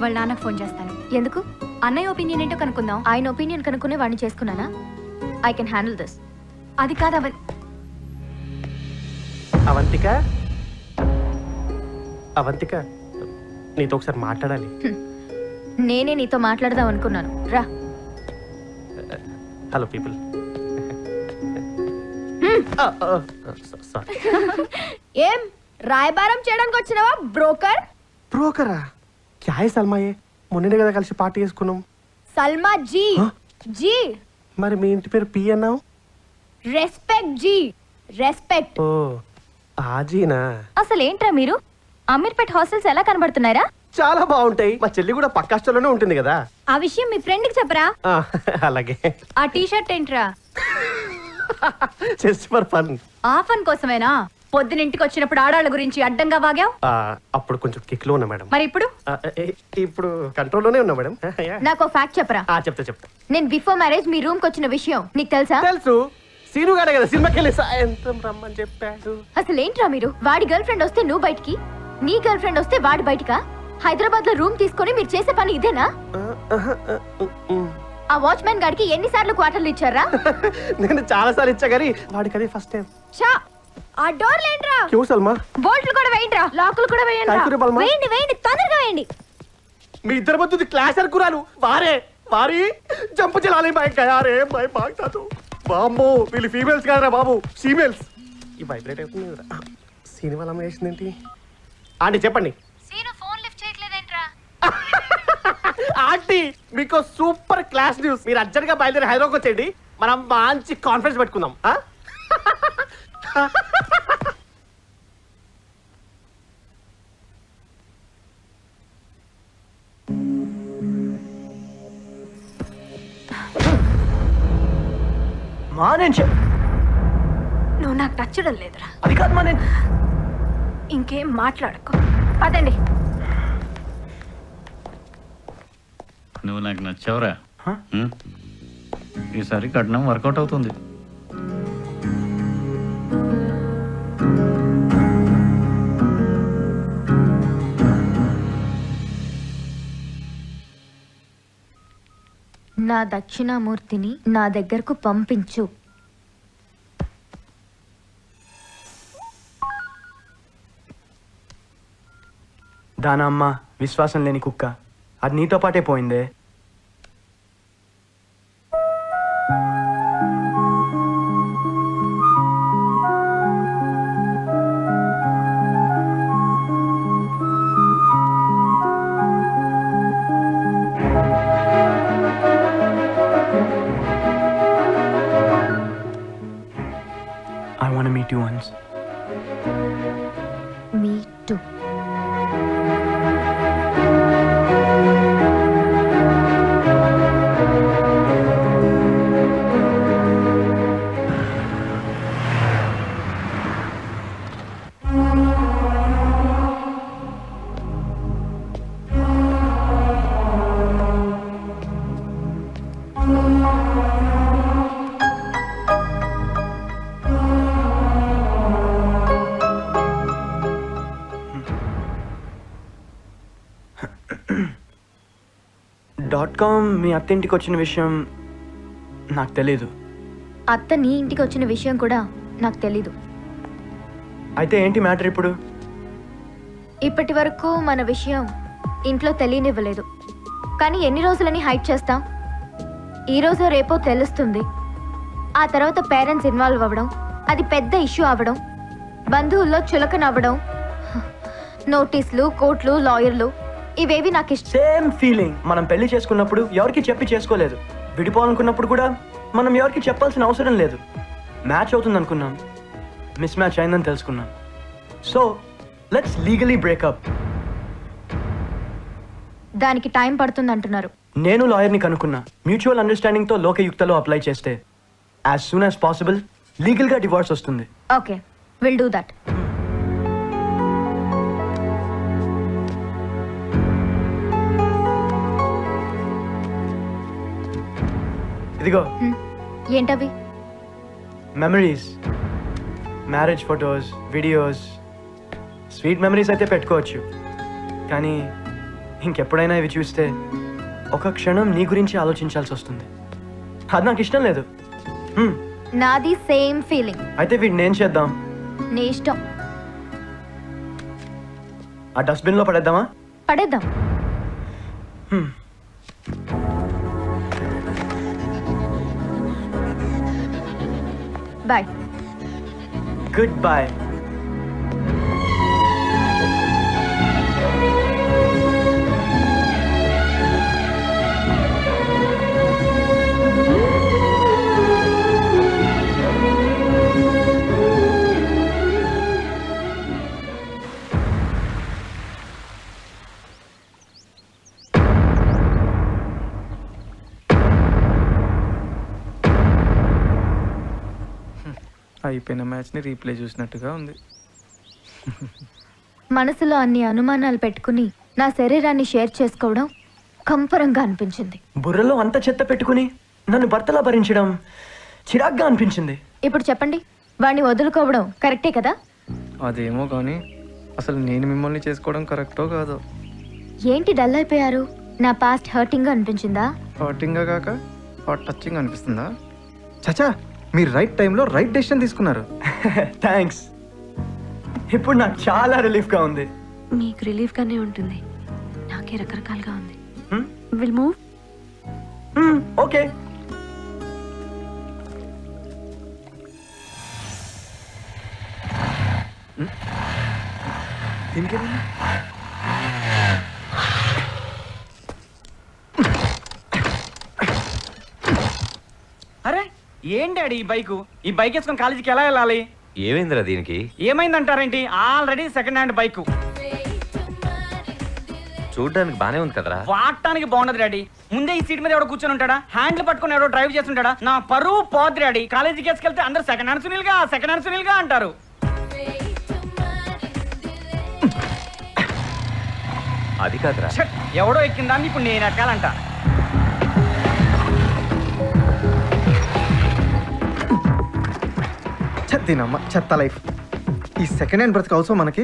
వాళ్ళ నాన్నకు ఫోన్ చేస్తాను. ఎందుకు? అన్నయ్య ఒపీనియన్ ఏంటో కనుక్కుందాం. ఆయన ఒపీనియన్ కనుక్కునే వాడిని చేసుకున్నానా? I can handle this. అది కాదు అవంతిక, అవంతిక నీతో ఒకసారి మాట్లాడాలి. నేనే నీతో మాట్లాడదాం అనుకున్నాను. రా. Hello people. ఏం రాయబారం చేయడానికి వచ్చినావా బ్రోకర్? బ్రోకరా? క్యా హై సల్మాయే? మొన్ననే కదా కలిసి పార్టీ చేసుకున్నాం. సల్మా జీ. జీ మరి మీ ఇంటి పేరు పి అన్నావు? Respect ji, respect. ఓ ఆజీనా? అసలు ఏంట్రా మీరు? అమీర్పేట్ హాస్టల్స్ ఎలా కనబడుతున్నారా? చాలా బాగుంటాయి. మా చెల్లి కూడా పక్క హాస్టల్లోనే ఉంటుంది కదా. ఆ విషయం మీ ఫ్రెండ్ కి చెప్పరా? అలాగే. ఆ టీషర్ట్ ఏంట్రా? Just for fun. ఆ ఫన్ కోసమేనా పొద్దునింటికి వచ్చినప్పుడు ఆడాళ్ళ గురించి అడ్డంగా వాగావు? అప్పుడు కొంచెం కిక్ లో ఉన్నా మేడం. మరి ఇప్పుడు? ఇప్పుడు కంట్రోల్లోనే ఉన్నా మేడం. నాకు ఫ్యాక్ట్ చెప్పరా? చెప్తా. నేను బిఫోర్ మ్యారేజ్ మీ రూమ్ కి వచ్చిన విషయం నీకు తెలుసా? తెలుసు. సీను గారే కదా సినిమాకి వెళ్ళి సాయంత్రం రమ్మని చెప్పాడు. అసలు ఏంట్రా మీరు? వాడి గర్ల్ ఫ్రెండ్ వస్తే నువ్వు బయటికి, నీ గర్ల్ ఫ్రెండ్ వస్తే వాడి బయటకా? హైదరాబాద్ లో రూమ్ తీసుకొని మీరు చేసే పని ఇదేనా? ఆ వాచ్మెన్ గాడికి ఎన్నిసార్లు క్వార్టర్లు ఇచ్చారా? నేను చాలా సార్లు ఇచ్చా కానీ వాడికి అదే ఫస్ట్ టైం. షా, ఆ డోర్ లేంట్రా. క్యూ సల్మా? బోల్ట్లు కూడా వేయండిరా, లాకులు కూడా వేయండిరా. వేయండి తొందరగా వేయండి. మీ ఇద్దరు మధ్య క్లాస్ అనుకున్నాను. వారి జంపు చలాలి రే మై బాగుతాదు. బాంబో, వీళ్ళు ఫీమేల్స్ కాదరా బాబు, ఫీమేల్స్. ఈ వైబ్రేట్ అవుతుంది. సినిమా అలా వేసిందేంటి? ఆంటీ చెప్పండి. ఆంటీ మీకు సూపర్ క్లాస్ న్యూస్. మీరు అర్జెంట్గా బయలుదేరి హైదరాబాద్ వచ్చేయండి. మనం మంచి కాన్ఫరెన్స్ పెట్టుకుందాం. మా నేను నువ్వు నాకు నచ్చడం లేదురా. అది కాదు మా నేను ఇంకేం మాట్లాడకు. పదండి. నువ్వు నాకు నచ్చావురా. ఈసారి కట్నం వర్కౌట్ అవుతుంది. నా దక్షిణామూర్తిని నా దగ్గరకు పంపించు. దానా అమ్మ విశ్వాసం లేని కుక్క, అది నీతో పాటే పోయిందే. I want to meet you once. Me too. .com మీ అత్తింటికి వచ్చిన విషయం నాకు తెలీదు. అత్త నీ ఇంటికి వచ్చిన విషయం కూడా నాకు తెలీదు. అయితే ఏంటి మ్యాటర్ ఇప్పుడు? ఇప్పటి వరకు మన విషయం ఇంట్లో తెలియనివ్వలేదు. కానీ ఎన్ని రోజులని హైడ్ చేస్తాం? ఈ రోజు రేపో తెలుస్తుంది. ఆ తర్వాత పేరెంట్స్ ఇన్వాల్వ్ అవ్వడం, అది పెద్ద ఇష్యూ అవ్వడం, బంధువుల్లో చులకనవ్వడం, నోటీసులు, కోర్టులు, లాయర్లు, ఇవేవి నాకు ఇష్టం. Same feeling. మనం పెళ్లి చేసుకున్నప్పుడు ఎవరికి చెప్పి చేసుకోలేదు. విడిపోవాలనుకున్నప్పుడు కూడా మనం ఎవరికి చెప్పాల్సిన అవసరం లేదు. మ్యాచ్ అవుతుంది అనుకున్నాం, మిస్ మ్యాచ్ అయిందని తెలుసుకున్నాం. So let's legally breakup. దానికి టైం పడుతుంది అంటున్నారు. నేను లాయర్ని కనుక్కున్నా. మ్యూచువల్ అండర్స్టాండింగ్తో లోకయుక్తలో అప్లై చేస్తే యాజ్ సూన్ యాజ్ పాసిబుల్ లీగల్గా డివోర్స్ వస్తుంది. Okay, will do that. ఇదిగో. ఏంటవి? Memories, marriage photos, videos. Sweet memories అయితే పెట్టుకోవచ్చు, కానీ ఇంకెప్పుడైనా ఇవి చూస్తే ఒక క్షణం నీ గురించి ఆలోచించాల్సి వస్తుంది. అది నాకు ఇష్టం లేదు. నాది సేమ్ ఫీలింగ్. అయితే వీడిని ఏం చేద్దాం? నీ ఇష్టం. ఆ డస్ట్బిన్లో పడేద్దామా? పడేద్దాం. బాయ్. Good bye. అయిపోయిన మ్యాచ్ని రీప్లే చూసినట్టుగా ఉంది. మనసులో అన్ని అనుమానాలు పెట్టుకుని నా శరీరాన్ని షేర్ చేసుకోవడం కంపరంగా అనిపించింది. బుర్రలో అంత చెత్త పెట్టుకుని నన్ను భర్తలా భరించడం చిరాగ్గా అనిపించింది. ఇప్పుడు చెప్పండి, వాడిని వదులుకోవడం కరెక్టే కదా? అదేమో కానీ అసలు నేను మిమ్మల్ని చేసుకోవడం కరెక్టో కాదో. ఏంటి డల్ అయిపోయారు? నా పాస్ట్ హర్టింగ్ అనిపించిందా? హర్టింగ్గా కాక హాట్ టచింగ్ అనిపిస్తుందా? చచా, మీరు రైట్ టైంలో రైట్ డెసిషన్ తీసుకున్నారు. థ్యాంక్స్. ఇప్పుడు నాకు చాలా రిలీఫ్గా ఉంది. నీకు రిలీఫ్గానే ఉంటుంది, నాకే రకరకాలుగా ఉంది. Will move. ఓకే. అరే ఏం డాడీ ఈ బైక్ వేసుకొని కాలేజీకి ఎలా వెళ్ళాలి? ఏమైందిరా దీనికి? ఏమైందంటారేంటి? Already second hand bike. చూడడానికి బానే ఉంది కదరా. వాడటానికి బాగుండదు డాడీ. ముందే ఈ సీట్ మీద ఎవడో కూర్చొని ఉంటాడా, హ్యాండిల్ పట్టుకుని ఎవడో డ్రైవ్ చేస్తుంటాడా, నా పరువు పోద్ది డాడీ. కాలేజీకి వేసుకెళ్తే అందరూ సెకండ్ హ్యాండ్ సునీల్ గా అంటారు. అది కాదురా. ఛట్, ఎవడో ఎక్కిందాన్ని ఇప్పుడు నేను ఎక్కాలంట. చెత్తినమ్మ చెత్త లైఫ్. ఈ సెకండ్ హ్యాండ్ బ్రతుకు అవసరం మనకి.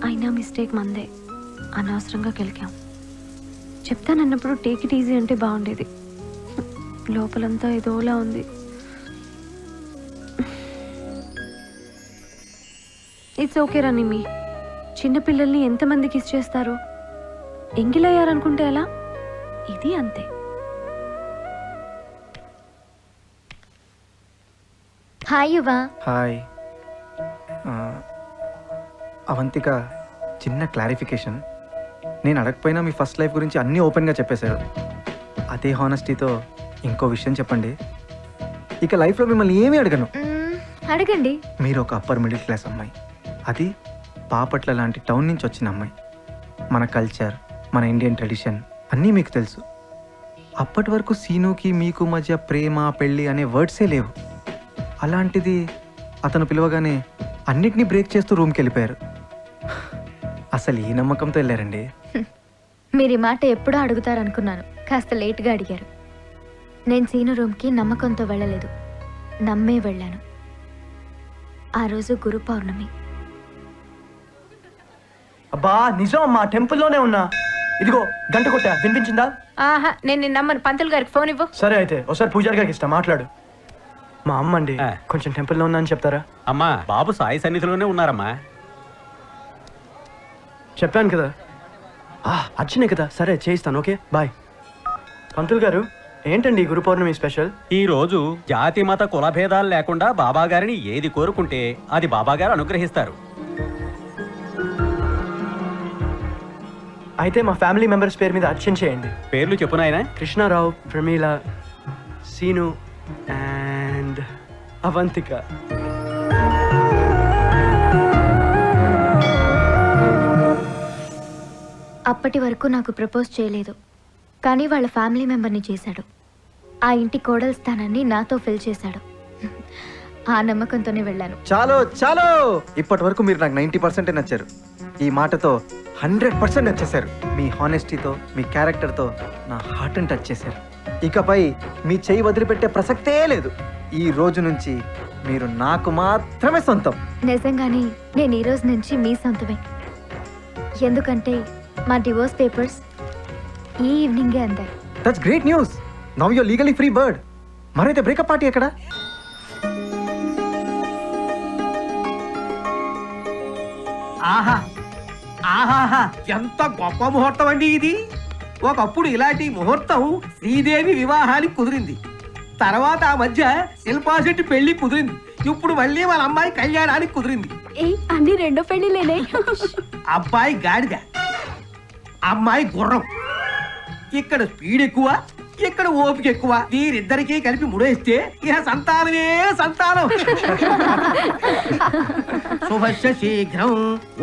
అయినా మిస్టేక్ మందే, అనవసరంగా గెలికాం. చెప్తానన్నప్పుడు టేక్ ఇట్ ఈజీ అంటే బాగుండేది. లోపలంతా ఏదోలా ఉంది. ఇట్స్ ఓకే రనిమి. చిన్నపిల్లల్ని ఎంతమందికి ఇచ్చేస్తారు? ఎంగిలయ్యారనుకుంటే ఎలా? ఇది అంతే. హాయ్ యువ. హాయ్. అవంతిక, చిన్న క్లారిఫికేషన్. నేను అడగకపోయినా మీ ఫస్ట్ లైఫ్ గురించి అన్నీ ఓపెన్గా చెప్పేశారు. అదే హానెస్టీతో ఇంకో విషయం చెప్పండి. ఇక లైఫ్లో మిమ్మల్ని ఏమీ అడగను. అడగండి. మీరు ఒక అప్పర్ మిడిల్ క్లాస్ అమ్మాయి, అది బాపట్ల లాంటి టౌన్ నుంచి వచ్చిన అమ్మాయి. మన కల్చర్, మన ఇండియన్ ట్రెడిషన్ అన్నీ మీకు తెలుసు. అప్పటి వరకు సీనుకి మీకు మధ్య ప్రేమ, పెళ్ళి అనే వర్డ్సే లేవు. అలాంటిది అతను పిలవగానే అన్నిటినీ బ్రేక్ చేస్తూ రూమ్కి వెళ్ళిపోయారు. అసలు ఈ నమ్మకంతో వెళ్ళారండి? మీరు ఈ మాట ఎప్పుడో అడుగుతారనుకున్నాను, కాస్త లేట్గా అడిగారు. నేను సీను రూమ్కి నమ్మకంతో వెళ్ళలేదు, నమ్మే వెళ్ళాను. ఆ రోజు గురు పౌర్ణమి. అబ్బా నిజం అమ్మా, టెంపుల్లోనే ఉన్నా. ఇదిగో గంట కొట్టా, వినిపించిందా? ఆహా, నేను నిన్న నమ్మను. పంతులు గారికి ఫోన్ ఇవ్వు. సరే అయితే ఒకసారి పూజారి గారికి ఇస్తా, మాట్లాడు. మా అమ్మ అండి, కొంచెం టెంపుల్లో ఉన్నా అని చెప్తారా? అమ్మా, బాబు సాయి సన్నిధిలోనే ఉన్నారమ్మా. చెప్పాను కదా. అర్జునే కదా, సరే చేయిస్తాను. Okay bye. పంతులు గారు, ఏంటండి గురు పౌర్ణమి స్పెషల్? ఈ రోజు జాతి మత కుల భేదాలు లేకుండా బాబా గారిని ఏది కోరుకుంటే అది బాబా గారు అనుగ్రహిస్తారు. అయితే మా ఫ్యామిలీ మెంబర్స్ పేరు మీద అర్చన చేయండి. పేర్లు చెప్పు నాయనా. కృష్ణారావు, ప్రమీల, సీను అండ్ అవంతిక. అప్పటి వరకు నాకు ప్రపోజ్ చేయలేదు, కానీ వాళ్ళ ఫ్యామిలీ మెంబర్ని చేశాడు. ఆ ఇంటి కోడల స్థానాన్ని నాతో ఫిల్ చేశాడు. ఆ నమ్మకంతోనే వెళ్ళాను. చాలు చాలు, ఇప్పటి వరకు మీరు నాకు 90% నచ్చారు. ఈ మాటతో 100% నచ్చేశారు. మీ హానెస్టీతో, మీ క్యారెక్టర్తో నా హార్ట్ని టచ్ చేశారు. ఇకపై మీ చెయ్యి వదిలిపెట్టే ప్రసక్తే లేదు. ఈ రోజు నుంచి మీరు నాకు మాత్రమే సొంతం. నిజంగానే నేను ఈ రోజు నుంచి మీ సొంతమే. ఎందుకంటే మా డివోర్స్ పేపర్స్ ఈ ఈవినింగే అందాయి. That's great news. Now you're legally free bird. మరైతే బ్రేకప్ పార్టీ ఎక్కడ? ఆహా ఆహాహా, ఎంత గొప్ప ముహూర్తం అండి ఇది. ఒకప్పుడు ఇలాంటి ముహూర్తం శ్రీదేవి వివాహానికి కుదిరింది, తర్వాత ఆ మధ్య శిల్పా శెట్టి పెళ్లి కుదిరింది, ఇప్పుడు మళ్ళీ వాళ్ళ అమ్మాయి కళ్యాణానికి కుదిరింది. అన్ని రెండో పెళ్లిలేనే. అబ్బాయి గాడిద, అమ్మాయి గుర్రం. ఇక్కడ స్పీడ్ ఎక్కువ, ఇక్కడ ఓపిక ఎక్కువ. వీరిద్దరికీ కలిపి ముడేస్తే ఇక సంతానమే సంతానం. శుభస్య శీఘ్రం.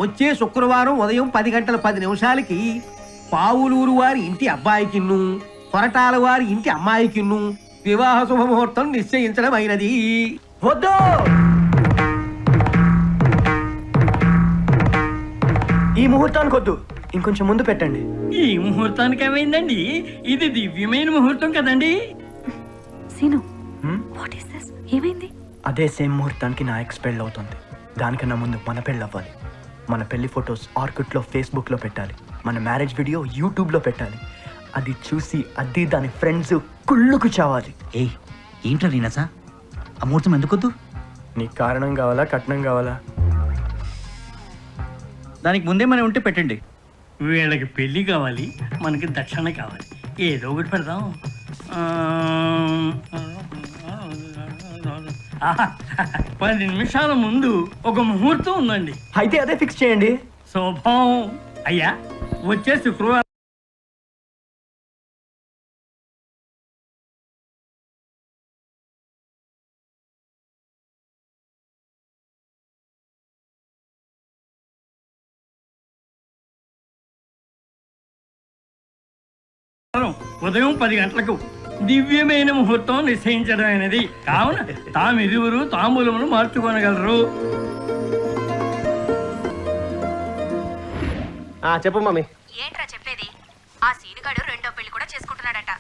వచ్చే శుక్రవారం ఉదయం 10:10 పావులూరు వారి ఇంటి అబ్బాయికిన్ను, కొరటాల వారి ఇంటి అమ్మాయికిన్ను వివాహ శుభముహూర్తం నిశ్చయించడం అయినది. వద్దు, ఈ ముహూర్తానికి వద్దు, ఇంకొంచెం ముందు పెట్టండి. ఈ ముహూర్తానికి ఏమైందండి? ఇది దివ్యమైన ముహూర్తం కదండి. Seenu, what is this? ఏమైంది? అదే సేమ్ ముహూర్తానికి నా ఎక్స్ పెళ్ళి అవుతుంది. దానికన్నా ముందు మన పెళ్ళి అవ్వాలి. మన పెళ్లి ఫొటోస్ ఆర్కుట్లో, ఫేస్బుక్లో పెట్టాలి. మన మ్యారేజ్ వీడియో యూట్యూబ్లో పెట్టాలి. అది చూసి అది దాని ఫ్రెండ్స్ కుళ్ళుకు చావాలి. ఏంటో రీనసా, ఆ ముహూర్తం ఎందుకొద్దు? నీకు కారణం కావాలా, కట్నం కావాలా? దానికి ముందే మనం ఉంటే పెట్టండి. వీళ్ళకి పెళ్లి కావాలి, మనకి దక్షిణ కావాలి. ఏదో ఒకటి పెడదాం. 10 నిమిషాల ముందు ఒక ముహూర్తం ఉందండి. అయితే అదే ఫిక్స్ చేయండి. శుభం. అయ్యా, వచ్చే శుక్రవారం ఉదయం 10 గంటలకు దివ్యమైన ముహూర్తం నిశ్చయించడమైనది. కావున తామిరువురు తాంబూలమును మార్చుకోనగలరు. చెప్పు మమ్మీ. ఏంట్రా చెప్పేది? ఆ సీనుగాడు రెండో పెళ్లి కూడా చేసుకుంటున్నాడట.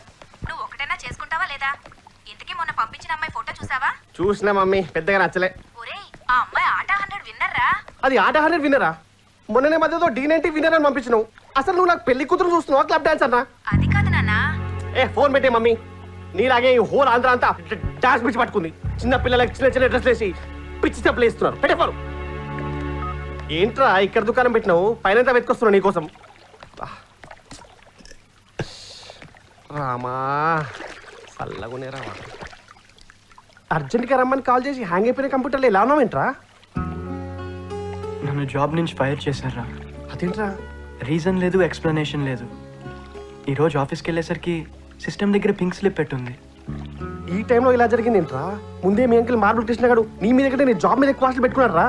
నువ్వు ఒకటైనా చేసుకుంటావా లేదా? ఇంతకీ మొన్న పంపించిన అమ్మాయి ఫోటో చూసావా? చూసినా మమ్మీ, పెద్దగా నచ్చలే. ఒరేయ్, ఆ అమ్మాయి ఆట 100 విన్నర్రా. అది ఆట 100 విన్నరా? మొన్ననే మధ్యలో D90 విన్నర్ అని పంపించినావు. అసలు నువ్వు నాకు పెళ్లి కూతురు చూస్తున్నావా క్లబ్ డాన్స్ అన్నా? అది కాదు నాన్న. ఫోన్ పెట్టే మమ్మీ. నీలాగే ఈ హోల్ ఆంధ్ర అంతా డాన్స్ పిచ్చి పట్టుకుంది. చిన్న పిల్లలకి చిన్న చిన్న డ్రెస్లు వేసి పిచ్చి చెప్పులు వేస్తున్నారు. పెట్టేవారు ఏంట్రా ఇక్కడ దుకాణం పెట్టినావు? పైన వెతుకొస్తున్నావు నీకోసం. రామా చల్లగునే రామా. అర్జెంట్గా రమ్మని కాల్ చేసి హ్యాంగ్ అయిపోయిన కంప్యూటర్లో ఎలా ఉన్నావేంట్రా? నన్ను జాబ్ నుంచి ఫైర్ చేశారా? అదేంట్రా? రీజన్ లేదు, ఎక్స్ప్లెనేషన్ లేదు. ఈరోజు ఆఫీస్కి వెళ్ళేసరికి సిస్టమ్ దగ్గర పింక్ స్లిప్ పెట్టుంది. ఈ టైంలో ఇలా జరిగింది ఏంట్రా? ముందే మీ అంకిల్ మార్బుల్ కృష్ణ గారు నీ మీద కంటే నీ జాబ్ మీద ఎక్కువ ఆశలు పెట్టుకున్నారా?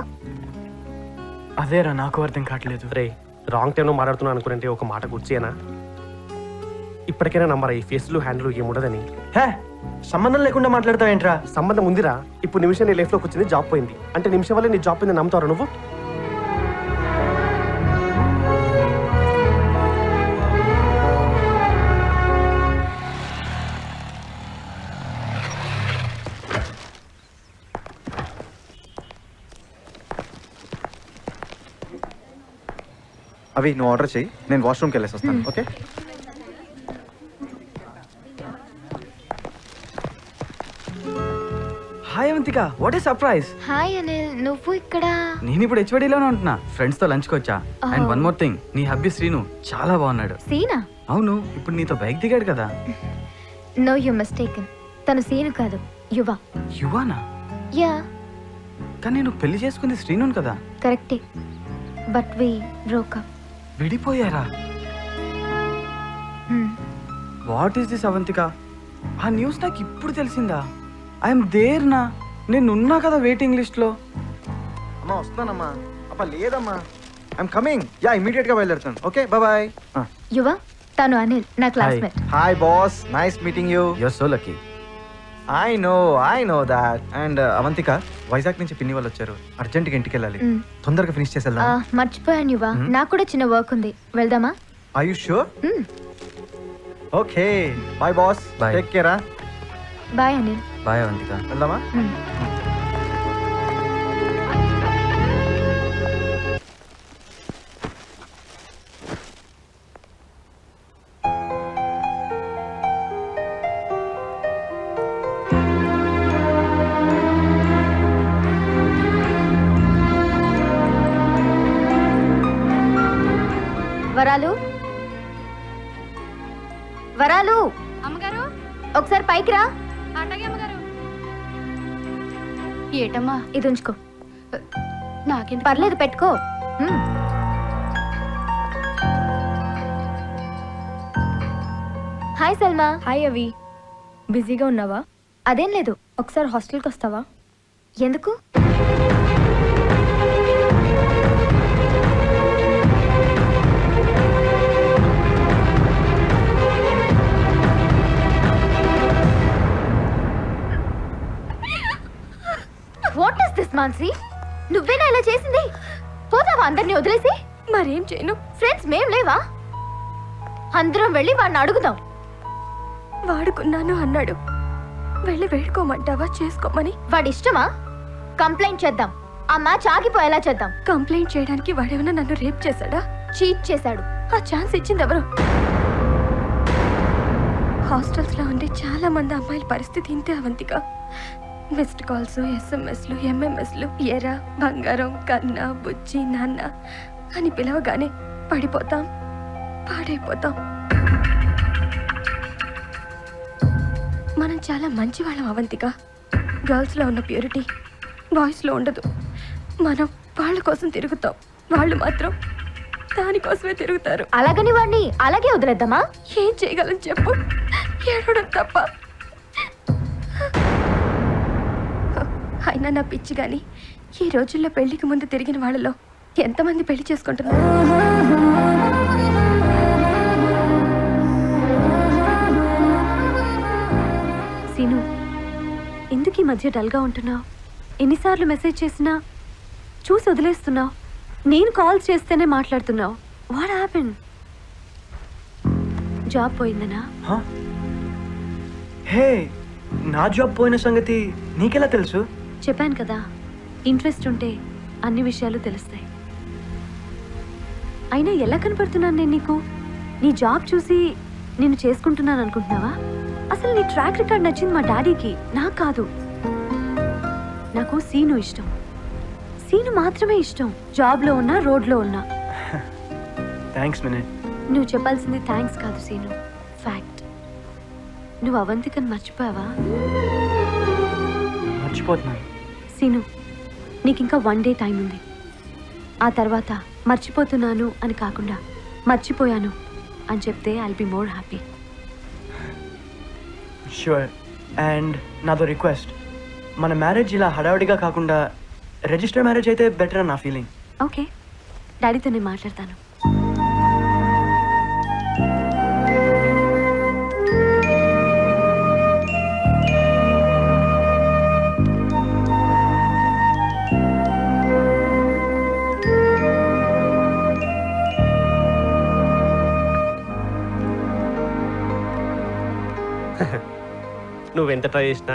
అదేరా నాకు అర్థం కావట్లేదు. రే, రాంగ్ టైంలో మాట్లాడుతున్నా అనుకుంటే ఒక మాట గుర్చేనా? ఇప్పటికైనా నమ్మరా ఈ ఫేస్లు హ్యాండ్లు ఏముండదని? హే, సంబంధం లేకుండా మాట్లాడతావేంట్రా? సంబంధం ఉందిరా. ఇప్పుడు నిమిషం నీ లైఫ్లోకి వచ్చింది, జాబ్ పోయింది అంటే నిమిషం వల్ల నీ జాబ్ పోయింది నమ్ముతారా నువ్వు? అవి నువ్వు ఆర్డర్ చేయి, నేను వాష్రూమ్కి వెళ్ళేసి వస్తాను. Okay? Hi Avantika, what a surprise. Hi Anil, నువ్వు ఇక్కడ? నేను ఇప్పుడు హెచ్వడిలోనే ఉంటున్నా, ఫ్రెండ్స్ తో లంచ్కి వచ్చా. అండ్ వన్ మోర్ థింగ్, నీ హబ్బీ శ్రీను చాలా బాగున్నాడు. సీనా? అవును, ఇప్పుడు నీతో బైక్ దిగాడు కదా. No, you mistaken. తను సీను కాదు, యువ. యువానా? యా. కానీ నేను పెళ్లి చేసుకుంది శ్రీను కదా. కరెక్టే, బట్ వి బ్రోక్ అప్. విడిపోయారా? What is this Avantika? ఆ న్యూస్ నాకు ఇప్పుడు తెలిసిందా? ఐఎమ్ దేర్ నా. నేను ఉన్నా కదా వెయిటింగ్ లిస్ట్ లో. అమ్మా వస్తున్నానమ్మా. అప్ప లేదమ్మా, ఐఎమ్ కమింగ్. యా, ఇమీడియట్ గా బయలుదేరుతాను. Okay, bye. యువ, తను అనిల్, నా classmate. Hi boss, nice meeting you. You are so lucky. I know that. And Avantika, Vizag నుంచి పిన్ని వాళ్ళు వచ్చారు. అర్జెంట్గా ఇంటికి వెళ్ళాలి. తొందరగా ఫినిష్ చేసేద్దాం. మర్చిపోయాను యువ, నాకు కూడా చిన్న వర్క్ ఉంది, వెళ్దామా? Are you sure? Okay, bye boss. Bye. Take care. Bye Anil. Bye Avantika. వెళ్దామా? వరాలు, వరాలు, అమ్మగారు ఒకసారి పైకి రా. అట్టగే అమ్మగారు. ఏటమ్మా? ఇది ఉంచుకో. నాకెందుకు? పర్లేదు, పెట్టుకో. హాయ్ సల్మా. హాయ్ అవి, బిజీగా ఉన్నావా? అదేం లేదు. ఒకసారి హాస్టల్కి వస్తావా? ఎందుకు? What is this Mansi? నువ్వేనా ఇలా చేసింది? పోతావా అందరినీ వదిలేసి? మరేం చేయను? ఫ్రెండ్స్ మేం లేవా? అందరం వెళ్ళి వాడిని అడుగుదాం. వాడుకున్నాను అన్నాడు, వెళ్ళి వేడుకోమంటావా చేసుకోమని? వాడి ఇష్టమా? కంప్లైంట్ చేద్దాం. ఆ మ్యాచ్ ఆగిపోయేలా చేద్దాం. కంప్లైంట్ చేయడానికి వాడేమైనా నన్ను రేప్ చేశాడా? చీట్ చేశాడు. ఆ ఛాన్స్ ఇచ్చింది ఎవరు? హాస్టల్స్ లో ఉండే చాలా మంది అమ్మాయిల పరిస్థితి ఇంతే అవంతిక. మిస్డ్ కాల్స్, ఎస్ఎంఎస్లు, ఎంఎంఎస్లు, ఎరా, బంగారం, కన్నా, బుజ్జి, నాన్న అని పిలవగానే పడిపోతాం, పాడైపోతాం. మనం చాలా మంచి వాళ్ళం అవంతిక. గర్ల్స్లో ఉన్న ప్యూరిటీ బాయ్స్లో ఉండదు. మనం వాళ్ళ కోసం తిరుగుతాం, వాళ్ళు మాత్రం దానికోసమే తిరుగుతారు. అలాగని వాడిని అలాగే వదిలేద్దామా? ఏం చేయగలం చెప్పు? ఏడవడం తప్ప. అయినా నా పిచ్చి గాని ఈ రోజుల్లో పెళ్లికి ముందు తిరిగిన వాళ్ళలో ఎంతమంది పెళ్లి చేసుకుంటున్నారు? ఎందుకు ఈ మధ్య డల్గా ఉంటున్నావు? ఎన్నిసార్లు మెసేజ్ చేసినా చూసి వదిలేస్తున్నావు. నేను కాల్స్ చేస్తేనే మాట్లాడుతున్నావు. What happen? జాబ్ పోయిందనా? హే, నా జాబ్ పోయిన సంగతి నీకెలా తెలుసు? చెప్పాను కదా, ఇంట్రెస్ట్ ఉంటే అన్ని విషయాలు తెలుస్తాయి. అయినా ఎలా కనపడుతున్నాను నేను నీకు? నీ జాబ్ చూసి నేను చేసుకుంటున్నాను అనుకుంటున్నావా? అసలు నీ ట్రాక్ రికార్డ్ నచ్చింది మా డాడీకి, నాకు కాదు. నాకు సీను ఇష్టం. సీను మాత్రమే ఇష్టం. జాబ్లో ఉన్నా, రోడ్లో ఉన్నా. Thanks minute. నువ్వు చెప్పాల్సింది థ్యాంక్స్ కాదు సీను, ఫ్యాక్ట్. నువ్వు అవంతికని మర్చిపోయావా? మర్చిపోతున్నాను. సీను, నీకు ఇంకా 1 డే టైం ఉంది. ఆ తర్వాత మర్చిపోతున్నాను అని కాకుండా మర్చిపోయాను అని చెప్తే I'll be more happy. Sure. And నాదో రిక్వెస్ట్, మన మ్యారేజ్ ఇలా హడావుడిగా కాకుండా రిజిస్టర్ మ్యారేజ్ అయితే బెటర్ అని నా ఫీలింగ్. ఓకే, డాడీతో నేను మాట్లాడతాను. నువ్వెంత ట్రై చేసినా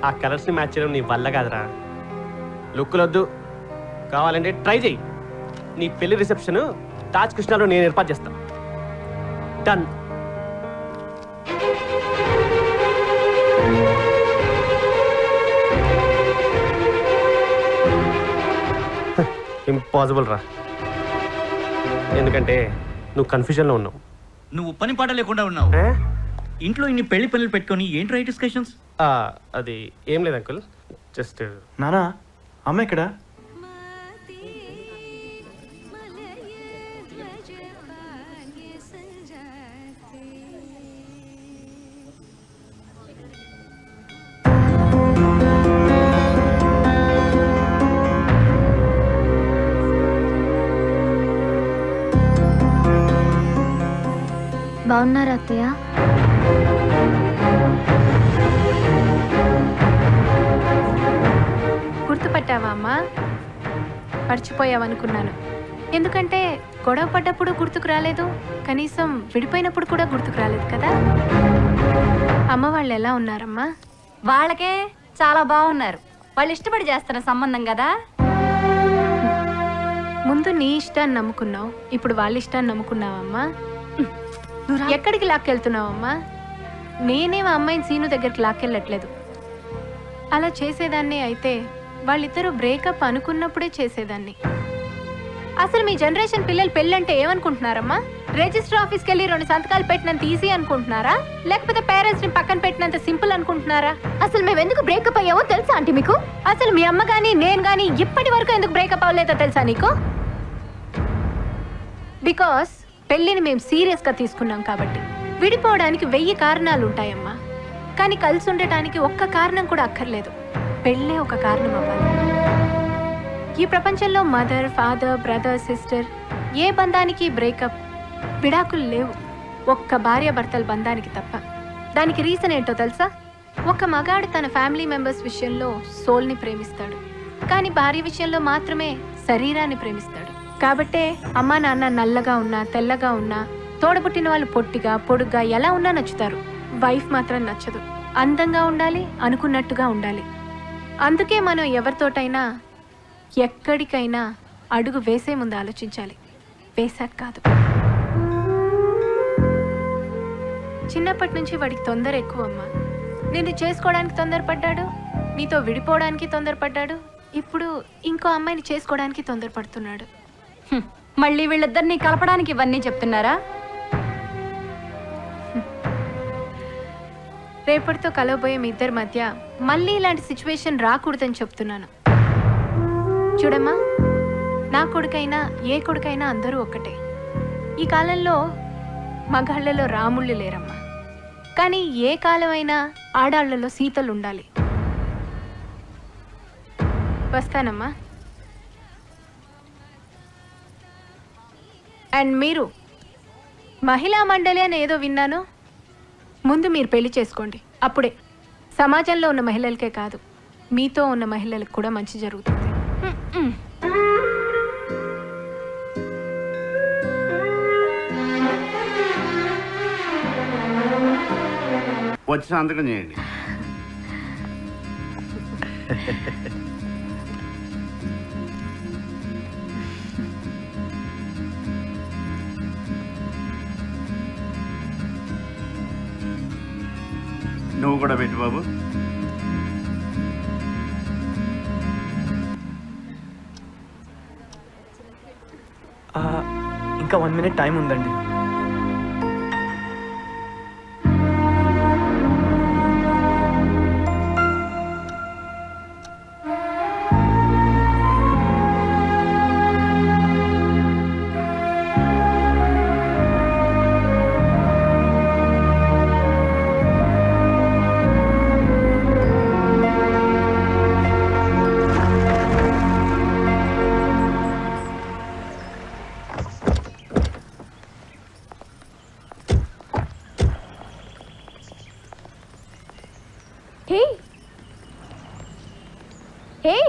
ఆ కలర్స్ని మ్యాచ్ చేయడం నీ వల్ల కాదురా. లుక్కులొద్దు, కావాలంటే ట్రై చేయి. నీ పెళ్లి రిసెప్షన్ తాజ్ కృష్ణాలో నేను ఏర్పాటు చేస్తా. డన్. ఇంపాసిబుల్ రా, ఎందుకంటే నువ్వు కన్ఫ్యూజన్లో ఉన్నావు. నువ్వు పని పాట లేకుండా ఉన్నావు. ఇంట్లో ఇన్ని పెళ్లి పనులు పెట్టుకొని ఏంట్రా డిస్కషన్స్? అది ఏం లేదు అంకుల్, జస్ట్. నానా, అమ్మ ఇక్కడ? బాగున్నారా అత్తయ్య? గుర్తుపట్టావా అమ్మా? మర్చిపోయావనుకున్నాను. ఎందుకంటే గొడవ పడ్డప్పుడు గుర్తుకు రాలేదు, కనీసం విడిపోయినప్పుడు కూడా గుర్తుకు రాలేదు కదా. అమ్మ వాళ్ళు ఎలా ఉన్నారమ్మా? వాళ్ళకే చాలా బాగున్నారు. వాళ్ళు ఇష్టపడి చేస్తున్న సంబంధం కదా. ముందు నీ ఇష్టాన్ని నమ్ముకున్నావు, ఇప్పుడు వాళ్ళ ఇష్టాన్ని నమ్ముకున్నావమ్మా. ఎక్కడికి లాక్కెళ్తున్నావమ్మా? నేనేం అమ్మాయిని సీను దగ్గరికి లాక్కెళ్ళట్లేదు. అలా చేసేదాన్ని అయితే వాళ్ళిద్దరూ బ్రేకప్ అనుకున్నప్పుడే చేసేదాన్ని. అసలు మీ జనరేషన్ పిల్లలు పెళ్ళంటే ఏమనుకుంటున్నారమ్మా? రిజిస్టర్ ఆఫీస్కి వెళ్ళి 2 సంతకాలు పెట్టినంత ఈజీ అనుకుంటున్నారా, లేకపోతే పేరెంట్స్ ని పక్కన పెట్టినంత సింపుల్ అనుకుంటున్నారా? అసలు మేము ఎందుకు బ్రేకప్ అయ్యామో తెలుసా ఆంటీ మీకు? అసలు మీ అమ్మ గానీ నేను గానీ ఇప్పటి వరకు ఎందుకు బ్రేకప్ అవ్వలేదో తెలుసా నీకు? బికాస్ పెళ్ళిని మేము సీరియస్గా తీసుకున్నాం కాబట్టి. విడిపోవడానికి 1000 కారణాలు ఉంటాయమ్మా, కానీ కలిసి ఉండటానికి ఒక్క కారణం కూడా అక్కర్లేదు. పెళ్ళే ఒక కారణం అవ్వాలి. ఈ ప్రపంచంలో మదర్, ఫాదర్, బ్రదర్, సిస్టర్ ఏ బంధానికి బ్రేకప్, విడాకులు లేవు, ఒక్క భార్యాభర్తల బంధానికి తప్ప. దానికి రీజన్ ఏంటో తెలుసా? ఒక మగాడు తన ఫ్యామిలీ మెంబర్స్ విషయంలో సోల్ని ప్రేమిస్తాడు, కానీ భార్య విషయంలో మాత్రమే శరీరాన్ని ప్రేమిస్తాడు. కాబట్టే అమ్మా నాన్న నల్లగా ఉన్నా, తెల్లగా ఉన్నా, తోడబుట్టిన వాళ్ళు పొట్టిగా, పొడుగ్గా ఎలా ఉన్నా నచ్చుతారు. వైఫ్ మాత్రం నచ్చదు. అందంగా ఉండాలి, అనుకున్నట్టుగా ఉండాలి. అందుకే మనం ఎవరితోటైనా ఎక్కడికైనా అడుగు వేసే ముందు ఆలోచించాలి, వేసాక కాదు. చిన్నప్పటి నుంచి వాడికి తొందర ఎక్కువమ్మా. నిన్ను చేసుకోవడానికి తొందరపడ్డాడు, నీతో విడిపోవడానికి తొందరపడ్డాడు, ఇప్పుడు ఇంకో అమ్మాయిని చేసుకోవడానికి తొందరపడుతున్నాడు. మళ్ళీ వీళ్ళిద్దరిని కలపడానికి ఇవన్నీ చెప్తున్నారా? రేపటితో కలవబోయే మీ ఇద్దరి మధ్య మళ్ళీ ఇలాంటి సిచ్యువేషన్ రాకూడదని చెప్తున్నాను. చూడమ్మా, నా కొడుకైనా ఏ కొడుకైనా అందరూ ఒక్కటే. ఈ కాలంలో మగాళ్లలో రాముళ్ళు లేరమ్మా, కానీ ఏ కాలమైనా ఆడాళ్లలో సీతలు ఉండాలి. వస్తానమ్మా. అండ్ మీరు మహిళా మండలి అని ఏదో విన్నాను, ముందు మీరు పెళ్లి చేసుకోండి, అప్పుడే సమాజంలో ఉన్న మహిళలకే కాదు, మీతో ఉన్న మహిళలకు కూడా మంచి జరుగుతుంది. వచ్చి సంతకం చేయండి. నువ్వు కూడా పెట్టు బాబు. ఇంకా 1 minute టైం ఉందండి.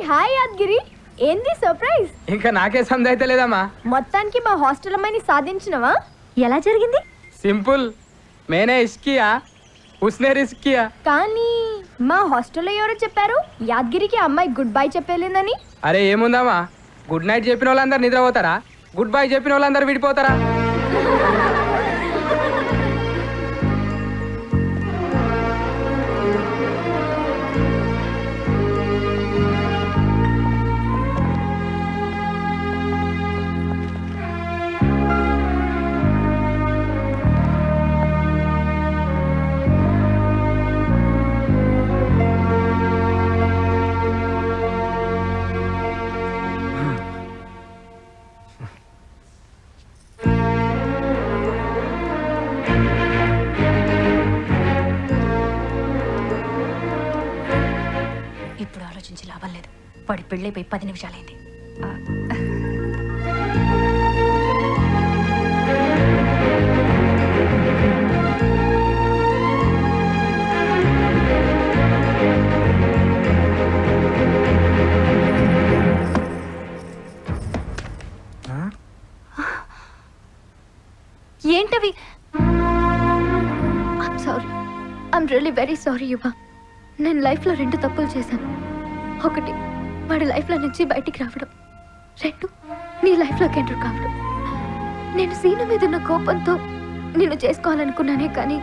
హాయ్ యాద్గిరి, ఏంది సర్ప్రైజ్? ఇంకా నాకే సందేహం అయితే లేదమ్మా. మొత్తానికి మా హాస్టల్ అమ్మాయిని సాధించినవా? ఎలా జరిగింది? సింపుల్, మేనే ఇస్కియా ఉస్నే రిస్క్ కియా. కానీ మా హాస్టల్లో ఎవరో చెప్పారు యాద్గిరికి అమ్మాయి గుడ్ బై చెప్పలేదని. అరే ఏముందమ్మా, గుడ్ నైట్ చెప్పిన వాళ్ళందరూ నిద్రపోతారా? గుడ్ బై చెప్పిన వాళ్ళందరూ విడిపోతారా? ఇప్పుడు ఆలోచించి లాభం లేదు. వాడి పెళ్ళైపోయి 10 నిమిషాలైంది. ఏంటవి? I'm sorry, I'm really very sorry యువ. నేను లైఫ్లో 2 తప్పులు చేశాను. 1, వాడి లైఫ్లో నుంచి బయటికి రావడం. 2, నీ లైఫ్లోకి ఎంటర్ కావడం. నేను సీను మీద ఉన్న కోపంతో నిన్ను చేసుకోవాలనుకున్నానే కానీ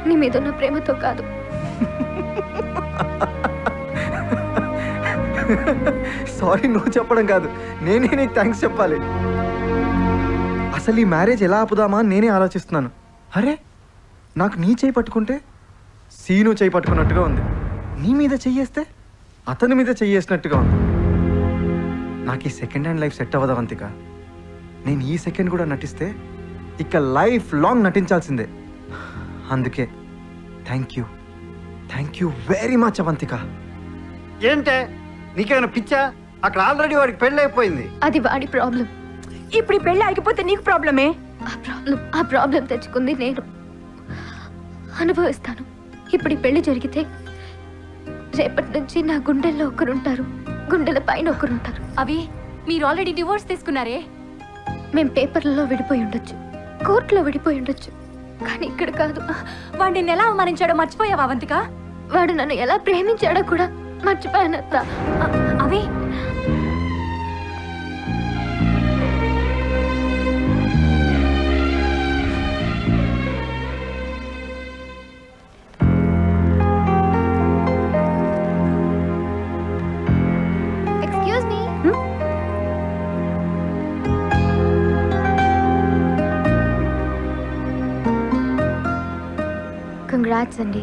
నీ మీద ఉన్న ప్రేమతో కాదు. సారీ నువ్వు చెప్పడం కాదు, నేనే నీకు థ్యాంక్స్ చెప్పాలి. అసలు ఈ మ్యారేజ్ ఎలా ఆపుదామా అని నేనే ఆలోచిస్తున్నాను. అరే నాకు నీ చేయి పట్టుకుంటే సీను చేయి పట్టుకున్నట్టుగా ఉంది, నీ మీద చెయ్యేస్తే అతని మీద చెయ్యేసినట్టుగా ఉంది. నాకు ఈ సెకండ్ హ్యాండ్ లైఫ్ సెట్ అవ్వదా అవంతిక? నేను ఈ సెకండ్ కూడా నటిస్తే ఇక లైఫ్ లాంగ్ నటించాల్సిందే. అందుకే thank you very much Avantika. ఏంటే నీకేమైనా పిచ్చా? అక్కడ ఆల్రెడీ వాడికి పెళ్ళి అయిపోయింది. అది వాడి ప్రాబ్లం. ఇప్పుడు ఈ పెళ్లి ఆగిపోతే నీకు ప్రాబ్లమే. ఆ ప్రాబ్లం తెచ్చుకుంది నేను. అనుభవిస్తాను. ఇప్పుడు ఈ పెళ్లి జరిగితే రేపటి నుంచి నా గుండెల్లో ఒకరుంటారు, గుండెల పైన ఒకరుంటారు. అవి మీరు ఆల్రెడీ డివోర్స్ తీసుకున్నారే. మేం పేపర్లలో విడిపోయి ఉండొచ్చు, కోర్టులో విడిపోయి ఉండొచ్చు, కానీ ఇక్కడ కాదు. వాడు నిన్ను ఎలా అవమానించాడో మర్చిపోయావా అవంతిక? వాడు నన్ను ఎలా ప్రేమించాడో కూడా మర్చిపోయానత్త. అవి ఎక్స్క్యూజ్ మీ. కంగ్రాట్స్ అండి,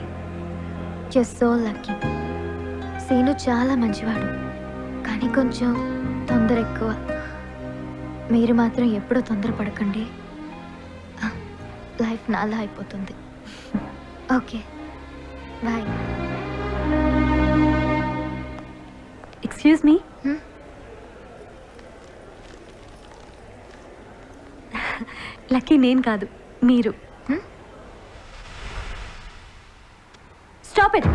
జస్ట్ సో లక్కీ. సీను చాలా మంచివాడు, కానీ కొంచెం తొందర ఎక్కువ. మీరు మాత్రం ఎప్పుడూ తొందరపడకండి, లైఫ్ నాలా అయిపోతుంది. Okay bye. Excuse me. Lucky నేను కాదు, మీరు. Stop it.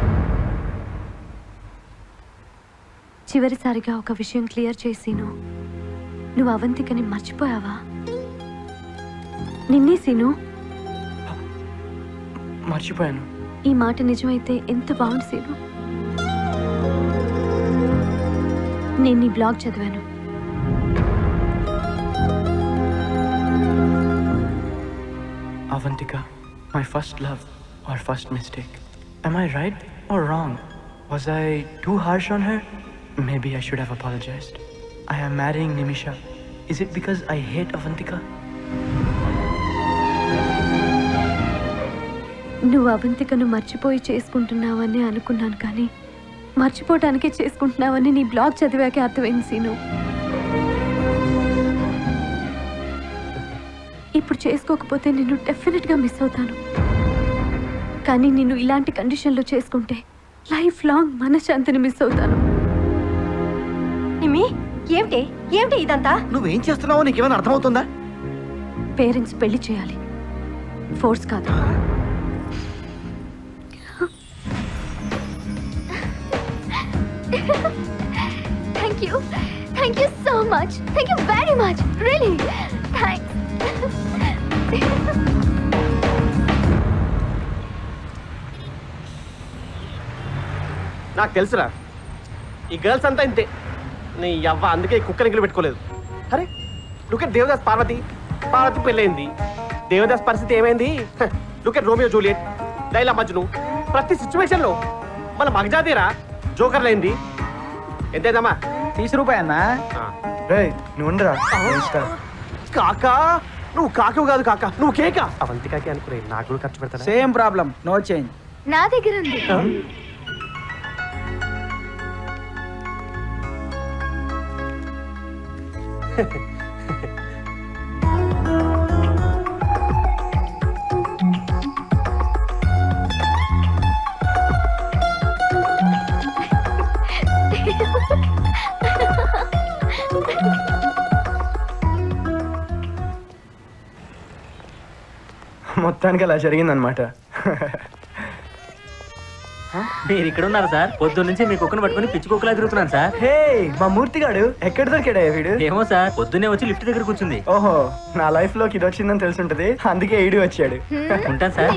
చివరిసారిగా ఒక విషయం క్లియర్ చేసిను, నువ్వు అవంతికని మర్చిపోయావా? నిన్నే సీను. మర్చిపోయాను. ఈ మాట నిజమైతే ఎంత బాగుంది సీను. నేను నీ బ్లాగ్ చదివాను. Avantika, my first love or first mistake. Am I right or wrong? Was I too harsh on her? Maybe I should have apologized. I am marrying Nimisha. Is it because I hate Avantika? నువ్వు అవంతికను మర్చిపోయి చేసుకుంటున్నావని అనుకున్నాను, కానీ మర్చిపోవటానికే చేసుకుంటున్నావని నీ blog చదివాకే అర్థమైంది scene. ఇప్పుడు చేసుకోకపోతే నిన్ను డెఫినెట్గా మిస్ అవుతాను, కానీ నిన్ను ఇలాంటి కండిషన్లో చేసుకుంటే లైఫ్ లాంగ్ మనశ్శాంతిని మిస్ అవుతాను. నిమి, ఏమిటి ఏమిటి ఇదంతా? నువ్వేం చేస్తున్నావో నీకేమైనా అర్థమవుతుందా? పేరెంట్స్ పెళ్లి చేయాలి, ఫోర్స్ కాదు. Thank you so much. Thank you very much. Really thanks. నాకు తెలుసురా, ఈ గర్ల్స్ అంతా ఇంతే. నీ అవ్వ అందుకే ఈ కుక్క నిగిలి పెట్టుకోలేదు. అరే లుక్ ఎట్ దేవదాస్ పార్వతి. పార్వతి పెళ్ళైంది, దేవదాస్ పరిస్థితి ఏమైంది? Look at Romeo Juliet, Laila Majnu. ప్రతి సిచ్యువేషన్లో మన మగజాతీరా జోకర్లైంది. ఎంతైందమ్మా? 30 రూపాయన్నా? రేయ్, నువ్వు ఉండరా. కాకా, నువ్వు కాకు కాదు కాకా, నువ్వు కేకా. అవంతికాకి అనుకునే నాకు కూడా ఖర్చు పెడతారా? Same problem, no change. నా దగ్గర ఉంది. మొత్తానికి అలా జరిగిందనమాట. మీరు ఇక్కడ ఉన్నారు సార్. పొద్దున్న నుంచి మీ కుక్కను పట్టుకుని పిచ్చి కుక్కలా తిరుగుతున్నాను సార్. హే, మా మూర్తిగాడు ఎక్కడ దొరికాడా వీడు? ఏమో సార్, పొద్దున్నే వచ్చి లిఫ్ట్ దగ్గర కూర్చుంది. ఓహో, నా లైఫ్ లోకి ఇది వచ్చిందని తెలుసుంటది, అందుకే ఈడు వచ్చాడు. ఉంటాను సార్.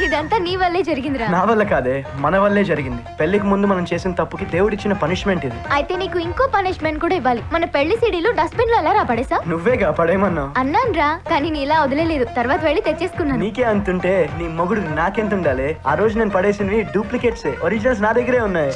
ఇదంతా నీ వల్లే జరిగిందిరా. నా వల్ల కాదే, మన వల్లే జరిగింది. పెళ్లికి ముందు మనం చేసిన తప్పుకి దేవుడిచ్చిన పనిష్మెంట్ ఇది. అయితే నీకు ఇంకో పనిష్మెంట్ కూడా ఇవ్వాలి. మన పెళ్లి సీడీలు డస్ట్బిన్ లో ఎలా రా పడేసా? నువ్వేగా పడేమన్నావు. అన్నాను రా, కానీ నీ ఇలా వదిలేదు. తర్వాత వెళ్ళి తెచ్చేసుకున్నాను. నీకే అంతుంటే నీ మొగుడు నాకెంత ఉండాలి? ఆ రోజు నేను పడేసినవి డూప్లికేట్సే, ఒరిజినల్స్ నా దగ్గరే ఉన్నాయి.